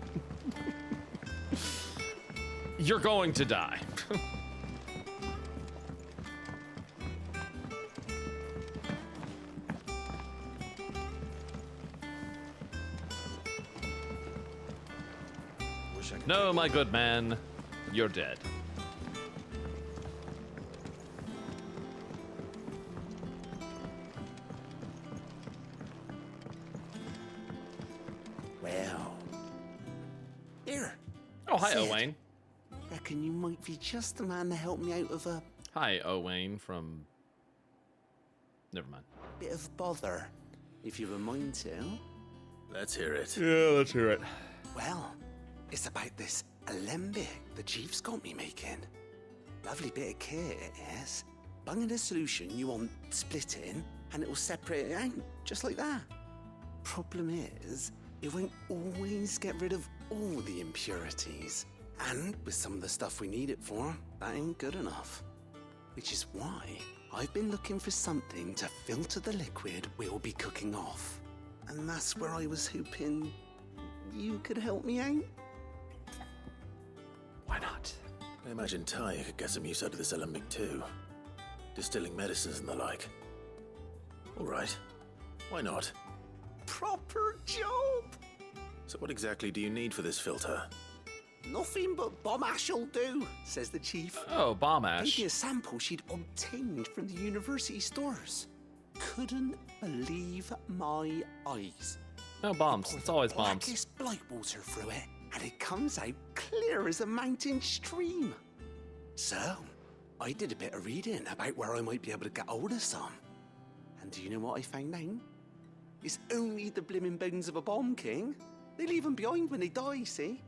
S1: You're going to die. No, my good man, you're dead.
S12: Well. Here.
S1: Oh, hi,
S12: Sid.
S1: Owain.
S12: Reckon you might be just the man to help me out of a
S1: Hi, Owain from... Never mind.
S12: bit of bother, if you've a mind to.
S4: Let's hear it.
S1: Yeah, let's hear it.
S12: Well, it's about this alembic the chief's got me making. Lovely bit of kit it is. Bunging a solution you want splitting, and it'll separate it out, just like that. Problem is, it won't always get rid of all the impurities. And with some of the stuff we need it for, that ain't good enough. Which is why I've been looking for something to filter the liquid we'll be cooking off. And that's where I was hoping you could help me out.
S1: Why not?
S4: I imagine Ty could get some use out of this alembic too. Distilling medicines and the like. All right. Why not?
S12: Proper job!
S4: So what exactly do you need for this filter?
S12: Nothing but bomb ash'll do, says the chief.
S1: Oh, bomb ash.
S12: Gave me a sample she'd obtained from the university stores. Couldn't believe my eyes.
S1: No bombs. It's always bombs.
S12: Blackest blight water through it, and it comes out clear as a mountain stream. So, I did a bit of reading about where I might be able to get hold of some. And do you know what I found out? It's only the blimmin' bones of a bomb king. They leave them behind when they die, see?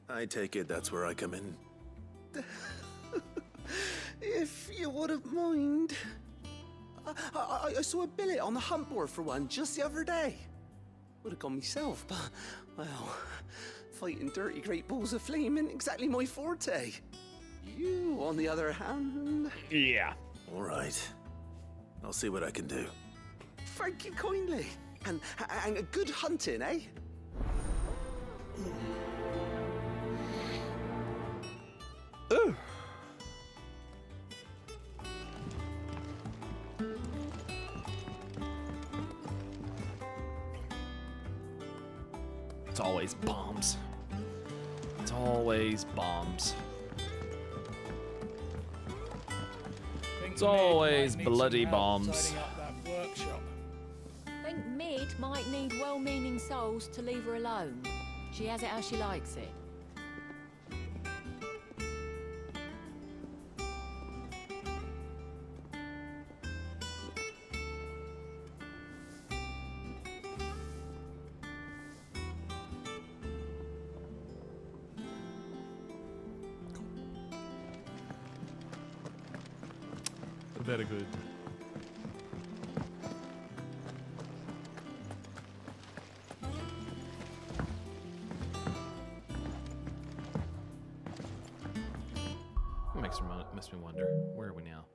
S4: I take it that's where I come in.
S12: If you wouldn't mind. I saw a billet on the hunt board for one just the other day. Would have gone myself, but, well, fighting dirty great balls of flame isn't exactly my forte. You, on the other hand...
S1: Yeah.
S4: All right. I'll see what I can do.
S12: Thank you kindly. And a good hunting, eh?
S1: Ooh. It's always bombs. It's always bombs. It's always bloody bombs.
S21: I think Mid might need well-meaning souls to leave her alone. She has it how she likes it.
S1: Very good. Makes me wonder, where are we now?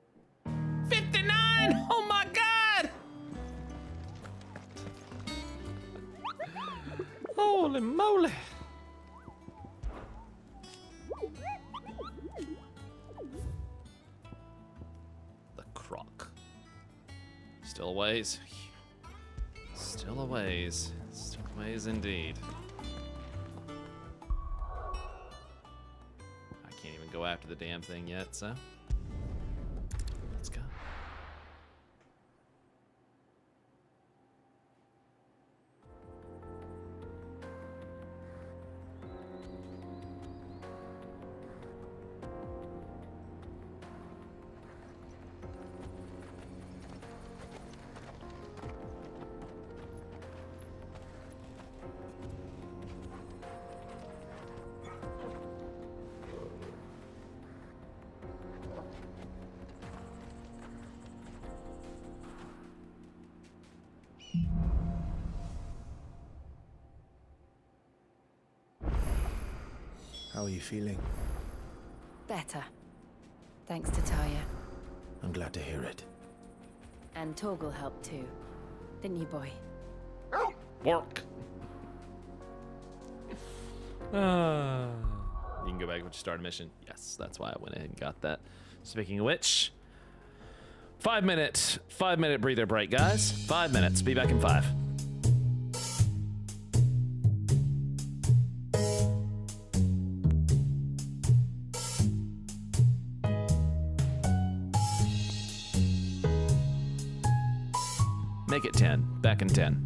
S1: 59! Oh my god! Holy moly! The croc. Still a ways. Still a ways. Still a ways indeed. Go after the damn thing yet, so let's go.
S4: How are you feeling?
S13: Better. Thanks to Taya.
S4: I'm glad to hear it.
S13: And Torgal helped too. Didn't you, boy?
S1: Work. You can go back and start a mission. Yes, that's why I went ahead and got that. Speaking of which, 5 minute breather break, guys. 5 minutes. Be back in 5. Make it 10. Back in 10.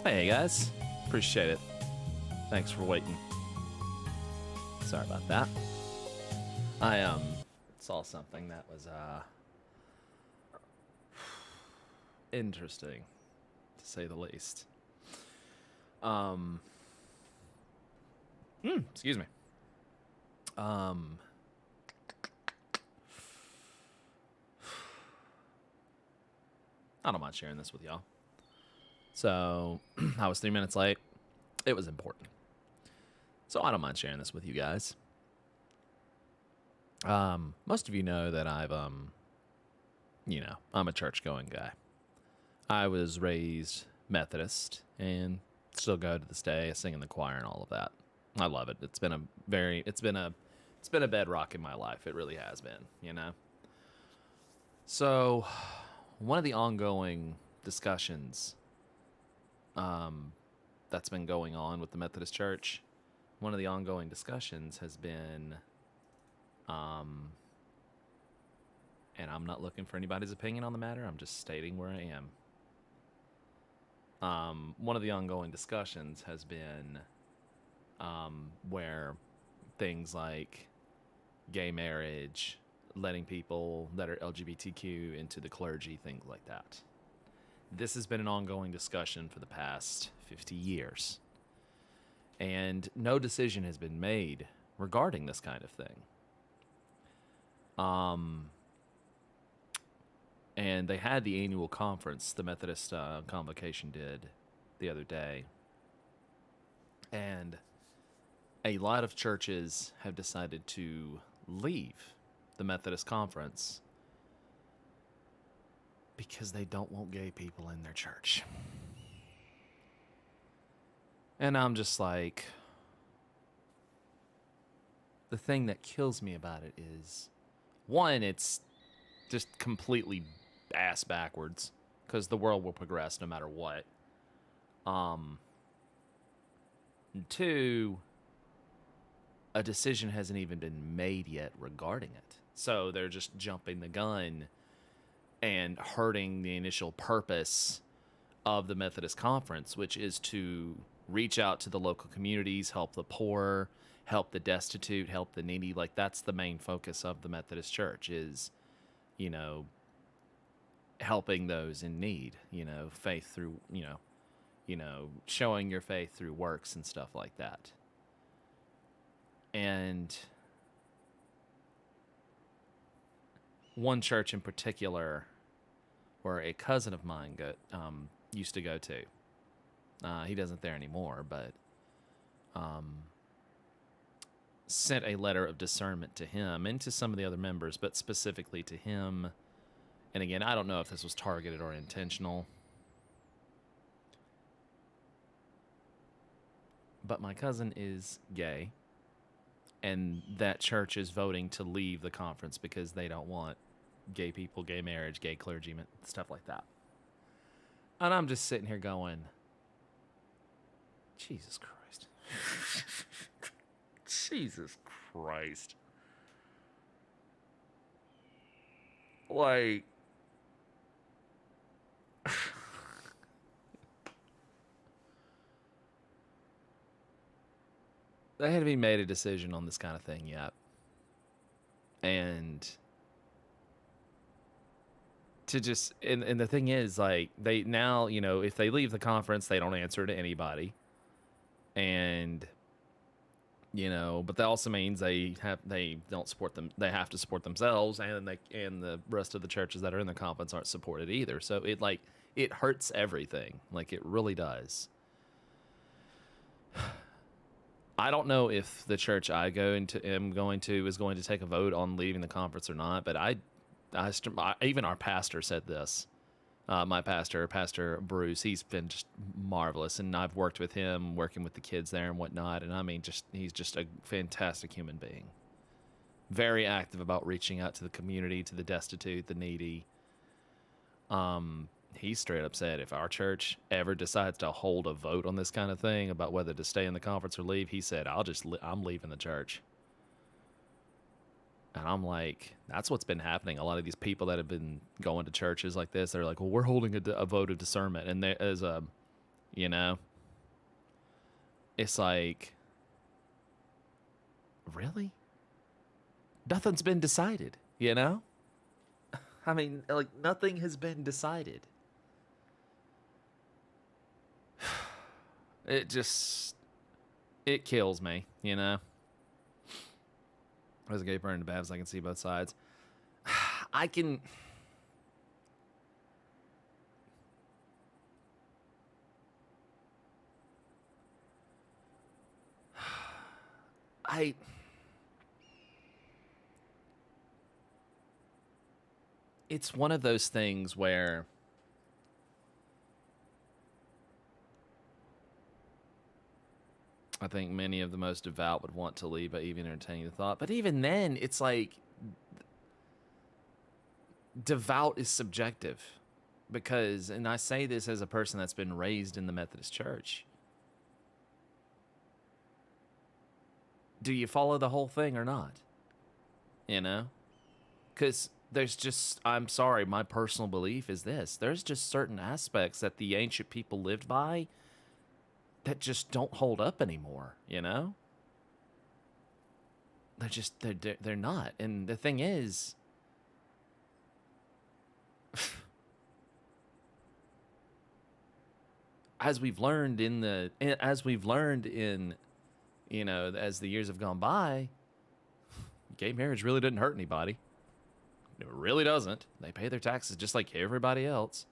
S1: Hey guys, appreciate it. Thanks for waiting. Sorry about that. I saw something that was interesting, to say the least. Excuse me. I don't mind sharing this with y'all. So, I was 3 minutes late. It was important. So, I don't mind sharing this with you guys. Most of you know that I'm a church-going guy. I was raised Methodist and still go to this day. I sing in the choir and all of that. I love it. It's been a bedrock in my life. It really has been, you know. So, one of the ongoing discussions that's been going on with the Methodist Church, one of the ongoing discussions has been, and I'm not looking for anybody's opinion on the matter, I'm just stating where I am. One of the ongoing discussions has been where things like gay marriage, letting people that are LGBTQ into the clergy, things like that. This has been an ongoing discussion for the past 50 years. And no decision has been made regarding this kind of thing. And they had the annual conference, the Methodist convocation did the other day. And a lot of churches have decided to leave the Methodist conference because they don't want gay people in their church. And I'm just like, the thing that kills me about it is, one, it's just completely ass backwards because the world will progress no matter what. And two, a decision hasn't even been made yet regarding it. So they're just jumping the gun and hurting the initial purpose of the Methodist Conference, which is to reach out to the local communities, help the poor, help the destitute, help the needy. Like, that's the main focus of the Methodist Church is, you know, helping those in need, you know, faith through, you know, showing your faith through works and stuff like that. And one church in particular, where a cousin of mine used to go to. He doesn't there anymore, but sent a letter of discernment to him and to some of the other members, but specifically to him. And again, I don't know if this was targeted or intentional. But my cousin is gay, and that church is voting to leave the conference because they don't want gay people, gay marriage, gay clergymen, stuff like that. And I'm just sitting here going, Jesus Christ. Jesus Christ. Like, they haven't even made a decision on this kind of thing yet. And to just, and the thing is, like, they now, you know, if they leave the conference, they don't answer to anybody. And, you know, but that also means they don't support them. They have to support themselves, and the rest of the churches that are in the conference aren't supported either. So it hurts everything. Like, it really does. I don't know if the church I am going to is going to take a vote on leaving the conference or not, but even our pastor said this. My pastor, Pastor Bruce, he's been just marvelous, and I've worked with him, working with the kids there and whatnot, and I mean, he's just a fantastic human being. Very active about reaching out to the community, to the destitute, the needy. He straight up said, if our church ever decides to hold a vote on this kind of thing about whether to stay in the conference or leave, he said, I'm leaving the church. And I'm like, that's what's been happening. A lot of these people that have been going to churches like this, they're like, well, we're holding a vote of discernment. And there is you know? It's like, really? Nothing's been decided, you know? I mean, like, nothing has been decided. It just, it kills me, you know? As a gay burn into Babs, I can see both sides. I can... It's one of those things where I think many of the most devout would want to leave by even entertaining the thought. But even then, it's like devout is subjective. Because, and I say this as a person that's been raised in the Methodist Church. Do you follow the whole thing or not? You know? Because there's just, I'm sorry, my personal belief is this. There's just certain aspects that the ancient people lived by that just don't hold up anymore, you know? They're just, they're not. And the thing is, as we've learned in, you know, as the years have gone by, gay marriage really didn't hurt anybody. It really doesn't. They pay their taxes just like everybody else.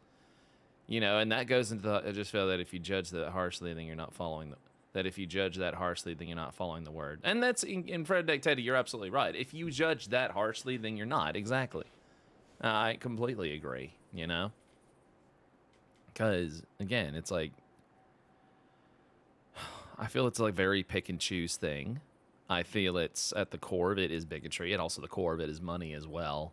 S1: You know, and that goes into the, I just feel that if you judge that harshly, then you're not following the, that if you judge that harshly, then you're not following the word. And that's, in Fred Dictator, you're absolutely right. If you judge that harshly, then you're not. Exactly. I completely agree, you know? Because, again, it's like, I feel it's like very pick and choose thing. I feel it's at the core of it is bigotry, and also the core of it is money as well.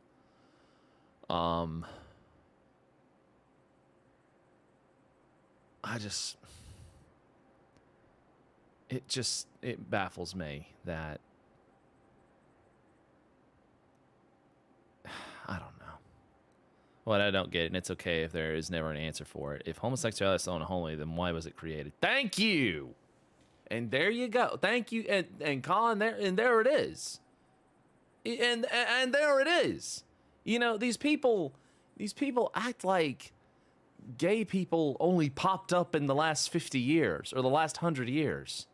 S1: It baffles me that, I don't know. What I don't get, and it's okay if there is never an answer for it. If homosexuality is so unholy, then why was it created? Thank you! And there you go. Thank you. And Colin, there it is. And there it is. You know, these people act like gay people only popped up in the last 50 years or the last 100 years.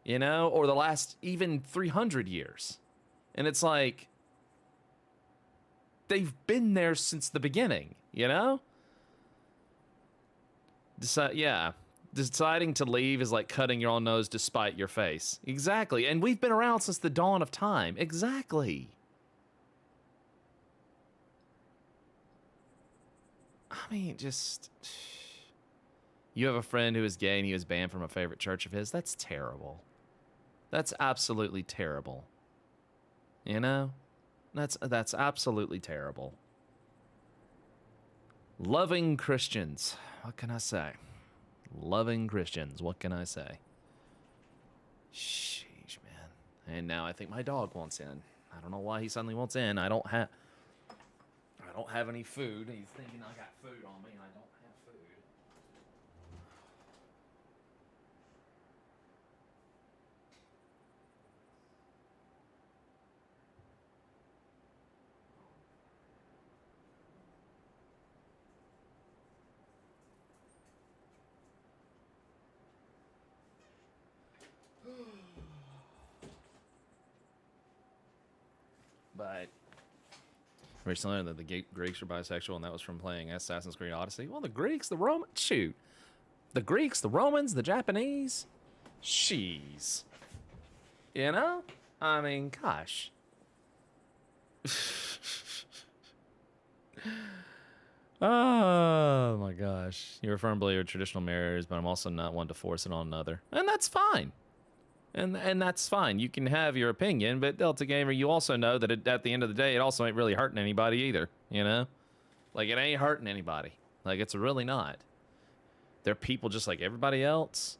S1: You know, or the last even 300 years. And it's like, they've been there since the beginning, you know? Deciding to leave is like cutting your own nose to spite your face. Exactly. And we've been around since the dawn of time. Exactly. I mean, just... You have a friend who is gay and he was banned from a favorite church of his. That's terrible. That's absolutely terrible. You know? That's absolutely terrible. Loving Christians. What can I say? Loving Christians. What can I say? Sheesh, man. And now I think my dog wants in. I don't know why he suddenly wants in. I don't have any food. He's thinking I got food on me and I don't have food. But recently learned that the Greeks were bisexual, and that was from playing Assassin's Creed Odyssey. Well, the Greeks, the Romans, shoot. The Greeks, the Romans, the Japanese. Jeez. You know? I mean, gosh. Oh, my gosh. You're a firm believer in traditional marriage, but I'm also not one to force it on another. And that's fine. And that's fine. You can have your opinion, but Delta Gamer, you also know that at the end of the day, it also ain't really hurting anybody either, you know? Like, it ain't hurting anybody. Like, it's really not. They're people just like everybody else.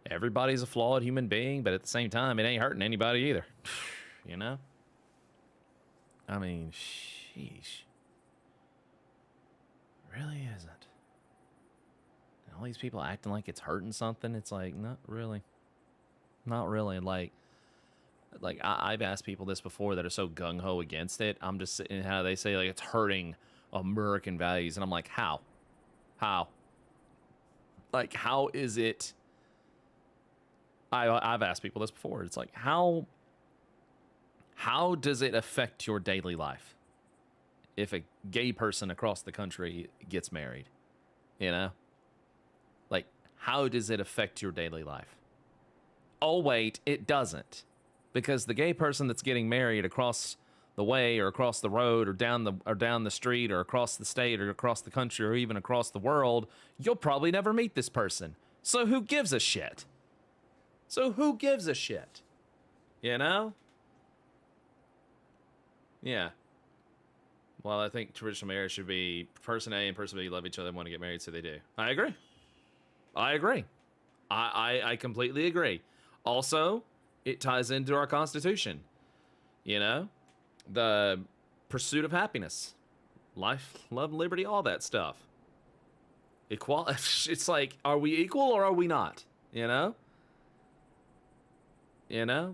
S1: Everybody's a flawed human being, but at the same time, it ain't hurting anybody either. You know? I mean, sheesh. It really isn't. The these people acting like it's hurting something. It's like, not really. Not really. Like I've asked people this before that are so gung-ho against it. I'm just sitting how they say like it's hurting American values. And I'm like, how? How? Like, how is it? I've asked people this before. It's like, how does it affect your daily life if a gay person across the country gets married? You know? Like, how does it affect your daily life? Oh, wait, it doesn't. Because the gay person that's getting married across the way or across the road or down the street or across the state or across the country or even across the world, you'll probably never meet this person. So who gives a shit? So who gives a shit? You know? Yeah. Well, I think traditional marriage should be person A and person B love each other and want to get married, so they do. I agree. I agree. I completely agree. Also, it ties into our Constitution. You know? The pursuit of happiness. Life, love, liberty, all that stuff. Equality. It's like, are we equal or are we not? You know? You know?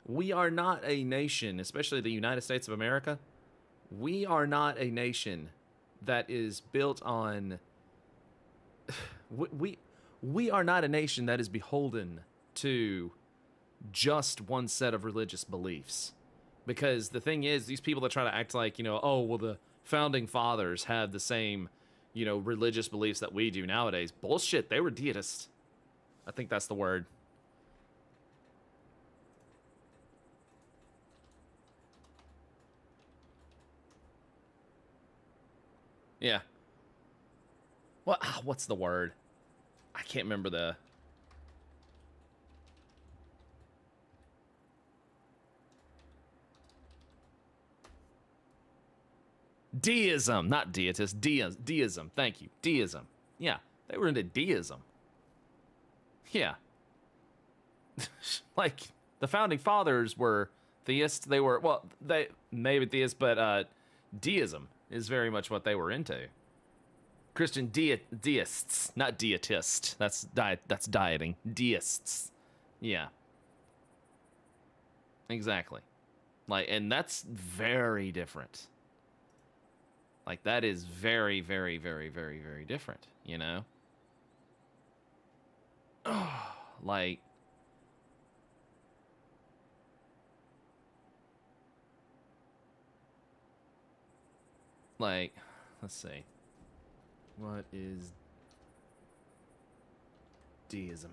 S1: We are not a nation, especially the United States of America. We are not a nation that is built on... We are not a nation that is beholden to just one set of religious beliefs. Because the thing is, these people that try to act like, you know, oh, well, the founding fathers had the same, you know, religious beliefs that we do nowadays. Bullshit, they were deists. I think that's the word. Yeah. What's the word? I can't remember the... Deism, not deist, deism. Thank you, deism. Yeah, they were into deism. Yeah. Like, the founding fathers were theists. They were, well, they maybe theists, but deism is very much what they were into. Christian deists, not dietist. That's dieting. Deists. Yeah. Exactly. Like, and that's very different. Like, that is very, very, very, very, very different, you know? Like... Like, let's see. What is deism?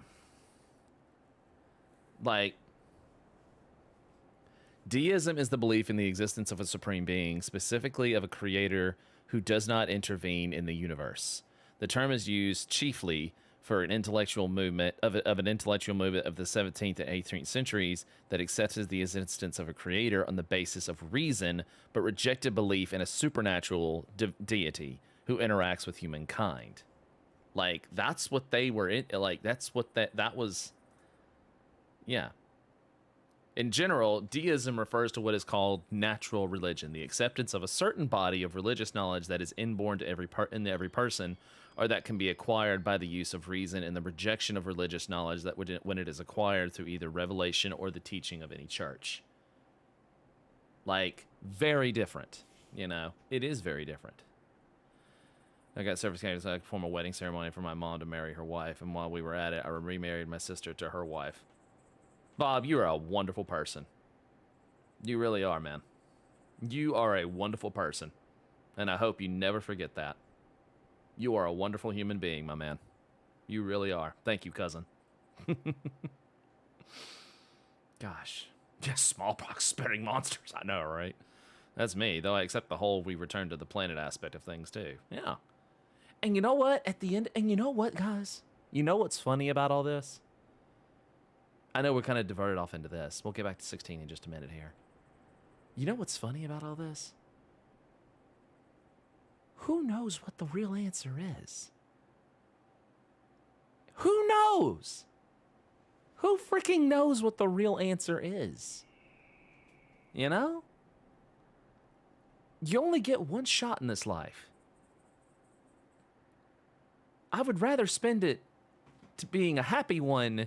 S1: Like, deism is the belief in the existence of a supreme being, specifically of a creator who does not intervene in the universe. The term is used chiefly for an intellectual movement of an intellectual movement of the 17th and 18th centuries that accepts the existence of a creator on the basis of reason, but rejected belief in a supernatural deity who interacts with humankind. Like, that's what they were in. Like, that's what that was. Yeah. In general, deism refers to what is called natural religion, the acceptance of a certain body of religious knowledge that is inborn to every person, or that can be acquired by the use of reason, and the rejection of religious knowledge that when it is acquired through either revelation or the teaching of any church. Like, very different, you know? It is very different. I got service candidates to perform a wedding ceremony for my mom to marry her wife, and while we were at it, I remarried my sister to her wife. Bob, you're a wonderful person. You really are, man. You are a wonderful person, and I hope you never forget that. You are a wonderful human being, my man. You really are. Thank you, cousin. Gosh. Just smallpox-spreading monsters. I know, right? That's me, though I accept the whole we return to the planet aspect of things, too. Yeah. And you know what? At the end, and you know what, guys? You know what's funny about all this? I know we're kind of diverted off into this. We'll get back to 16 in just a minute here. You know what's funny about all this? Who knows what the real answer is? Who knows? Who freaking knows what the real answer is? You know? You only get one shot in this life. I would rather spend it to being a happy one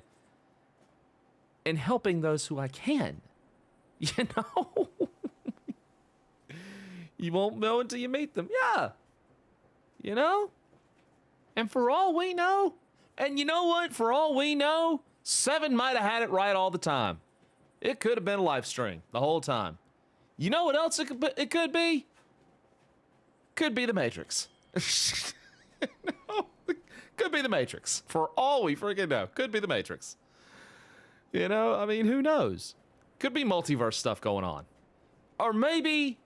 S1: and helping those who I can. You know? You won't know until you meet them. Yeah. You know? And for all we know, and you know what? For all we know, Seven might have had it right all the time. It could have been a live string the whole time. You know what else it could be? Could be the Matrix. No, could be the Matrix. For all we freaking know. Could be the Matrix. You know, I mean, who knows? Could be multiverse stuff going on. Or maybe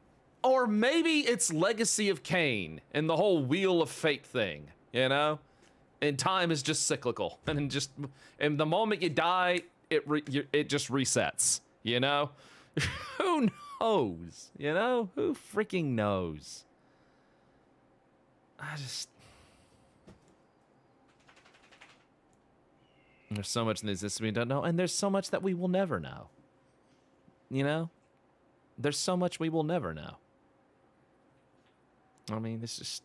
S1: it's Legacy of Kain and the whole Wheel of Fate thing, you know? And time is just cyclical. And the moment you die, it just resets, you know? Who knows? You know? Who freaking knows? There's so much in this we don't know, and there's so much that we will never know. You know? There's so much we will never know. I mean, it's just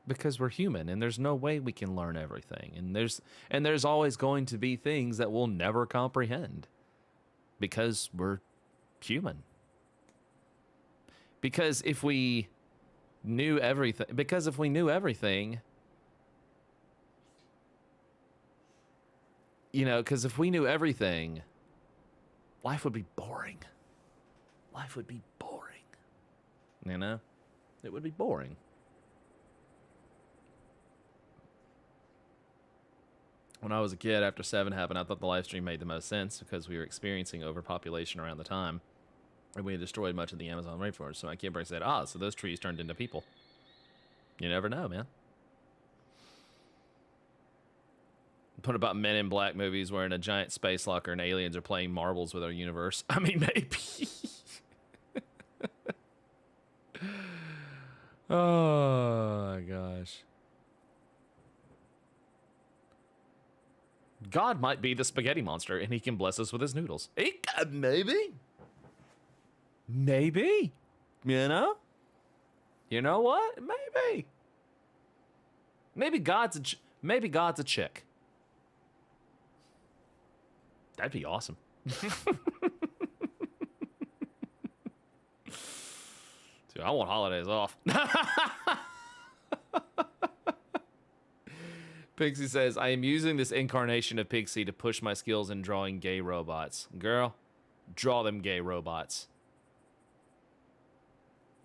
S1: because we're human, and there's no way we can learn everything. And there's always going to be things that we'll never comprehend because we're human. Because if we knew everything, you know, because if we knew everything, life would be boring. Life would be boring. You know? It would be boring. When I was a kid, after 7 happened, I thought the live stream made the most sense because we were experiencing overpopulation around the time. And we had destroyed much of the Amazon rainforest. So my kid brain said, so those trees turned into people. You never know, man. What about Men in Black movies where in a giant space locker and aliens are playing marbles with our universe? I mean, maybe. Oh, my gosh. God might be the spaghetti monster, and he can bless us with his noodles. Maybe. Maybe. You know? You know what? Maybe. Maybe God's a chick. That'd be awesome. Dude, I want holidays off. Pixie says, I am using this incarnation of Pixie to push my skills in drawing gay robots. Girl, draw them gay robots.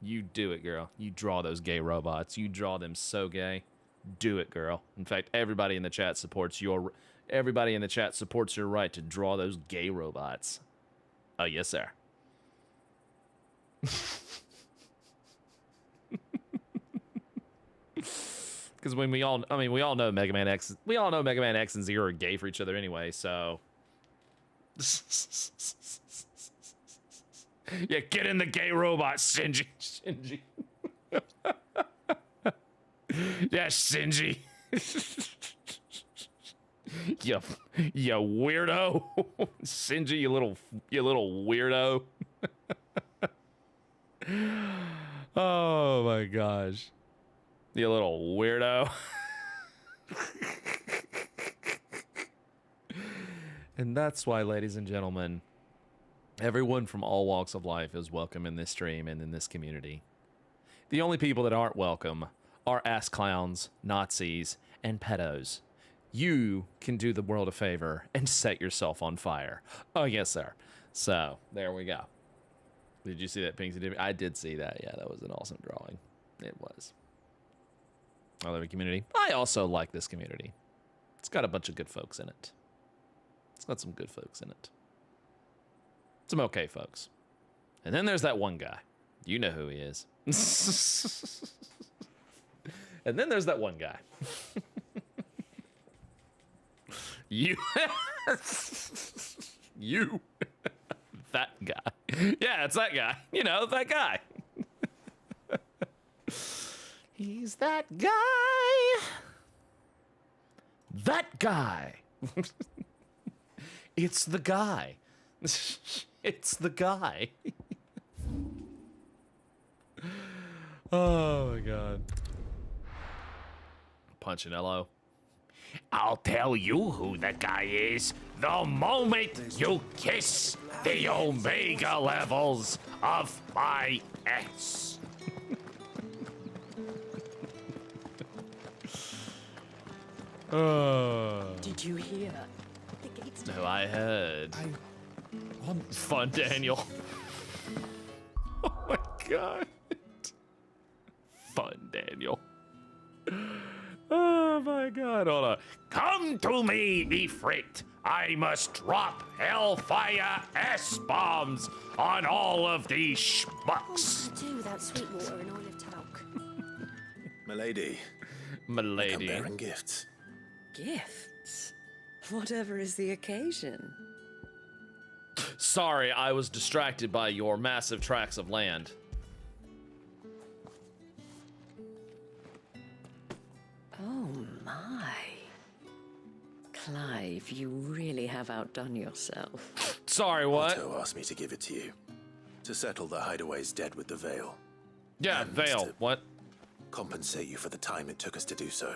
S1: You do it, girl. You draw those gay robots. You draw them so gay. Do it, girl. In fact, everybody in the chat supports your right to draw those gay robots. Oh, yes, sir. Because when we all know Mega Man X and Zero are gay for each other anyway, so. Yeah, get in the gay robot, Shinji. Yeah, Shinji. You weirdo. Shinji, you little weirdo. Oh my gosh. You little weirdo. And that's why, ladies and gentlemen, everyone from all walks of life is welcome in this stream and in this community. The only people that aren't welcome are ass clowns, Nazis, and pedos. You can do the world a favor and set yourself on fire. Oh, yes, sir. So, there we go. Did you see that, Pinksy? I did see that. Yeah, that was an awesome drawing. It was. I love the community. I also like this community. It's got a bunch of good folks in it. It's got some good folks in it. Some okay folks. And then there's that one guy. You know who he is. And then there's that one guy. You. You. That guy. Yeah, it's that guy. You know, that guy. He's that guy. That guy. It's the guy. It's the guy. Oh my god. Punchinello.
S2: I'll tell you who the guy is the moment you kiss the omega levels of my S.
S16: Did you hear? The gates.
S1: No, I heard. Fun, Daniel. Oh my god. Fun, Daniel. Oh my god, hold on.
S2: Come to me, Ifrit. I must drop hellfire S-bombs on all of these schmucks.
S7: What to do without sweet water and olive talc?
S4: Milady.
S1: Milady.
S4: Come bearing gifts.
S13: Gifts? Whatever is the occasion.
S1: Sorry, I was distracted by your massive tracts of land.
S13: Oh my. Clive, you really have outdone yourself.
S1: Sorry, what?
S4: Otto asked me to give it to you. To settle the Hideaway's debt with the Veil.
S1: Yeah,
S4: And
S1: Veil.
S4: to
S1: What?
S4: compensate you for the time it took us to do so.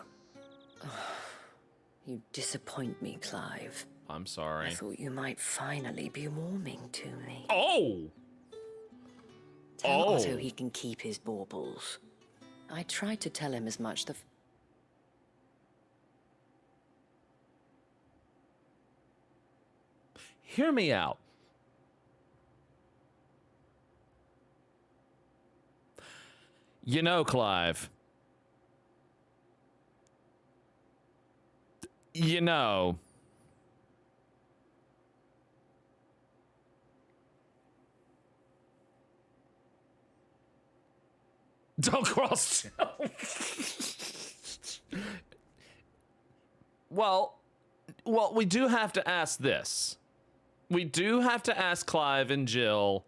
S13: You disappoint me, Clive.
S1: I'm sorry.
S13: I thought you might finally be warming to me.
S1: Oh!
S13: Tell Otto he can keep his baubles. I tried to tell him as much
S1: Hear me out. You know, Clive. You know. Don't cross. Well, we do have to ask this. We do have to ask Clive and Jill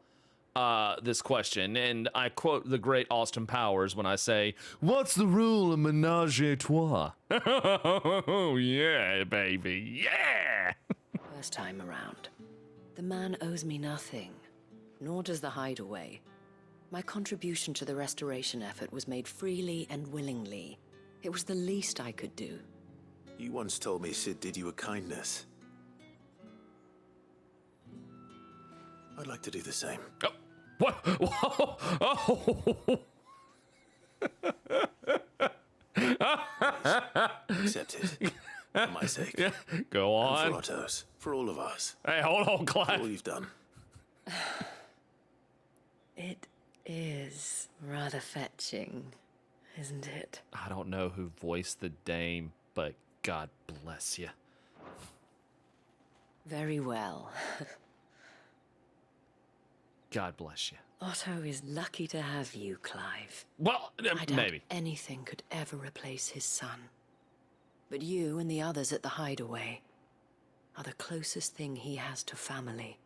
S1: this question, and I quote the great Austin Powers when I say, "What's the rule of menage a trois?" Oh yeah, baby, yeah.
S13: First time around. The man owes me nothing, nor does the Hideaway. My contribution to the restoration effort was made freely and willingly. It was the least I could do.
S4: You once told me Sid did you a kindness. I'd like to do the same.
S1: Oh, what? Whoa. Oh.
S4: Accepted. For my sake.
S1: Yeah, go on.
S4: And for Otto's. For all of us.
S1: Hey, hold on, Clive.
S4: For all you've done.
S13: It is rather fetching, isn't it?
S1: I don't know who voiced the dame, but God bless you.
S13: Very well.
S1: God bless you.
S13: Otto is lucky to have you, Clive.
S1: Well,
S13: I doubt
S1: maybe.
S13: anything could ever replace his son. But you and the others at the Hideaway are the closest thing he has to family.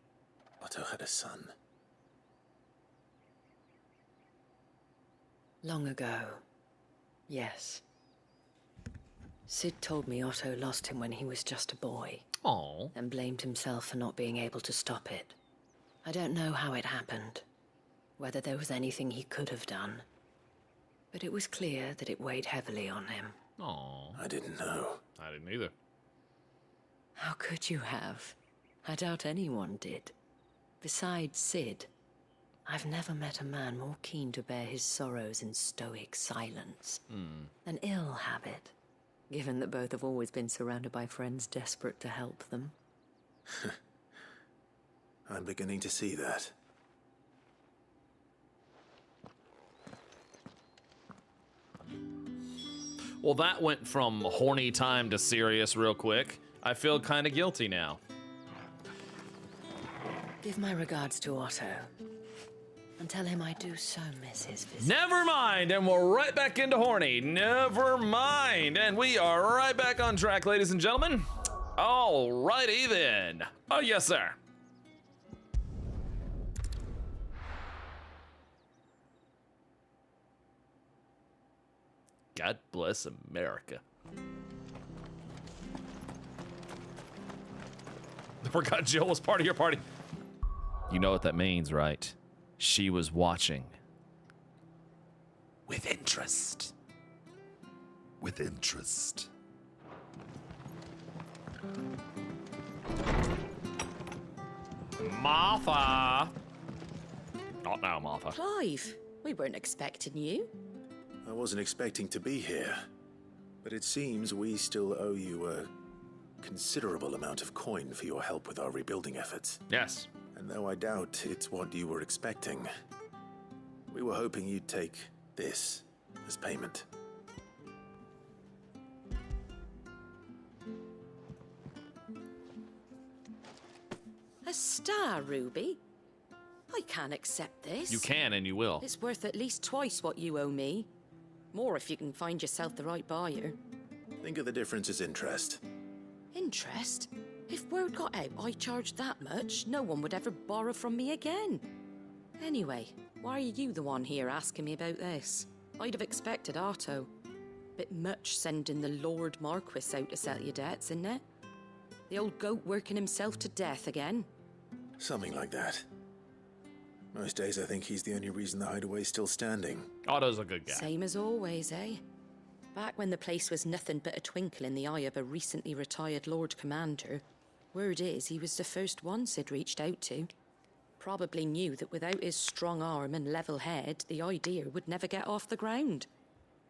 S4: Otto had a son.
S13: Long ago, yes. Sid told me Otto lost him when he was just a boy.
S1: Aww.
S13: And blamed himself for not being able to stop it. I don't know how it happened, whether there was anything he could have done. But it was clear that it weighed heavily on him.
S1: Aww.
S4: I didn't know.
S1: I didn't either.
S13: How could you have? I doubt anyone did. Besides Sid, I've never met a man more keen to bear his sorrows in stoic silence. An ill habit, given that both have always been surrounded by friends desperate to help them.
S4: I'm beginning to see that.
S1: Well, that went from horny time to serious real quick. I feel kind of guilty now.
S13: Give my regards to Otto. And tell him I do so miss his visit.
S1: Never mind, and we're right back into horny. Never mind, and we are right back on track, ladies and gentlemen. Alrighty then. Oh, yes, sir. God bless America. I forgot Jill was part of your party. You know what that means, right? She was watching. With interest.
S20: With interest.
S1: Martha! Not now, Martha.
S16: Clive, we weren't expecting you.
S4: I wasn't expecting to be here, but it seems we still owe you a considerable amount of coin for your help with our rebuilding efforts.
S1: Yes.
S4: And though I doubt it's what you were expecting, we were hoping you'd take this as payment.
S16: A star ruby? I can't accept this.
S1: You can and you will.
S16: It's worth at least twice what you owe me. More if you can find yourself the right buyer.
S4: Think of the difference as interest.
S16: Interest? If word got out I charged that much, no one would ever borrow from me again. Anyway, why are you the one here asking me about this? I'd have expected Otto. Bit much sending the Lord Marquis out to settle your debts, isn't it? The old goat working himself to death again.
S4: Something like that. Most days I think he's the only reason the Hideaway's still standing.
S1: Otto's a good guy.
S16: Same as always, eh? Back when the place was nothing but a twinkle in the eye of a recently retired Lord Commander, word is he was the first one Sid reached out to. Probably knew that without his strong arm and level head, the idea would never get off the ground.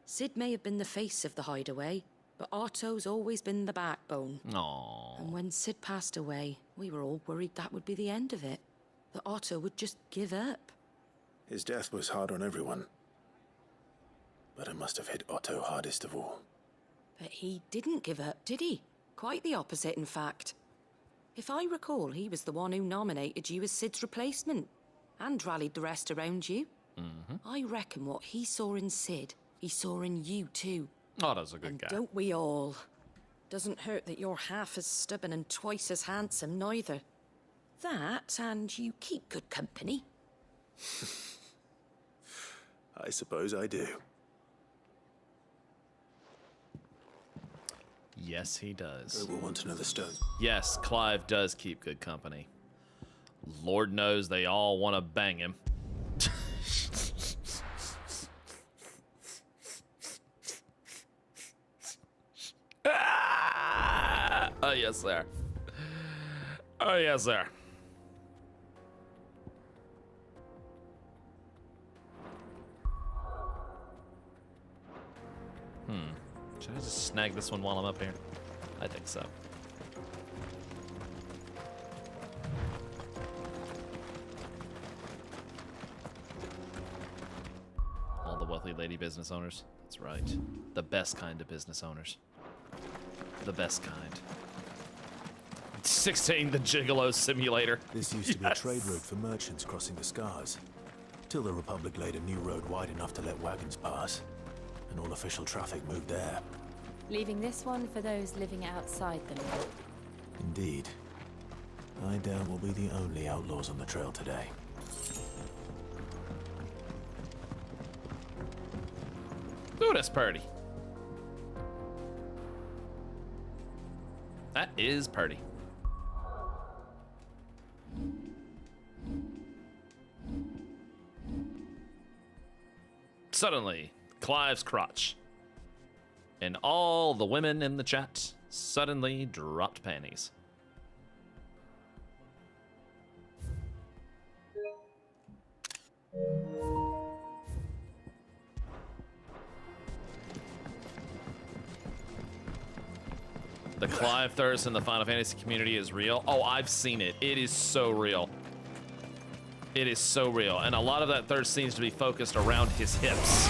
S16: Sid may have been the face of the Hideaway, but Otto's always been the backbone.
S1: Aww.
S16: And when Sid passed away, we were all worried that would be the end of it. That Otto would just give up.
S4: His death was hard on everyone. But it must have hit Otto hardest of all.
S16: But he didn't give up, did he? Quite the opposite, in fact. If I recall, he was the one who nominated you as Sid's replacement, and rallied the rest around you. I reckon what he saw in Sid, he saw in you too.
S1: Otto's a good guy.
S16: Don't we all? Doesn't hurt that you're half as stubborn and twice as handsome, neither. That, and you keep good company.
S4: I suppose I do.
S1: Yes, he does.
S4: We'll want another stone.
S1: Yes, Clive does keep good company. Lord knows they all want to bang him. Oh, yes, sir. Oh, yes, sir. Should I just snag this one while I'm up here? I think so. All the wealthy lady business owners. That's right. The best kind of business owners. The best kind. 16, the Gigolo Simulator.
S4: This used to be a trade route for merchants crossing the Scars. Till the Republic laid a new road wide enough to let wagons pass. And all official traffic moved there.
S13: Leaving this one for those living outside them.
S4: Indeed. I doubt we'll be the only outlaws on the trail today.
S1: Ooh, that's pretty. That is pretty. Suddenly, Clive's crotch. And all the women in the chat suddenly dropped panties. The Clive thirst in the Final Fantasy community is real. Oh, I've seen it. It is so real. It is so real. And a lot of that thirst seems to be focused around his hips.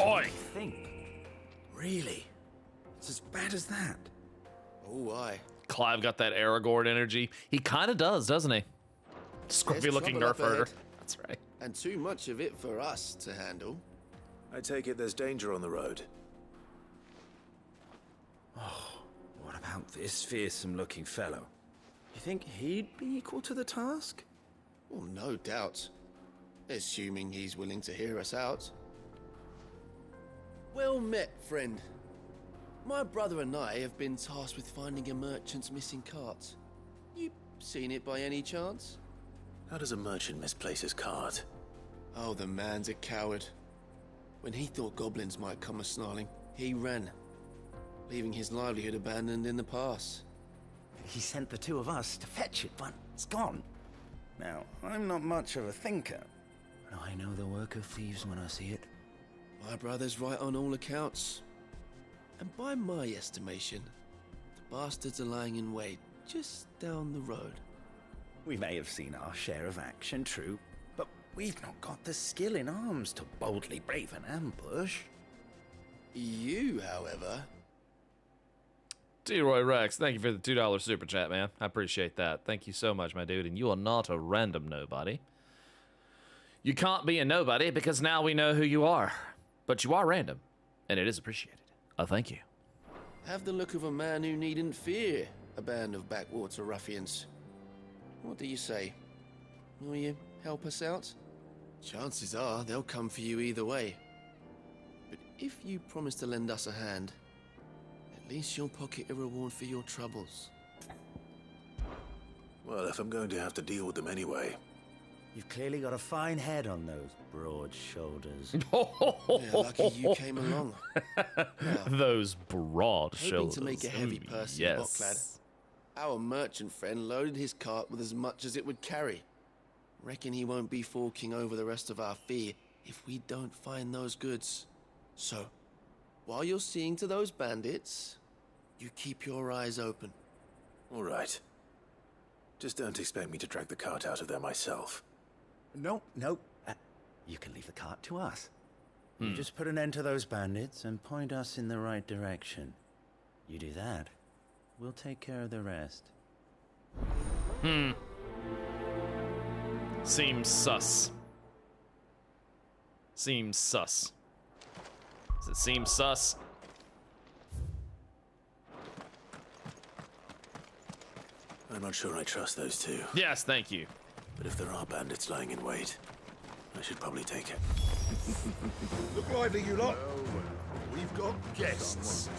S12: Oi! Think. Really? It's as bad as that?
S15: Oh, aye.
S1: Clive got that Aragorn energy. He kind of does, doesn't he? Scruffy-looking nerf herder. That's right.
S15: And too much of it for us to handle.
S4: I take it there's danger on the road.
S12: Oh, what about this fearsome-looking fellow? You think he'd be equal to the task?
S15: Well, no doubt. Assuming he's willing to hear us out. Well met, friend. My brother and I have been tasked with finding a merchant's missing cart. You seen it by any chance?
S4: How does a merchant misplace his cart?
S15: Oh, the man's a coward. When he thought goblins might come a-snarling, he ran, leaving his livelihood abandoned in the pass.
S12: He sent the two of us to fetch it, but it's gone. Now, I'm not much of a thinker, but I know the work of thieves when I see it.
S15: My brother's right on all accounts. And by my estimation, the bastards are lying in wait just down the road.
S12: We may have seen our share of action, true, but we've not got the skill in arms to boldly brave an ambush.
S15: You, however...
S1: T-Roy Rex, thank you for the $2 super chat, man. I appreciate that. Thank you so much, my dude. And you are not a random nobody. You can't be a nobody because now we know who you are. But you are random, and it is appreciated. Thank you.
S15: Have the look of a man who needn't fear a band of backwater ruffians. What do you say? Will you help us out? Chances are they'll come for you either way. But if you promise to lend us a hand, at least you'll pocket a reward for your troubles.
S4: Well, if I'm going to have to deal with them anyway.
S12: You've clearly got a fine head on those broad shoulders.
S15: Yeah, lucky you came along.
S1: Those broad shoulders.
S15: To make a heavy person, Bocklad. Our merchant friend loaded his cart with as much as it would carry. Reckon he won't be forking over the rest of our fee if we don't find those goods. So, while you're seeing to those bandits, you keep your eyes open.
S4: All right. Just don't expect me to drag the cart out of there myself.
S12: No. You can leave the cart to us. You just put an end to those bandits and point us in the right direction. You do that, we'll take care of the rest.
S1: Seems sus. Seems sus. Does it seem sus?
S4: I'm not sure I trust those two.
S1: Yes, thank you.
S4: But if there are bandits lying in wait, I should probably take it.
S6: Look lively, you lot. We've got guests.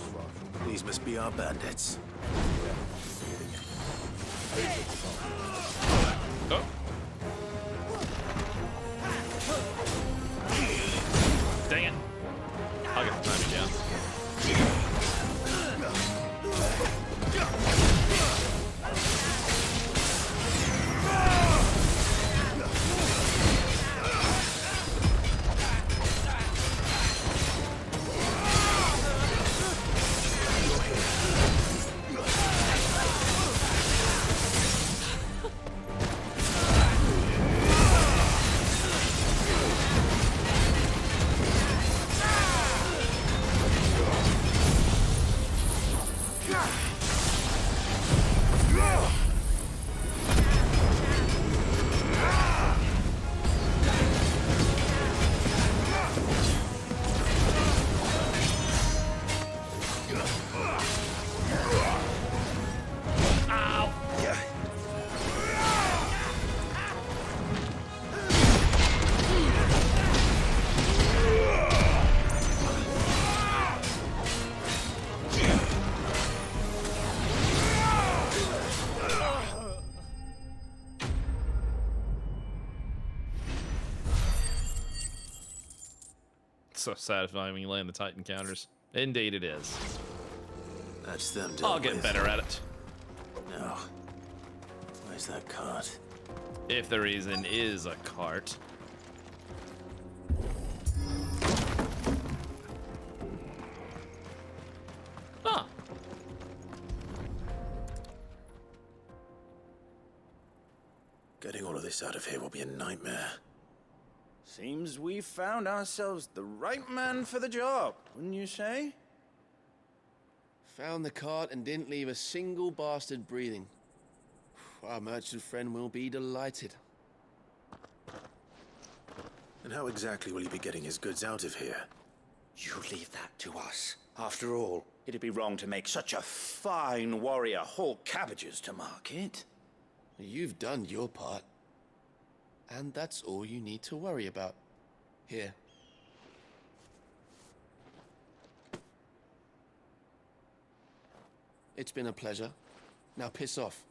S4: These must be our bandits.
S1: Oh. Dang it. I'll get the timing down. So satisfying when you land the Titan counters. Indeed it is.
S4: That's them.
S1: I'll get better at it.
S4: No. Where's that cart?
S1: If the reason is a cart. Huh.
S4: Getting all of this out of here will be a nightmare.
S12: Seems we've found ourselves the right man for the job, wouldn't you say?
S15: Found the cart and didn't leave a single bastard breathing. Our merchant friend will be delighted.
S4: And how exactly will he be getting his goods out of here?
S19: You leave that to us. After all, it'd be wrong to make such a fine warrior haul cabbages to market.
S15: You've done your part. And that's all you need to worry about. Here. It's been a pleasure. Now piss off.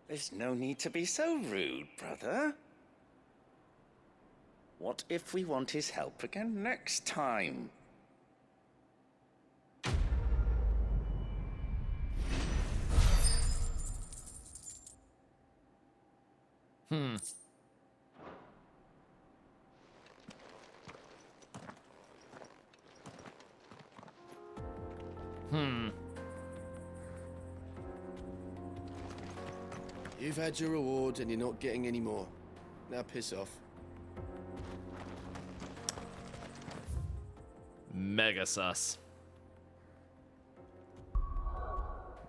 S19: There's no need to be so rude, brother. What if we want his help again next time?
S15: You've had your reward and you're not getting any more. Now piss off.
S1: Mega sus.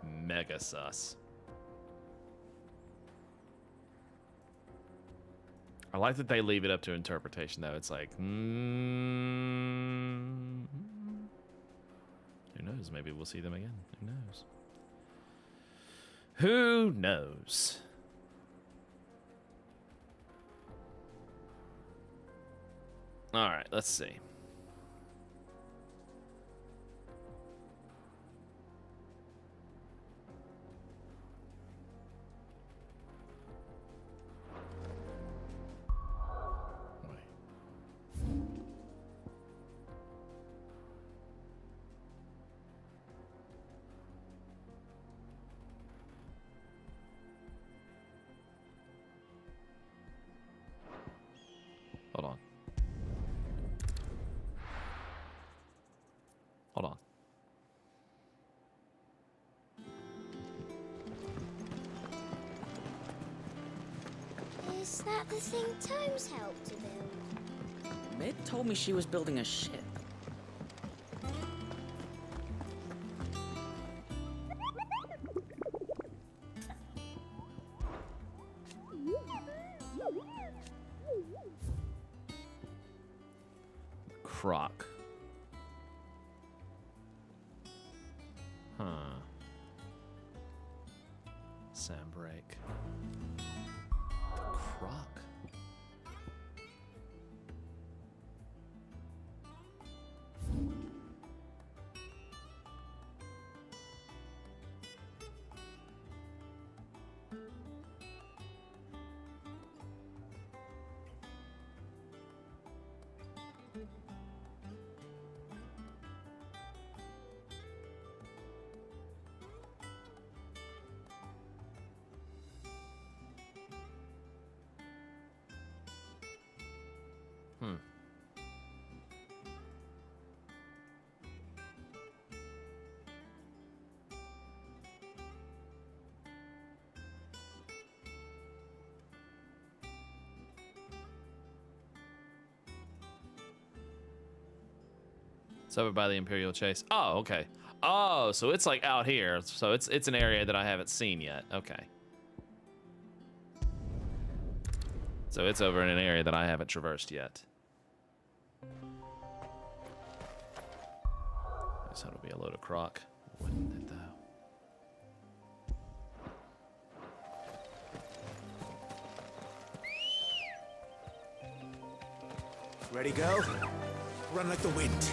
S1: Mega sus. I like that they leave it up to interpretation, though. It's like, who knows? Maybe we'll see them again. Who knows? Who knows? All right, let's see. Hold on. Hold on.
S7: Is that the thing Tomes helped to build?
S22: Mid told me she was building a ship.
S1: Croc. Huh. Sandbrake. Croc. It's over by the Imperial Chase. Oh, okay. Oh, so it's like out here. So it's an area that I haven't seen yet. Okay. So it's over in an area that I haven't traversed yet. Guess that'll be a load of croc. Wouldn't it though?
S12: Ready, go? Run like the wind.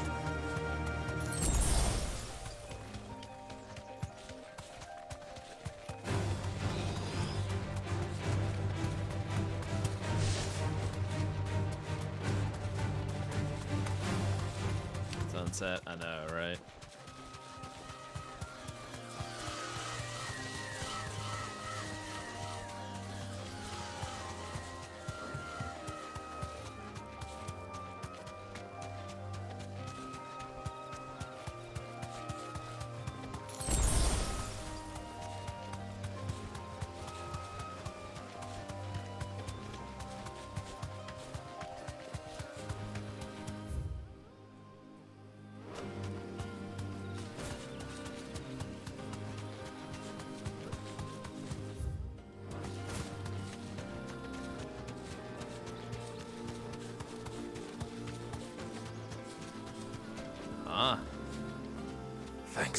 S1: Sunset, I know, right?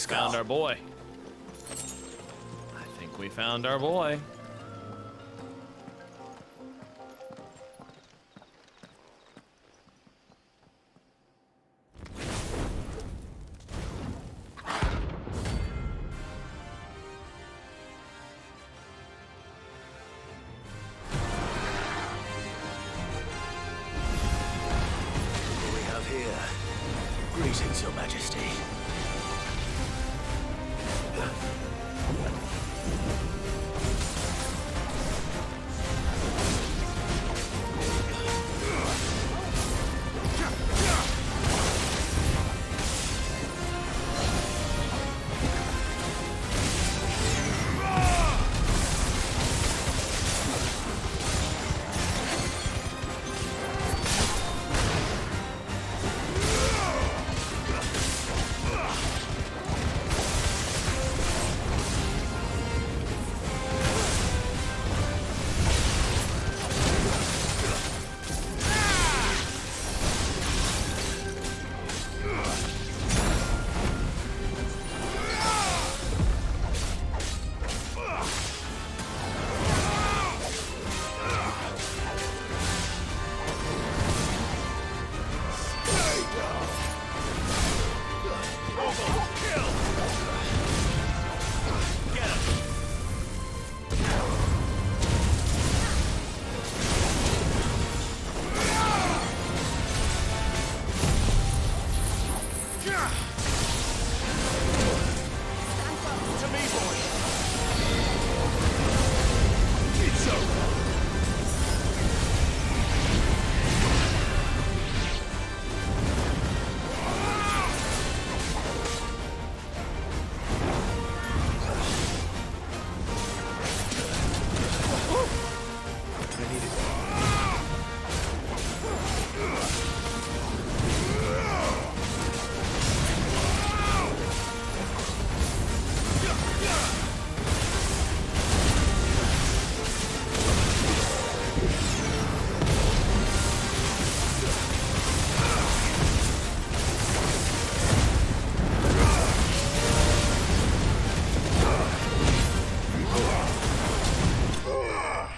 S1: Found our boy. I think we found our boy.
S19: Greetings, Your Majesty.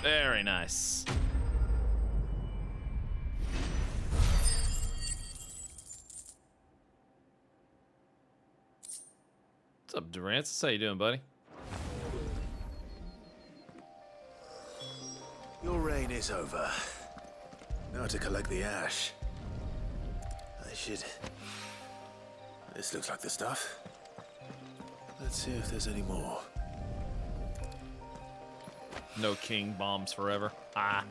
S1: Very nice. What's up, Durance? How you doing, buddy?
S4: Your reign is over. Now to collect the ash. I should... This looks like the stuff. Let's see if there's any more.
S1: No king bombs forever. Ah.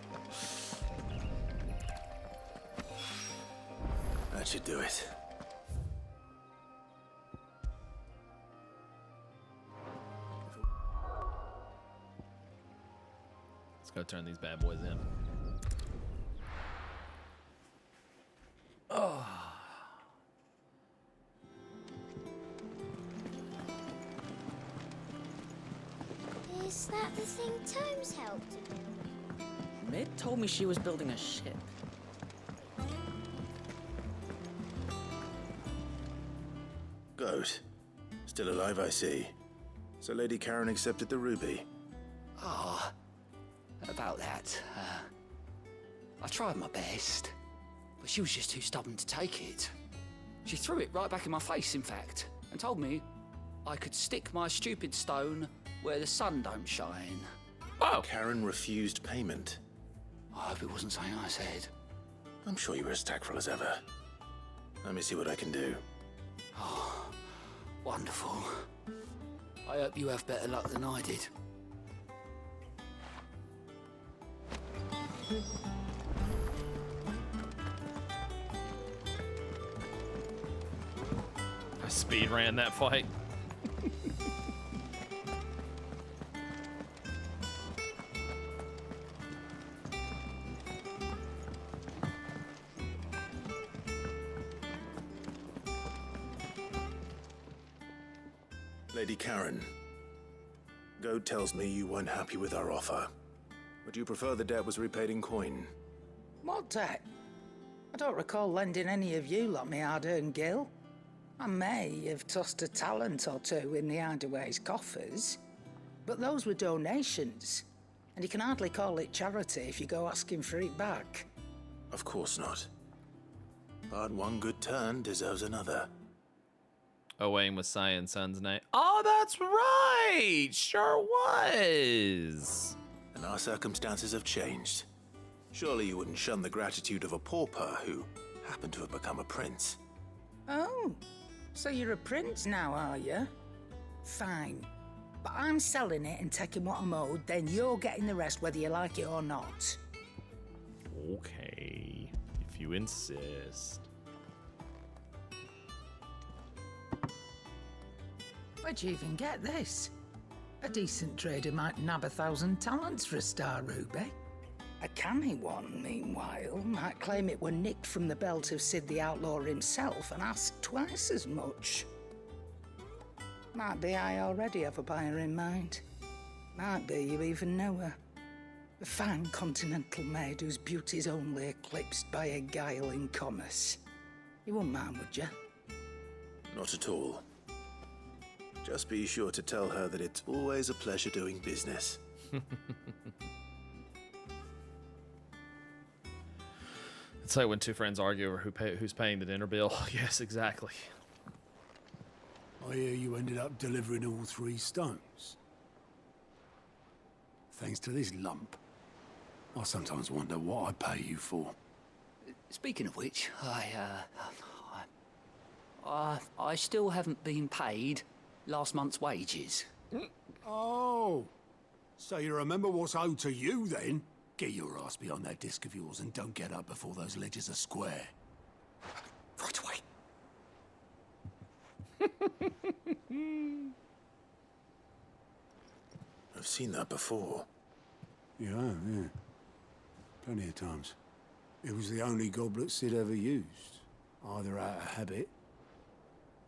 S4: That should do it.
S1: Let's go turn these bad boys in. Oh.
S7: Is that the thing Tomes helped to build?
S22: Mid told me she was building a ship.
S4: Goat. Still alive, I see. So Lady Karen accepted the ruby.
S18: Ah, about that. I tried my best, but she was just too stubborn to take it. She threw it right back in my face, in fact, and told me I could stick my stupid stone where the sun don't shine.
S4: Oh! Karen refused payment.
S18: I hope it wasn't something I said.
S4: I'm sure you were as tactful as ever. Let me see what I can do.
S18: Oh, wonderful. I hope you have better luck than I did.
S1: I speed ran that fight.
S4: Lady Karen, Goat tells me you weren't happy with our offer. Would you prefer the debt was repaid in coin?
S17: What debt? I don't recall lending any of you lot me hard-earned gil. I may have tossed a talent or two in the Hideaway's coffers, but those were donations, and you can hardly call it charity if you go asking for it back.
S4: Of course not. But one good turn deserves another.
S1: Owain was saying son's name. Oh, that's right! Sure was!
S4: And our circumstances have changed. Surely you wouldn't shun the gratitude of a pauper who happened to have become a prince.
S17: Oh, so you're a prince now, are you? Fine. But I'm selling it and taking what I'm owed, then you're getting the rest whether you like it or not.
S1: Okay, if you insist.
S17: Where'd you even get this? A decent trader might nab 1,000 talents for a star ruby. A canny one, meanwhile, might claim it were nicked from the belt of Sid the Outlaw himself and ask twice as much. Might be I already have a buyer in mind. Might be you even know her. A fine continental maid whose beauty's only eclipsed by a guile in commerce. You wouldn't mind, would you?
S4: Not at all. Just be sure to tell her that it's always a pleasure doing business.
S1: It's like when two friends argue over who's paying the dinner bill. Yes, exactly.
S8: I hear you ended up delivering all 3 stones. Thanks to this lump. I sometimes wonder what I pay you for.
S18: Speaking of which, I still haven't been paid last month's wages.
S8: Oh, so you remember what's owed to you then? Get your ass behind that disc of yours and don't get up before those ledgers are square.
S18: Right away.
S4: I've seen that before.
S8: Yeah, yeah. Plenty of times. It was the only goblet Sid ever used. Either out of habit,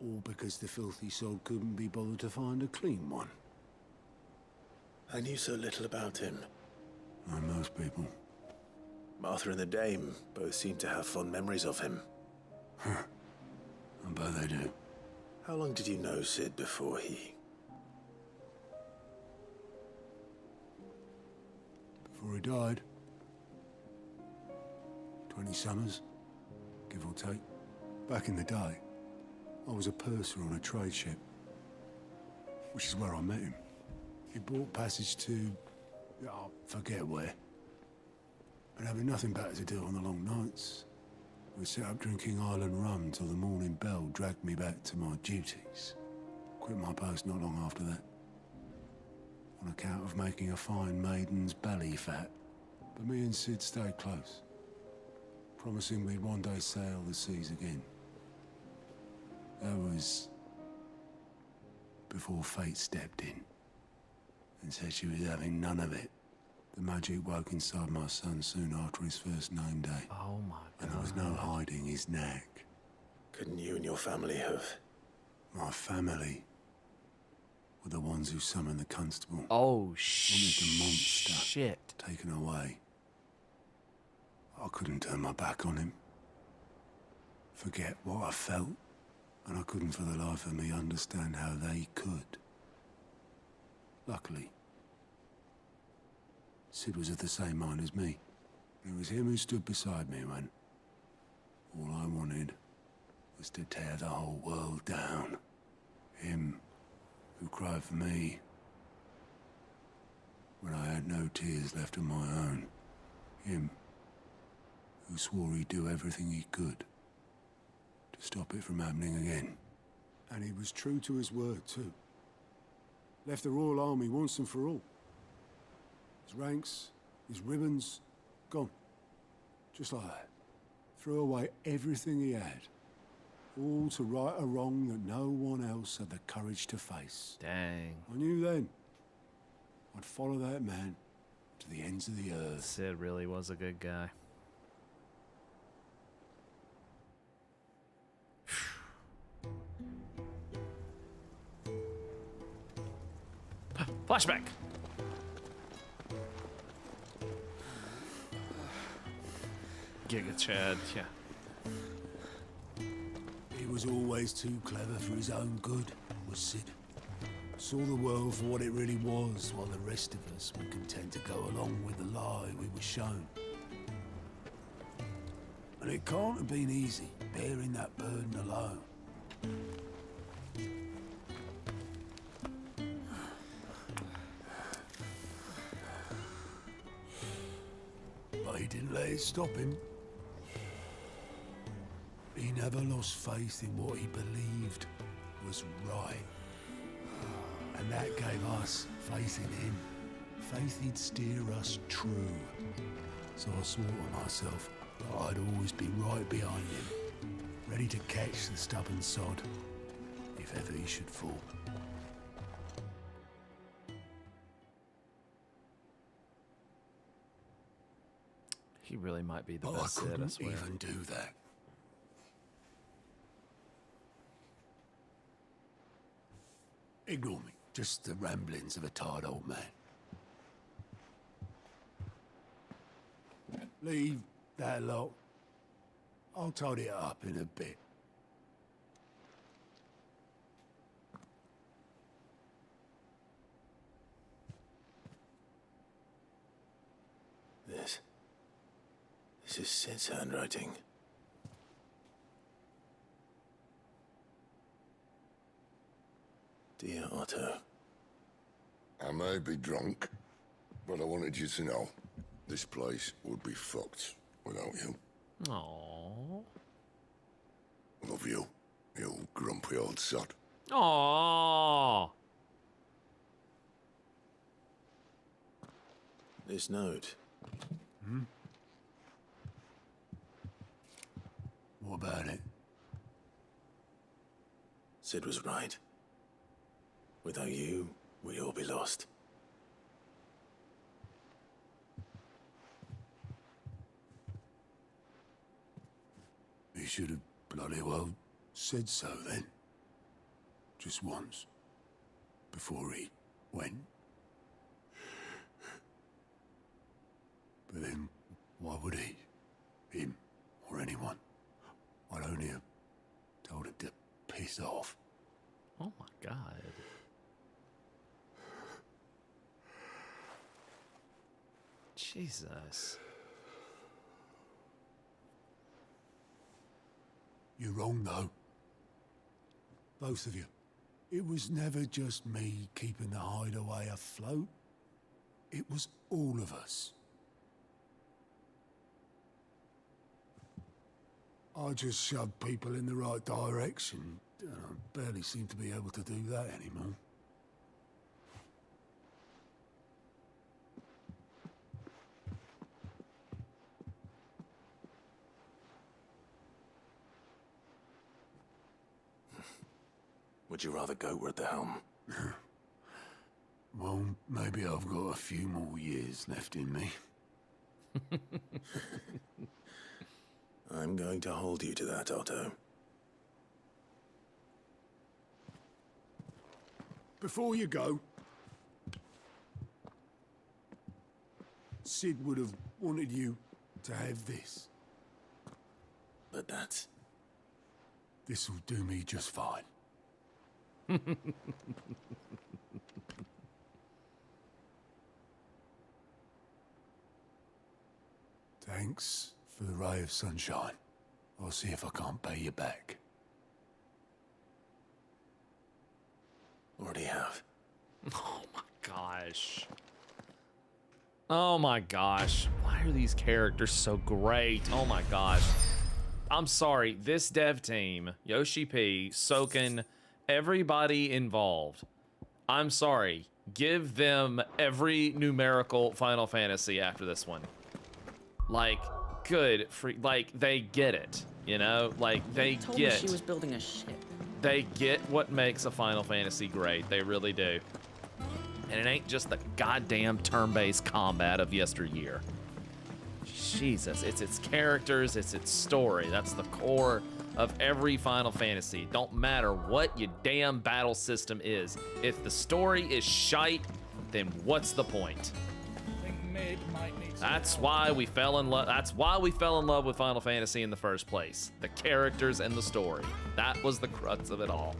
S8: or because the filthy sod couldn't be bothered to find a clean one.
S4: I knew so little about him.
S8: Like most people.
S4: Martha and the Dame both seem to have fond memories of him.
S8: I bet they do.
S4: How long did you know Sid before he...
S8: Before he died. 20 summers, give or take. Back in the day, I was a purser on a trade ship, which is where I met him. He bought passage to... I forget where. But having nothing better to do on the long nights, we set up drinking island rum till the morning bell dragged me back to my duties. Quit my post not long after that. On account of making a fine maiden's belly fat. But me and Sid stayed close, promising we'd one day sail the seas again. That was before fate stepped in and said she was having none of it. The magic woke inside my son soon after his first name day.
S1: Oh my God.
S8: And there was no hiding his knack.
S4: Couldn't you and your family have...
S8: My family were the ones who summoned the constable.
S1: Oh,
S8: wanted the monster
S1: shit.
S8: Taken away. I couldn't turn my back on him. Forget what I felt. And I couldn't for the life of me understand how they could. Luckily, Sid was of the same mind as me. It was him who stood beside me when all I wanted was to tear the whole world down. Him who cried for me when I had no tears left of my own. Him who swore he'd do everything he could to stop it from happening again. And he was true to his word, too. Left the Royal Army once and for all. His ranks, his ribbons, gone. Just like that. Threw away everything he had. All to right a wrong that no one else had the courage to face.
S1: Dang.
S8: I knew then I'd follow that man to the ends of the earth.
S1: Sid really was a good guy. Flashback. Giga Chad, yeah.
S8: He was always too clever for his own good, was Sid. Saw the world for what it really was, while the rest of us were content to go along with the lie we were shown. And it can't have been easy, bearing that burden alone. But he didn't let it stop him. He never lost faith in what he believed was right. And that gave us faith in him. Faith he'd steer us true. So I swore to myself that I'd always be right behind him, ready to catch the stubborn sod, if ever he should fall.
S1: He really might be the
S8: But
S1: best
S8: I
S1: Sid, I
S8: couldn't
S1: swear.
S8: even do that. Ignore me. Just the ramblings of a tired old man. Leave that lot. I'll tidy it up in a bit.
S4: This is Sid's handwriting. Dear Otto.
S6: I may be drunk, but I wanted you to know this place would be fucked without you.
S1: Aww.
S6: Love you, you grumpy old sod.
S1: Aww.
S4: This note.
S8: What about it?
S4: Sid was right. Without you, we'd all be lost.
S8: He should have bloody well said so then. Just once. Before he went. But then, why would he? Him, or anyone? I'd only have told him to piss off.
S1: Oh my god. Jesus.
S8: You're wrong, though. Both of you. It was never just me keeping the Hideaway afloat. It was all of us. I just shoved people in the right direction. I barely seem to be able to do that anymore.
S4: Would you rather goat were at the helm?
S8: Well, maybe I've got a few more years left in me.
S4: I'm going to hold you to that, Otto.
S8: Before you go, Sid would have wanted you to have this.
S4: But that's...
S8: This'll do me just fine. Thanks for the ray of sunshine. I'll see if I can't pay you back.
S4: Already have.
S1: Oh my gosh. Oh my gosh. Why are these characters so great? Oh my gosh. I'm sorry. This dev team, Yoshi P, Soken, everybody involved. I'm sorry. Give them every numerical Final Fantasy after this one. Like, good. Like, they get it. You know? Like, they
S22: Told
S1: get.
S22: me she was building a ship.
S1: They get what makes a Final Fantasy great. They really do. And it ain't just the goddamn turn-based combat of yesteryear. Jesus, it's its characters, it's its story. That's the core of every Final Fantasy. Don't matter what your damn battle system is. If the story is shite, then what's the point?
S20: mid might need some
S1: That's
S20: help.
S1: why we fell in love. That's why we fell in love with Final Fantasy in the first place. The characters and the story. That was the crux of it all.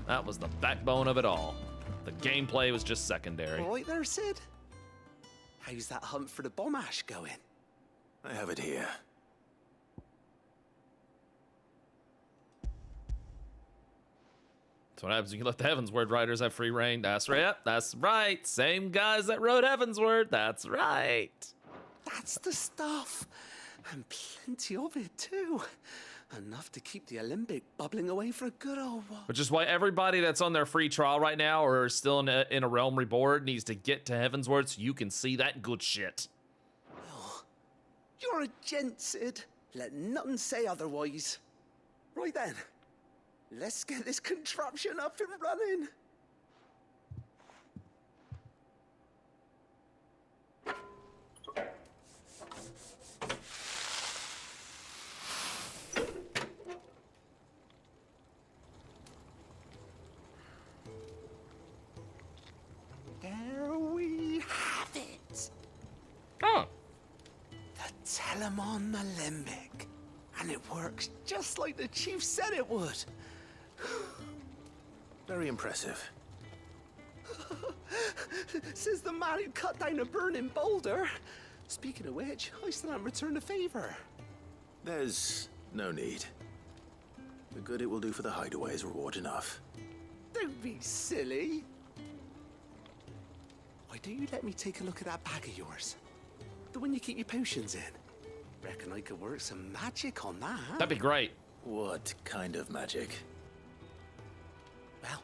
S1: That was the backbone of it all. The gameplay was just secondary.
S15: All right there, Sid. How's that hunt for the bomb ash going?
S4: I have it here.
S1: That's what happens when you let the Heavensward writers have free reign. That's right. Yep, that's right. Same guys that wrote Heavensward. That's right.
S15: That's the stuff. And plenty of it, too. Enough to keep the Olympic bubbling away for a good old while.
S1: Which is why everybody that's on their free trial right now or is still in a Realm Reborn needs to get to Heavensward so you can see that good shit.
S15: Oh, you're a gent, Sid. Let nothing say otherwise. Right then, let's get this contraption up and running. There we have it.
S1: Oh.
S15: The Telemon Alembic. And it works just like the chief said it would.
S4: Very impressive.
S15: Says the man who cut down a burning boulder. Speaking of which, I still haven't returned the favor.
S4: There's no need. The good it will do for the Hideaway is reward enough.
S15: Don't be silly. Why don't you let me take a look at that bag of yours? The one you keep your potions in. Reckon I could work some magic on that.
S1: That'd be great.
S4: What kind of magic?
S15: Well,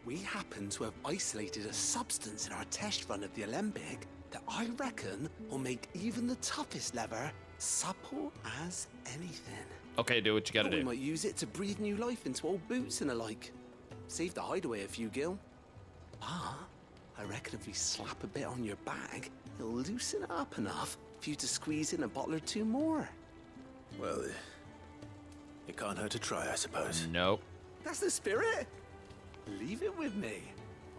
S15: we happen to have isolated a substance in our test run of the Alembic that I reckon will make even the toughest lever supple as anything.
S1: Okay, do what you gotta
S15: We
S1: do.
S15: might use it to breathe new life into old boots and the like. Save the Hideaway a few gil. Ah, I reckon if we slap a bit on your bag, it'll loosen it up enough for you to squeeze in a bottle or two more.
S4: Well, it can't hurt to try, I suppose.
S1: Nope.
S15: That's the spirit. Leave it with me.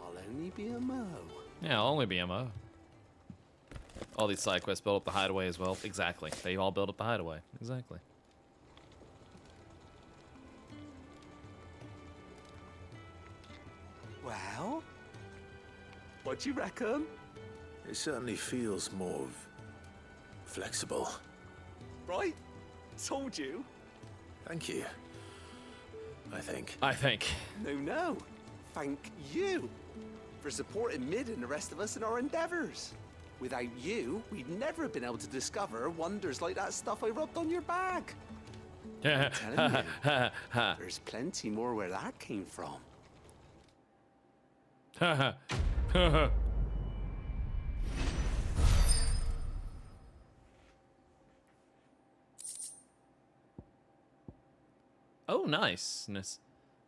S15: I'll only be a mo.
S1: Yeah, I'll only be MO. All these side quests build up the Hideaway as well. Exactly. They all build up the Hideaway. Exactly.
S15: Well, what do you reckon?
S4: It certainly feels more flexible.
S15: Right? Told you.
S4: Thank you. I think.
S15: No. Thank you for supporting Mid and the rest of us in our endeavors. Without you, we'd never have been able to discover wonders like that stuff I rubbed on your bag. I'm telling you, there's plenty more where that came from.
S1: Oh, nice.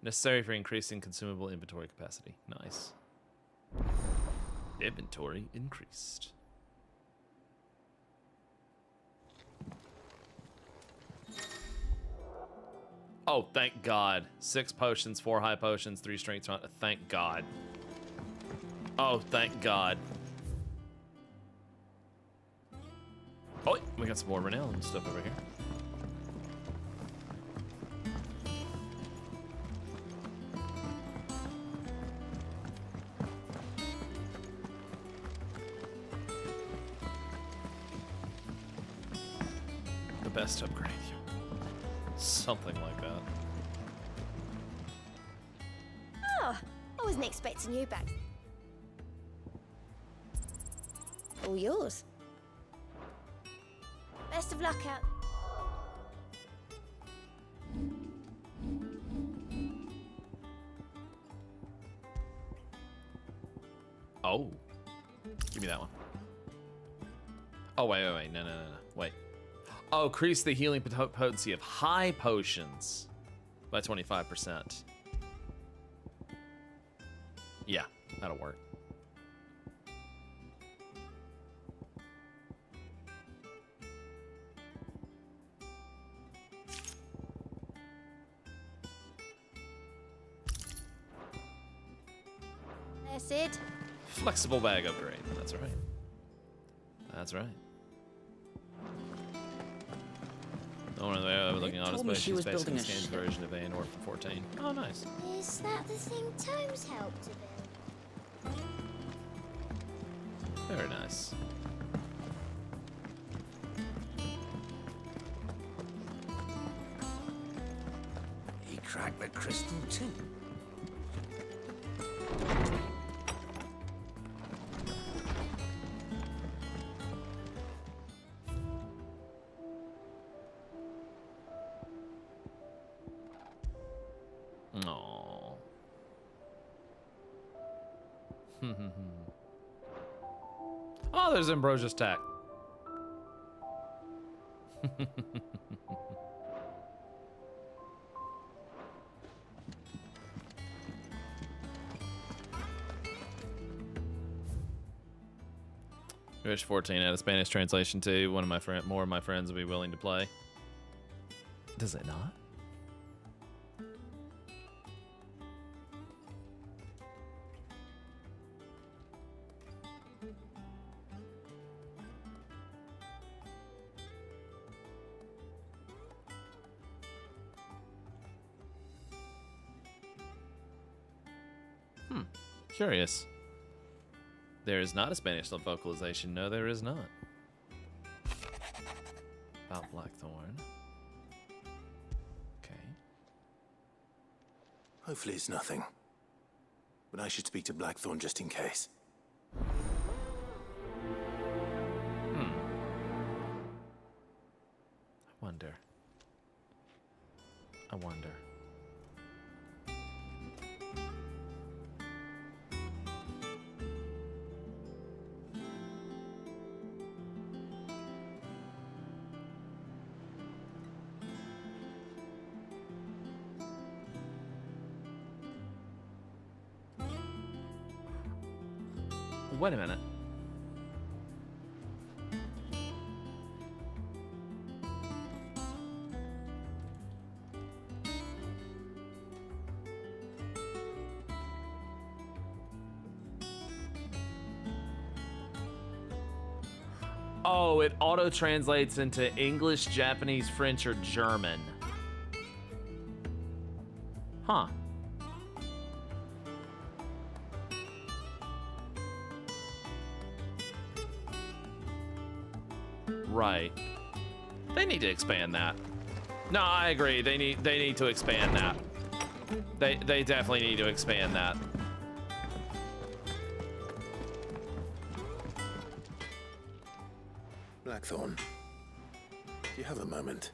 S1: Necessary for increasing consumable inventory capacity. Nice. Inventory increased. Oh, thank God. 6 potions, 4 high potions, 3 strength. Thank God. Oh, thank God. Oh, we got some more renown and stuff over here. The best upgrade. Something like that.
S7: Oh, I wasn't expecting you back. All yours. Best of luck out.
S1: Oh. Give me that one. Oh, wait. No. Wait. Oh, increase the healing potency of high potions by 25%. Yeah, that'll work.
S7: That's it.
S1: Flexible bag upgrade. That's right. That's right. Oh, one of the way I was looking on
S22: told me
S1: space.
S22: she was
S1: Basically
S22: building a
S1: Scan's
S22: ship.
S1: version of Aeonor from 14. Oh, nice.
S7: Is that the thing Tomes helped to build?
S1: Very nice.
S12: He cracked the crystal too.
S1: Aww. Oh, there's Ambrosia's tack. Wish 14 had a Spanish translation too. One of my more of my friends would be willing to play. Does it not? Curious. There is not a Spanish dub vocalization. No, there is not. About Blackthorn. Okay.
S4: Hopefully it's nothing. But I should speak to Blackthorn just in case.
S1: I wonder. Wait a minute. Oh, it auto-translates into English, Japanese, French, or German. Huh. Right. They need to expand that. No, I agree. They need to expand that. They definitely need to expand that.
S4: Blackthorn, do you have a moment?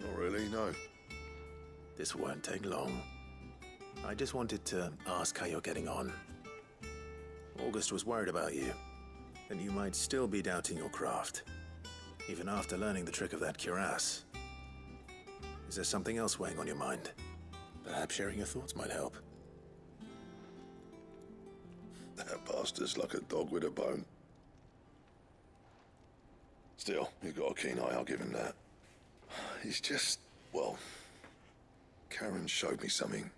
S6: Not really, no.
S4: This won't take long. I just wanted to ask how you're getting on. August was worried about you, and you might still be doubting your craft, even after learning the trick of that cuirass. Is there something else weighing on your mind? Perhaps sharing your thoughts might help.
S6: That bastard's like a dog with a bone. Still, he's got a keen eye, I'll give him that. He's just, well, Karen showed me something.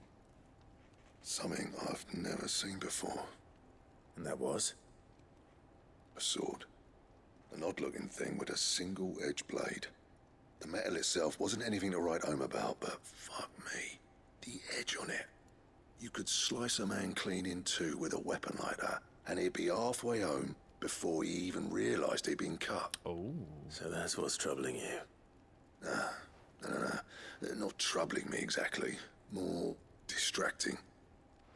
S6: Something I've never seen before.
S4: And that was?
S6: A sword. An odd-looking thing with a single-edged blade. The metal itself wasn't anything to write home about, but fuck me, the edge on it. You could slice a man clean in two with a weapon like that, and he'd be halfway home before he even realized he'd been cut.
S1: Oh.
S4: So that's what's troubling you?
S6: No. Not troubling me exactly. More distracting.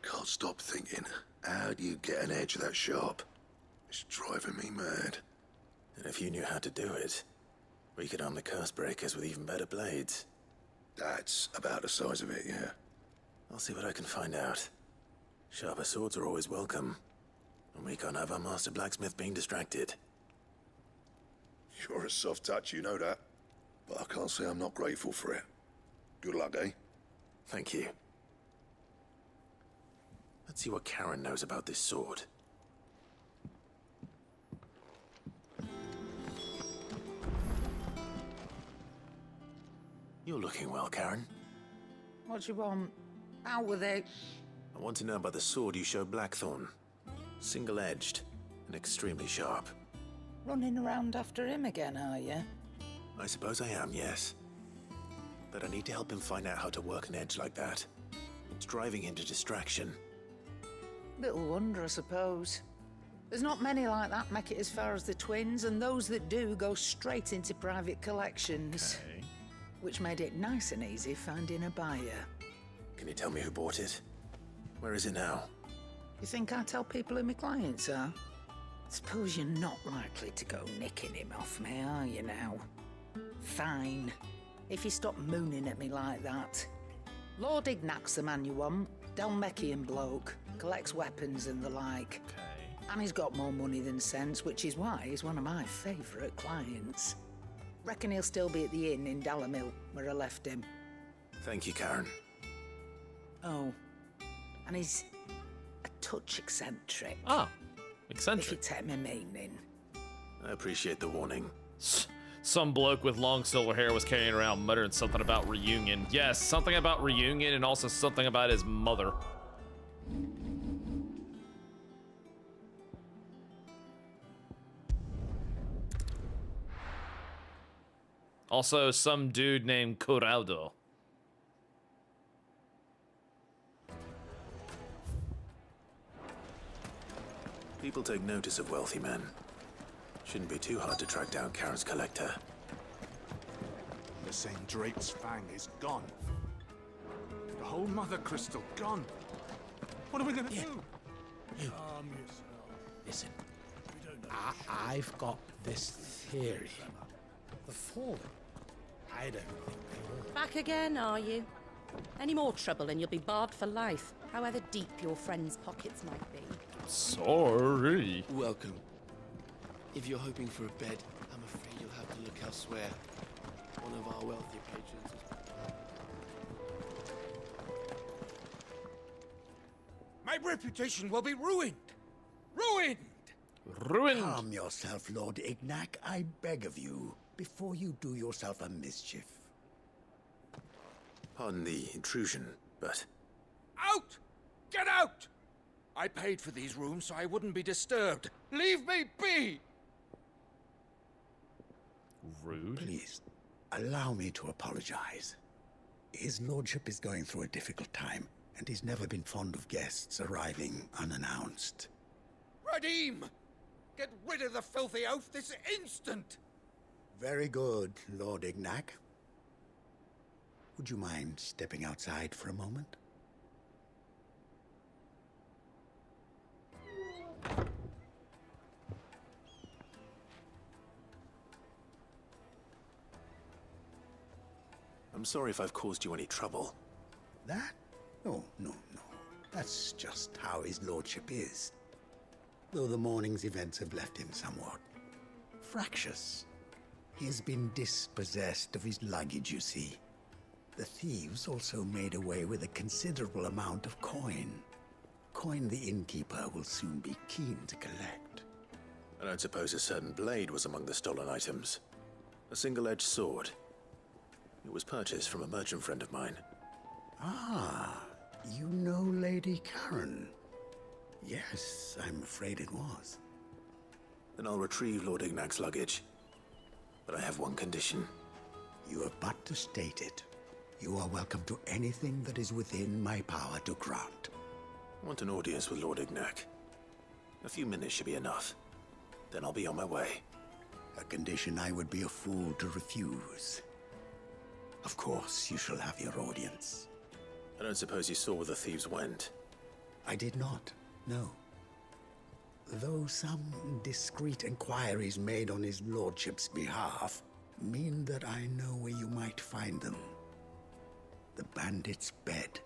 S6: Can't stop thinking, how do you get an edge that sharp? It's driving me mad.
S4: And if you knew how to do it, we could arm the curse breakers with even better blades.
S6: That's about the size of it, yeah.
S4: I'll see what I can find out. Sharper swords are always welcome. And we can't have our master blacksmith being distracted.
S6: You're a soft touch, you know that. But I can't say I'm not grateful for it. Good luck, eh?
S4: Thank you. Let's see what Karen knows about this sword. You're looking well, Karen.
S17: What do you want? Out with it.
S4: I want to know about the sword you showed Blackthorn. Single-edged and extremely sharp.
S17: Running around after him again, are you?
S4: I suppose I am, yes. But I need to help him find out how to work an edge like that. It's driving him to distraction.
S17: Little wonder, I suppose. There's not many like that make it as far as the twins, and those that do go straight into private collections.
S1: Okay.
S17: Which made it nice and easy finding a buyer.
S4: Can you tell me who bought it? Where is it now?
S17: You think I tell people who my clients are? Suppose you're not likely to go nicking him off me, are you now? Fine. If you stop mooning at me like that. Lord Ignac's the man you want. Dalmekian bloke. Collects weapons and the like.
S1: Okay.
S17: And he's got more money than sense, which is why he's one of my favourite clients. Reckon he'll still be at the inn in Dalamil, where I left him.
S4: Thank you, Karen.
S17: Oh. And he's a touch eccentric.
S1: Ah, eccentric.
S17: If you take my meaning.
S4: I appreciate the warning.
S1: Some bloke with long silver hair was carrying around muttering something about reunion. Yes, something about reunion and also something about his mother. Also, some dude named Corrado.
S4: People take notice of wealthy men. Shouldn't be too hard to track down Karen's collector.
S5: The same Drake's fang is gone. The whole mother crystal gone. What are we gonna do?
S8: You.
S5: Calm yourself.
S8: Listen, I've got this theory. The Fallen. I don't think they will.
S16: Back again, are you? Any more trouble and you'll be barred for life, however deep your friends' pockets might be.
S1: Sorry.
S15: Welcome. If you're hoping for a bed, I'm afraid you'll have to look elsewhere. One of our wealthy patrons
S12: My reputation will be ruined! Ruined!
S1: Ruined!
S8: Calm yourself, Lord Ignac, I beg of you, before you do yourself a mischief.
S4: Pardon the intrusion, but...
S12: Out! Get out! I paid for these rooms so I wouldn't be disturbed. Leave me be!
S1: Rude.
S8: Please, allow me to apologize. His lordship is going through a difficult time, and he's never been fond of guests arriving unannounced.
S12: Radim! Get rid of the filthy oaf this instant!
S8: Very good, Lord Ignac. Would you mind stepping outside for a moment?
S4: I'm sorry if I've caused you any trouble.
S8: That? Oh, no. That's just how his lordship is. Though the morning's events have left him somewhat fractious. He has been dispossessed of his luggage, you see. The thieves also made away with a considerable amount of coin. Coin the innkeeper will soon be keen to collect.
S4: I don't suppose a certain blade was among the stolen items. A single-edged sword. It was purchased from a merchant friend of mine.
S8: Ah, you know Lady Karen. Yes, I'm afraid it was.
S4: Then I'll retrieve Lord Ignac's luggage. But I have one condition.
S8: You have but to state it. You are welcome to anything that is within my power to grant.
S4: I want an audience with Lord Ignac. A few minutes should be enough. Then I'll be on my way.
S8: A condition I would be a fool to refuse. Of course, you shall have your audience.
S4: I don't suppose you saw where the thieves went.
S8: I did not, no. Though some discreet inquiries made on his lordship's behalf mean that I know where you might find them. The bandit's bed.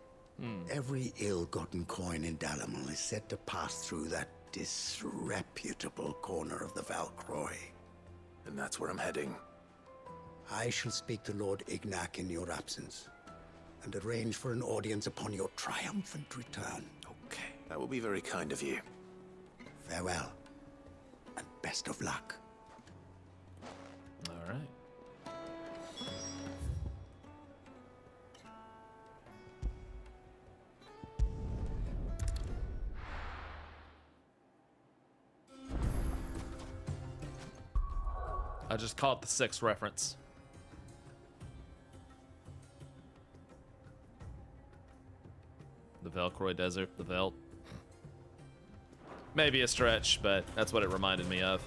S8: Every ill-gotten coin in Dalamil is said to pass through that disreputable corner of the Valcroy.
S4: And that's where I'm heading.
S8: I shall speak to Lord Ignac in your absence, and arrange for an audience upon your triumphant return.
S4: Okay, that will be very kind of you.
S8: Farewell, and best of luck.
S1: All right. I just caught the 6 reference. The Velcroy Desert, the Velt. Maybe a stretch, but that's what it reminded me of.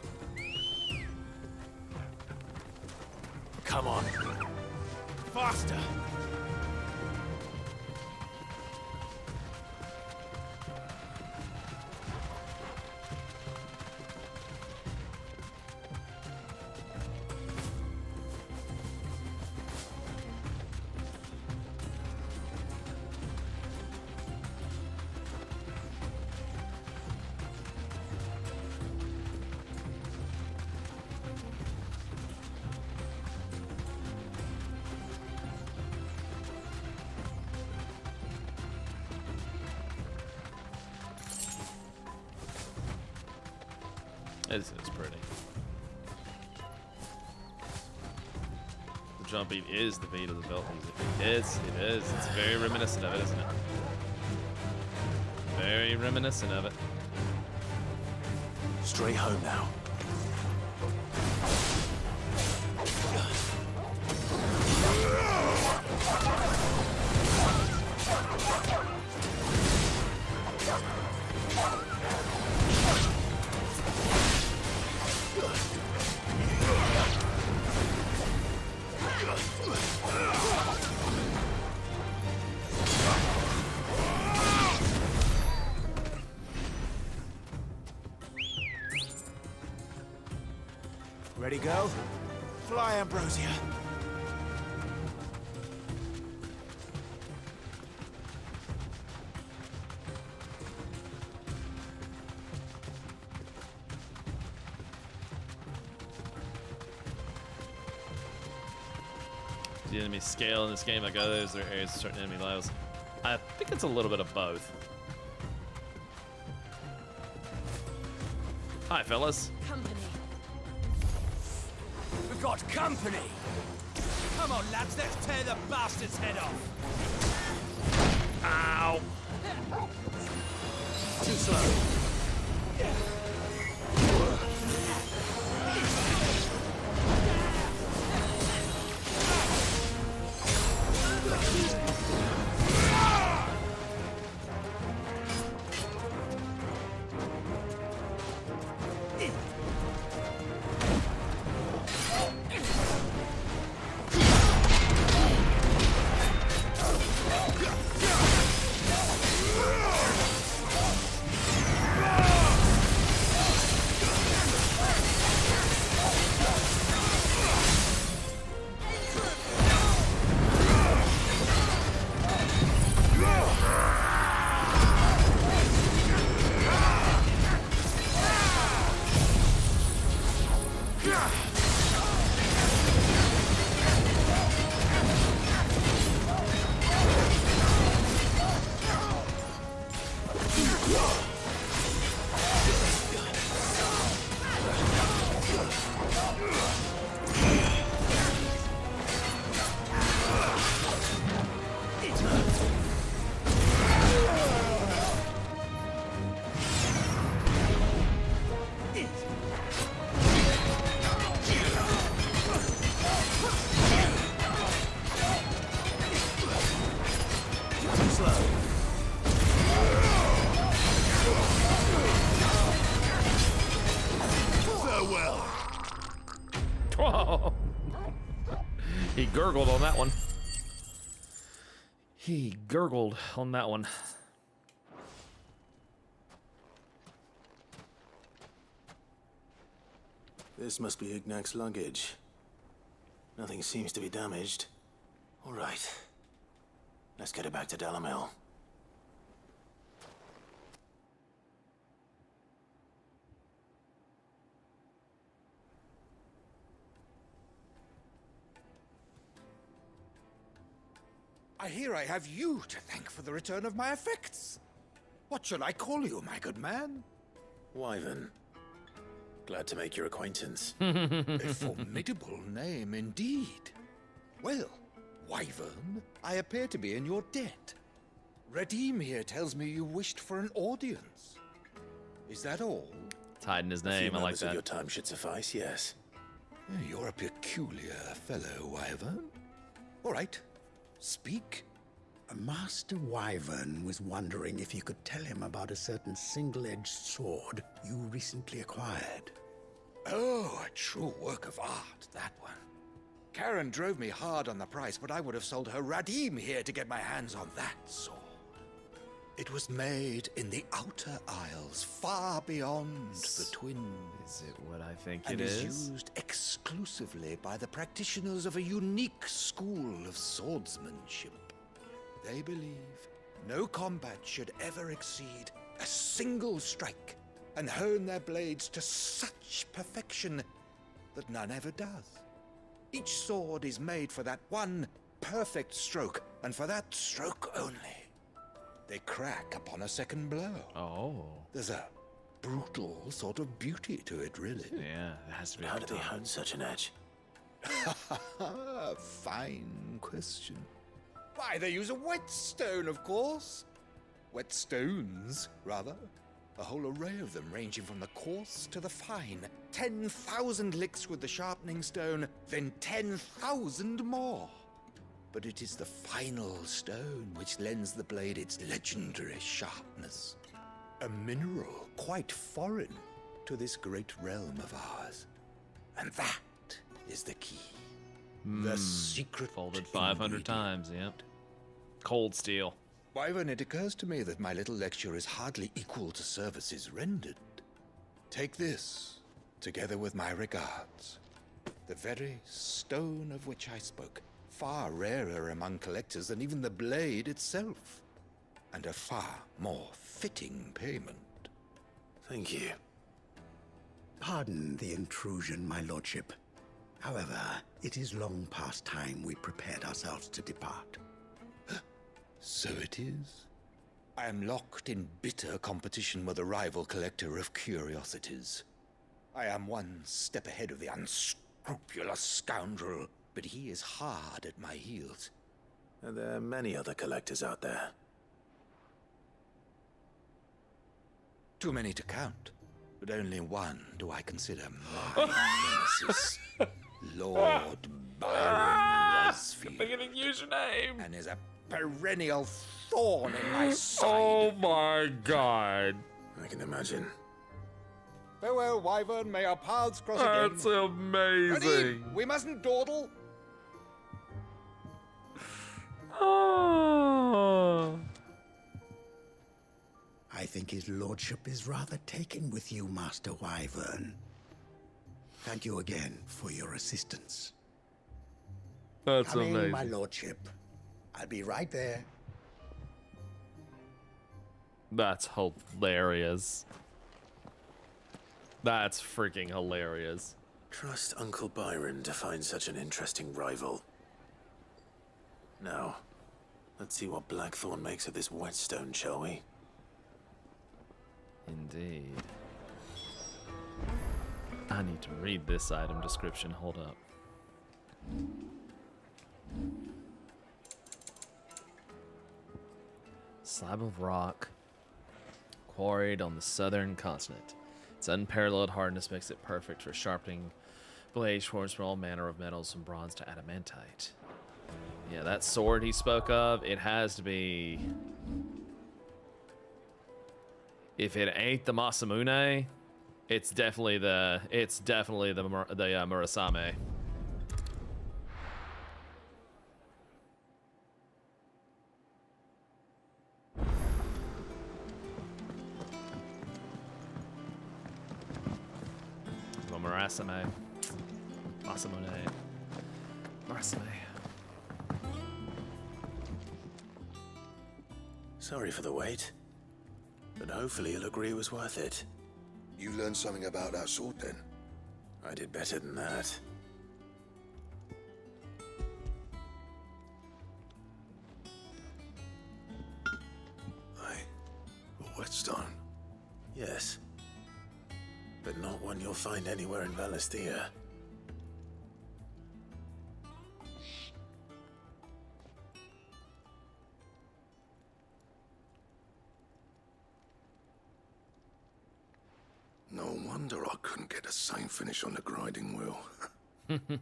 S12: Come on. Faster.
S1: It's pretty. The jump beat is the beat of the belt music. It is. It's very reminiscent of it, isn't it? Very reminiscent of it.
S12: Straight home now. Ready, go? Fly, Ambrosia.
S1: The enemy scale in this game, like others, there are areas of certain enemy levels. I think it's a little bit of both. Hi, fellas.
S16: Company.
S12: We've got company! Come on, lads, let's tear the bastard's head off!
S1: Ow!
S12: Too slow.
S1: Whoa. He gurgled on that one. He gurgled on that one.
S4: This must be Ignac's luggage. Nothing seems to be damaged. All right. Let's get it back to Dalamel.
S5: I hear I have you to thank for the return of my effects. What shall I call you, my good man?
S4: Wyvern. Glad to make your acquaintance.
S5: A formidable name indeed. Well, Wyvern, I appear to be in your debt. Redeem here tells me you wished for an audience. Is that all?
S1: It's hiding his name, I like that.
S4: Of your time should suffice, yes.
S5: You're a peculiar fellow, Wyvern. All right, speak.
S3: Master Wyvern was wondering if you could tell him about a certain single-edged sword you recently acquired.
S5: Oh, a true work of art, that one. Karen drove me hard on the price, but I would have sold her Radim here to get my hands on that sword. It was made in the Outer Isles, far beyond the Twin.
S1: Is it what I think
S5: and
S1: it is?
S5: is used exclusively by the practitioners of a unique school of swordsmanship. They believe no combat should ever exceed a single strike and hone their blades to such perfection that none ever does. Each sword is made for that one perfect stroke, and for that stroke only. They crack upon a second blow.
S1: Oh.
S5: There's a brutal sort of beauty to it, really.
S1: Yeah, it has to be.
S4: How do they hone such an edge?
S5: Fine question. Why, they use a whetstone, of course. Whetstones, rather. A whole array of them, ranging from the coarse to the fine. 10,000 licks with the sharpening stone, then 10,000 more. But it is the final stone which lends the blade its legendary sharpness. A mineral quite foreign to this great realm of ours. And that is the key. The secret
S1: Folded 500 times, yep. Cold steel.
S5: Wyvern, it occurs to me that my little lecture is hardly equal to services rendered. Take this, together with my regards. The very stone of which I spoke. Far rarer among collectors than even the blade itself, and a far more fitting payment.
S4: Thank you.
S3: Pardon the intrusion, my lordship. However, it is long past time we prepared ourselves to depart.
S5: So it is. I am locked in bitter competition with a rival collector of curiosities. I am one step ahead of the unscrupulous scoundrel, but he is hard at my heels.
S4: Are there many other collectors out there?
S5: Too many to count, but only one do I consider my nemesis. Lord Byron Rusfield.
S1: They're gonna use your name.
S5: And is a perennial thorn in my side.
S1: Oh my god.
S4: I can imagine.
S5: Farewell, Wyvern. May our paths cross again.
S1: That's amazing.
S5: Ready? We mustn't dawdle.
S1: Oh.
S3: I think his lordship is rather taken with you, Master Wyvern. Thank you again for your assistance.
S1: That's
S3: Coming,
S1: amazing.
S3: my lordship. I'll be right there.
S1: That's hilarious. That's freaking hilarious.
S4: Trust Uncle Byron to find such an interesting rival. Now, let's see what Blackthorn makes of this whetstone, shall we?
S1: Indeed. I need to read this item description. Hold up. Slab of rock quarried on the southern continent. Its unparalleled hardness makes it perfect for sharpening blades forged from all manner of metals, from bronze to adamantite. Yeah, that sword he spoke of, it has to be... If it ain't the Masamune, it's definitely the Murasame. The Murasame. Masamune. Murasame.
S4: Sorry for the wait, but hopefully you'll agree it was worth it.
S6: You learned something about that sword, then?
S4: I did better than that. A whetstone? Yes. But not one you'll find anywhere in Valisthea.
S6: No wonder I couldn't get the same finish on the grinding wheel.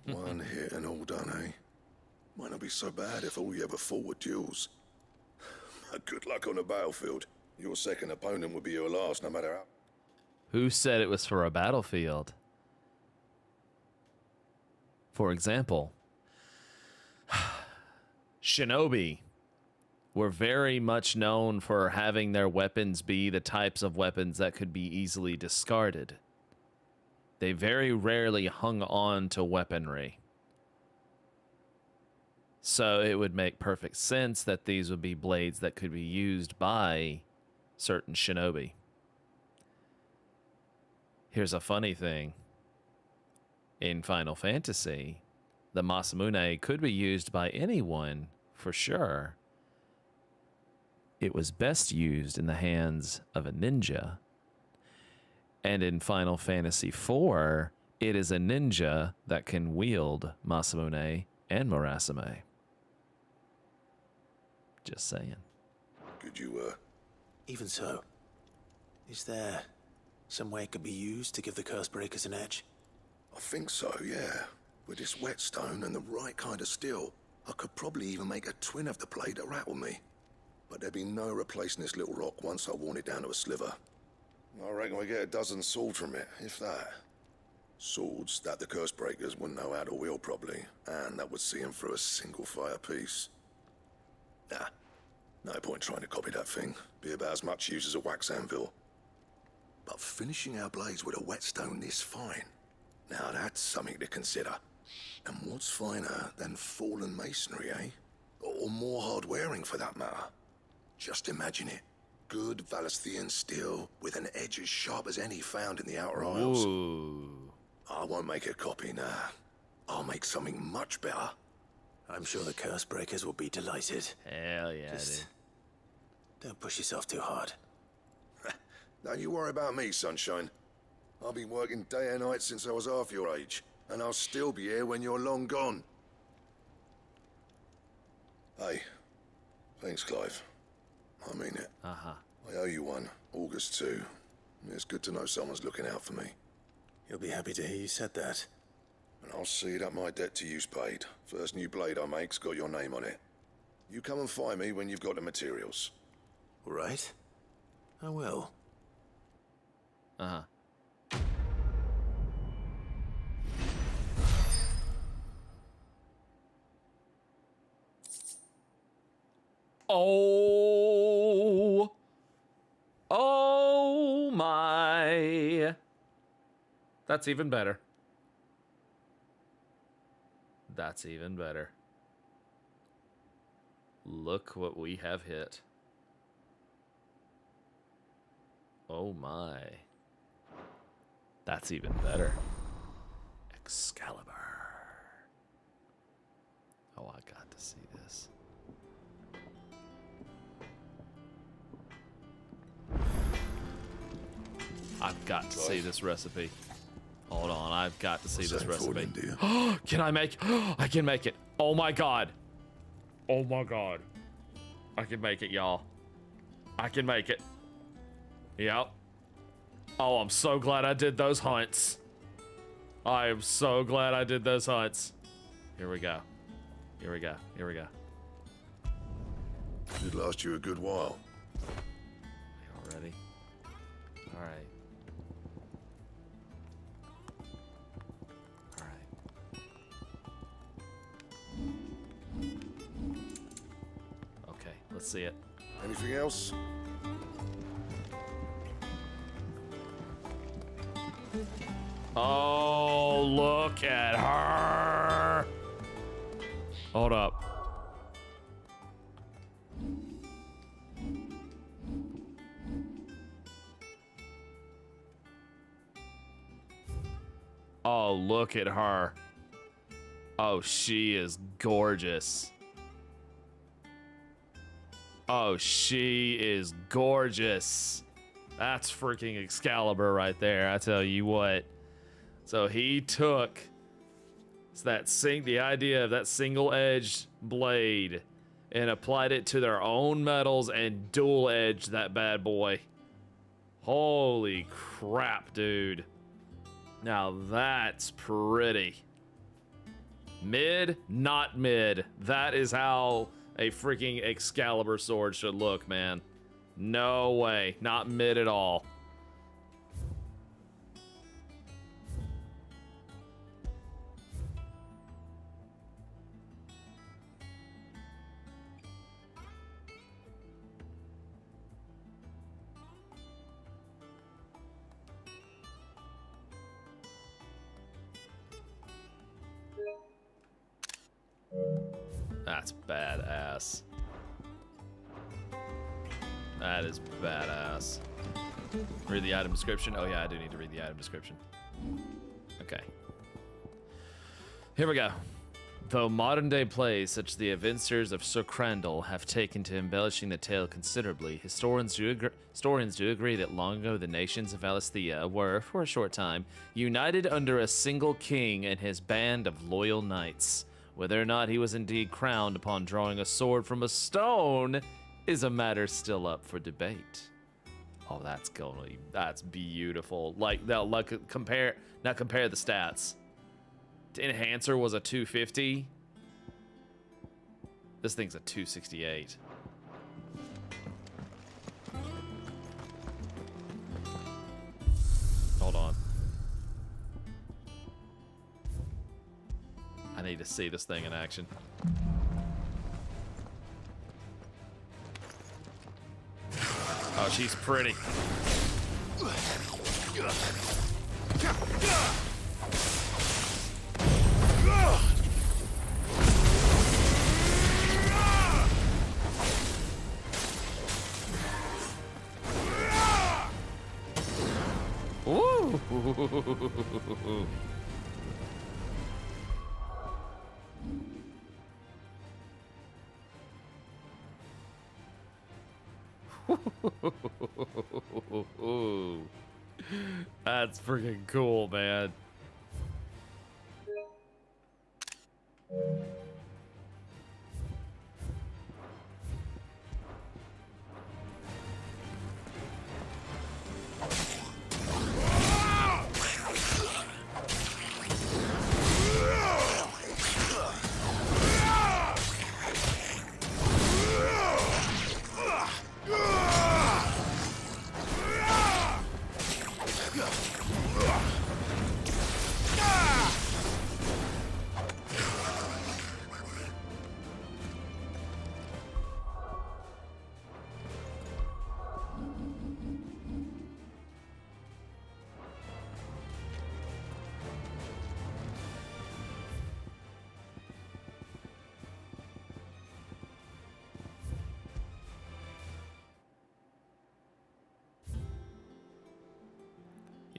S6: One hit and all done, eh? Might not be so bad if all you ever fought were duels. Good luck on the battlefield. Your second opponent would be your last, no matter how...
S1: Who said it was for a battlefield? For example, Shinobi were very much known for having their weapons be the types of weapons that could be easily discarded. They very rarely hung on to weaponry. So it would make perfect sense that these would be blades that could be used by certain shinobi. Here's a funny thing. In Final Fantasy, the Masamune could be used by anyone, for sure. It was best used in the hands of a ninja. And in Final Fantasy IV, it is a ninja that can wield Masamune and Murasame. Just saying.
S6: Could you,
S4: Even so, is there some way it could be used to give the curse breakers an edge?
S6: I think so, yeah. With this whetstone and the right kind of steel, I could probably even make a twin of the blade that rattled me. But there'd be no replacing this little rock once I worn it down to a sliver. I reckon we get a dozen swords from it, if that. Swords that the curse breakers wouldn't know how to wield properly, and that would see them through a single fire piece. Nah, no point trying to copy that thing. Be about as much use as a wax anvil. But finishing our blades with a whetstone this fine, now that's something to consider. And what's finer than fallen masonry, eh? Or more hard-wearing, for that matter. Just imagine it. Good Valisthian steel with an edge as sharp as any found in the Outer Isles.
S1: Ooh.
S6: I won't make a copy, nah. I'll make something much better.
S4: I'm sure the curse breakers will be delighted.
S1: Hell yeah,
S4: Just
S1: dude.
S4: don't push yourself too hard.
S6: Don't you worry about me, sunshine. I've been working day and night since I was half your age, and I'll still be here when you're long gone. Hey, thanks, Clive. I mean it.
S1: Uh-huh.
S6: I owe you one, August too. It's good to know someone's looking out for me.
S4: You'll be happy to hear you said that.
S6: And I'll see that my debt to you's paid. First new blade I make's got your name on it. You come and find me when you've got the materials.
S4: All right. I will.
S1: Uh-huh. Oh. Oh my. That's even better. That's even better. Look what we have hit. Oh my. That's even better. Excalibur. Oh, I got to see this. I've got to see this recipe. Hold on, I've got to see this recipe. Can I make? I can make it. Oh my god. Oh my god. I can make it, y'all. I can make it. Yep. Oh, I'm so glad I did those hunts. I am so glad I did those hunts. Here we go. Here we go. Here we go.
S6: Should last you a good while.
S1: Y'all ready? All right. Okay, let's see it.
S6: Anything else?
S1: Oh, look at her. Hold up. Oh, look at her. Oh, she is gorgeous. Oh, she is gorgeous. That's freaking Excalibur right there, I tell you what. So he took the idea of that single-edged blade and applied it to their own metals and dual-edged that bad boy. Holy crap, dude. Now that's pretty. Mid, not mid. That is how a freaking Excalibur sword should look, man. No way. Not mid at all. That's badass. That is badass. Read the item description. Oh yeah, I do need to read the item description. Okay. Here we go. Though modern-day plays such as the Adventures of Sir Crandall have taken to embellishing the tale considerably, historians do agree that long ago the nations of Valisthea were, for a short time, united under a single king and his band of loyal knights. Whether or not he was indeed crowned upon drawing a sword from a stone is a matter still up for debate. Oh, that's beautiful. Like compare the stats. Enhancer was a 250. This thing's a 268. Hold on. I need to see this thing in action. Oh, she's pretty. Ooh. That's freaking cool, man.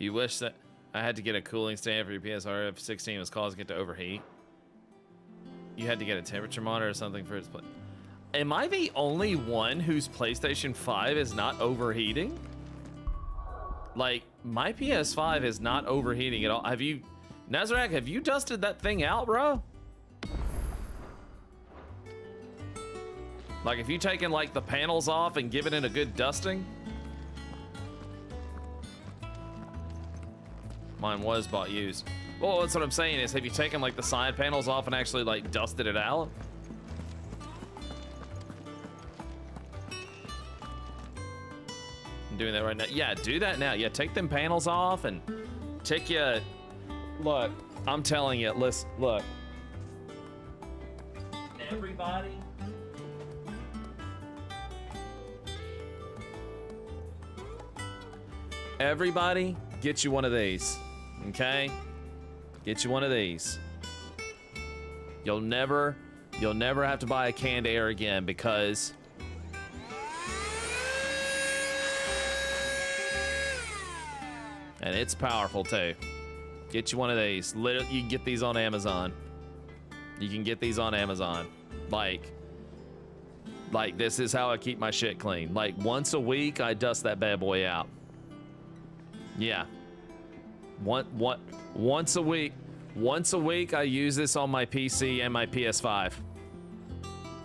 S1: You wish that I had to get a cooling stand for your PSR if 16 was causing it to overheat. You had to get a temperature monitor or something for its play. Am I the only one whose PlayStation 5 is not overheating? Like, my PS5 is not overheating at all. Have you, Nazarek, have you dusted that thing out, bro? Like, have you taken, like, the panels off and given it a good dusting? Mine was bought used. Well, that's what I'm saying is, have you taken, like, the side panels off and actually, like, dusted it out? I'm doing that right now. Yeah, do that now. Yeah, take them panels off and take your... Look, I'm telling you, listen, look. Everybody... Everybody, get you one of these, okay? Get you one of these. You'll never have to buy a canned air again because and it's powerful too. Get you one of these. Literally, you can get these on Amazon. You can get these on Amazon. Like this is how I keep my shit clean. Like once a week, I dust that bad boy out. Yeah. Once a week. Once a week, I use this on my PC and my PS5.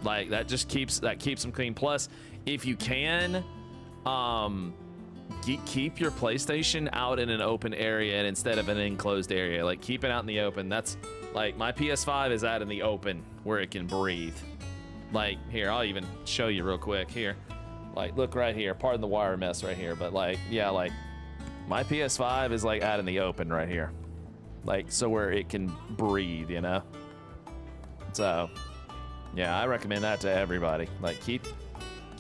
S1: Like that just keeps them clean. Plus, if you can, keep your PlayStation out in an open area and instead of an enclosed area. Like, keep it out in the open. That's like my PS5 is out in the open where it can breathe. Like, here, I'll even show you real quick here. Like, look right here. Pardon the wire mess right here, but like, yeah, like my PS5 is like out in the open right here. Like, so where it can breathe, you know? So, yeah, I recommend that to everybody. Like, keep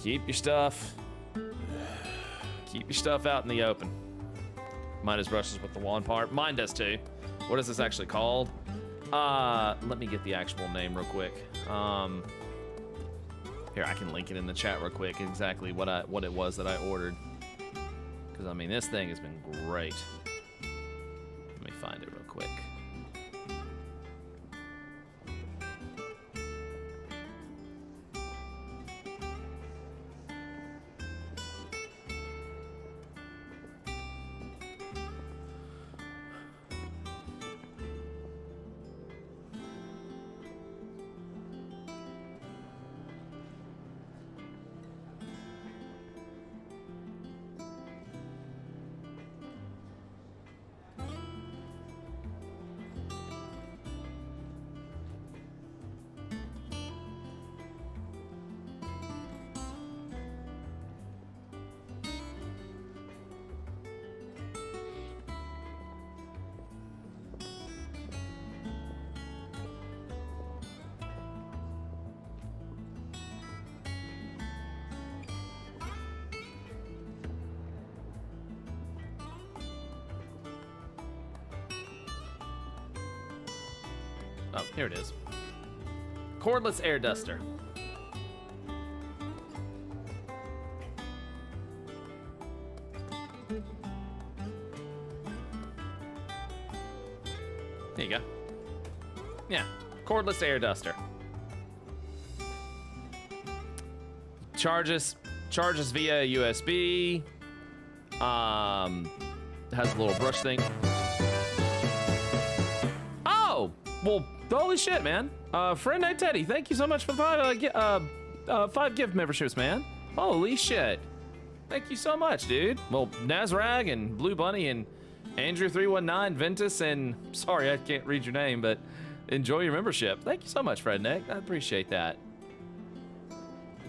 S1: your stuff out in the open. Mine just brushes with the wand part. Mine does too. What is this actually called? Let me get the actual name real quick. Here, I can link it in the chat real quick, exactly what it was that I ordered. Because, I mean, this thing has been great. Let me find it real quick. Oh, here it is. Cordless air duster. There you go. Yeah, cordless air duster. Charges via USB. Has a little brush thing. Oh, well, holy shit, man. Friend Night Teddy, thank you so much for 5 gift memberships, man. Holy shit. Thank you so much, dude. Well, Nazrag and Blue Bunny and Andrew319, Ventus, and sorry, I can't read your name, but enjoy your membership. Thank you so much, Fred Nick. I appreciate that.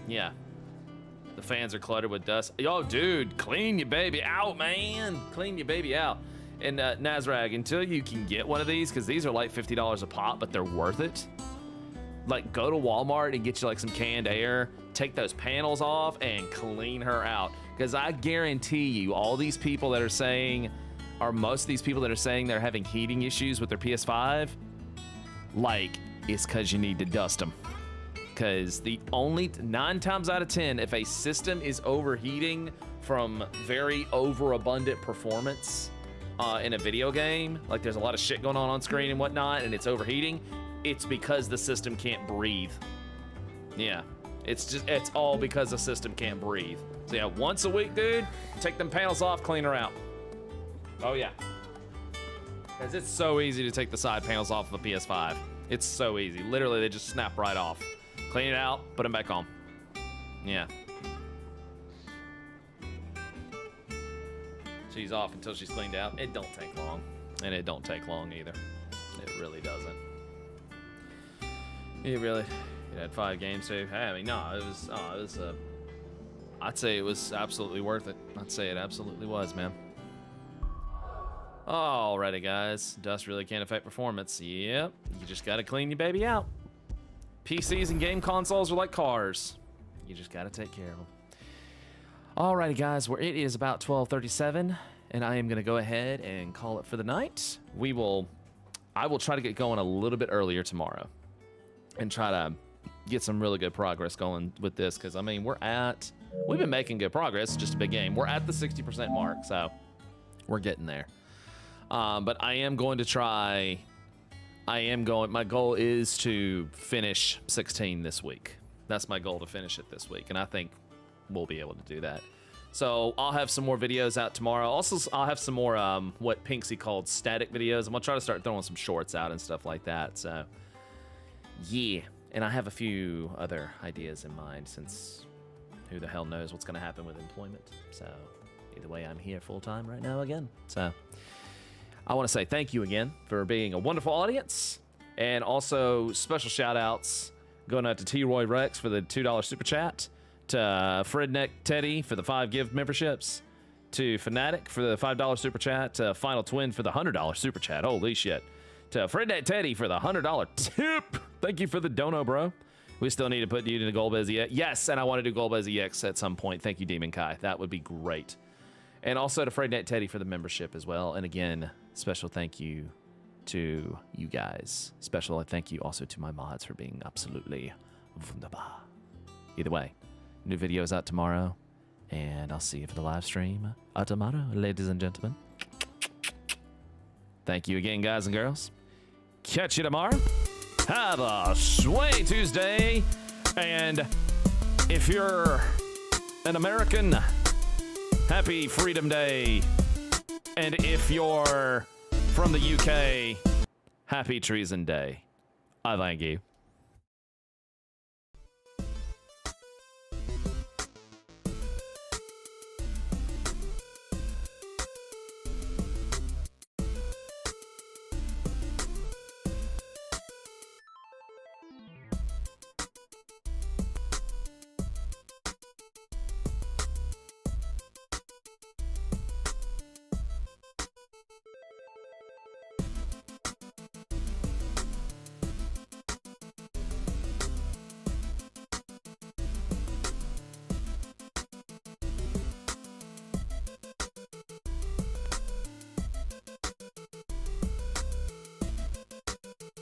S1: Yeah. The fans are cluttered with dust. Yo, dude, clean your baby out, man. Clean your baby out. And Nazrag, until you can get one of these, because these are like $50 a pop, but they're worth it. Like, go to Walmart and get you like some canned air, take those panels off, and clean her out. Because I guarantee you, all these people that are saying, or most of these people that are saying they're having heating issues with their PS5, like, it's because you need to dust them. Because the only 9 times out of 10, if a system is overheating from very overabundant performance in a video game, like there's a lot of shit going on screen and whatnot, and it's overheating, it's because the system can't breathe. Yeah, it's all because the system can't breathe. So yeah, once a week, dude, take them panels off, clean her out. Oh yeah. Because it's so easy to take the side panels off of a PS5. It's so easy. Literally, they just snap right off. Clean it out, put them back on. Yeah. She's off until she's cleaned out. It don't take long. And it don't take long either. It really doesn't. It had 5 games too. Hey, I mean, no, I'd say it was absolutely worth it. I'd say it absolutely was, man. Alrighty, guys. Dust really can't affect performance. Yep. You just gotta clean your baby out. PCs and game consoles are like cars. You just gotta take care of them. Alrighty, guys. Well, it is about 12:37, and I am gonna go ahead and call it for the night. I will try to get going a little bit earlier tomorrow, and try to get some really good progress going with this. Because I mean, we've been making good progress. It's just a big game. We're at the 60% mark, so we're getting there. But I am going to try. My goal is to finish 16 this week. That's my goal, to finish it this week, and I think we'll be able to do that. So I'll have some more videos out tomorrow. Also, I'll have some more what Pinksy called static videos. I'm gonna try to start throwing some shorts out and stuff like that. So yeah, and I have a few other ideas in mind, since who the hell knows what's gonna happen with employment. So Either way, I'm here full time right now again. So I want to say thank you again for being a wonderful audience. And also special shout outs going out to T. Roy Rex for the $2 super chat, to Fredneck Teddy for the 5 gift memberships, to Fanatic for the $5 super chat, to Final Twin for the $100 super chat. Holy shit. To Fredneck Teddy for the $100 tip. Thank you for the dono, bro. We still need to put you in the Golbez EX. Yes, and I want to do Golbez EX at some point. Thank you, Demon Kai. That would be great. And also to Fredneck Teddy for the membership as well. And again, special thank you to you guys. Special thank you also to my mods for being absolutely wunderbar. Either way, new videos out tomorrow, and I'll see you for the live stream tomorrow, ladies and gentlemen. Thank you again, guys and girls. Catch you tomorrow. Have a sway Tuesday, and if you're an American, happy Freedom Day, and if you're from the UK, happy Treason Day. I thank you.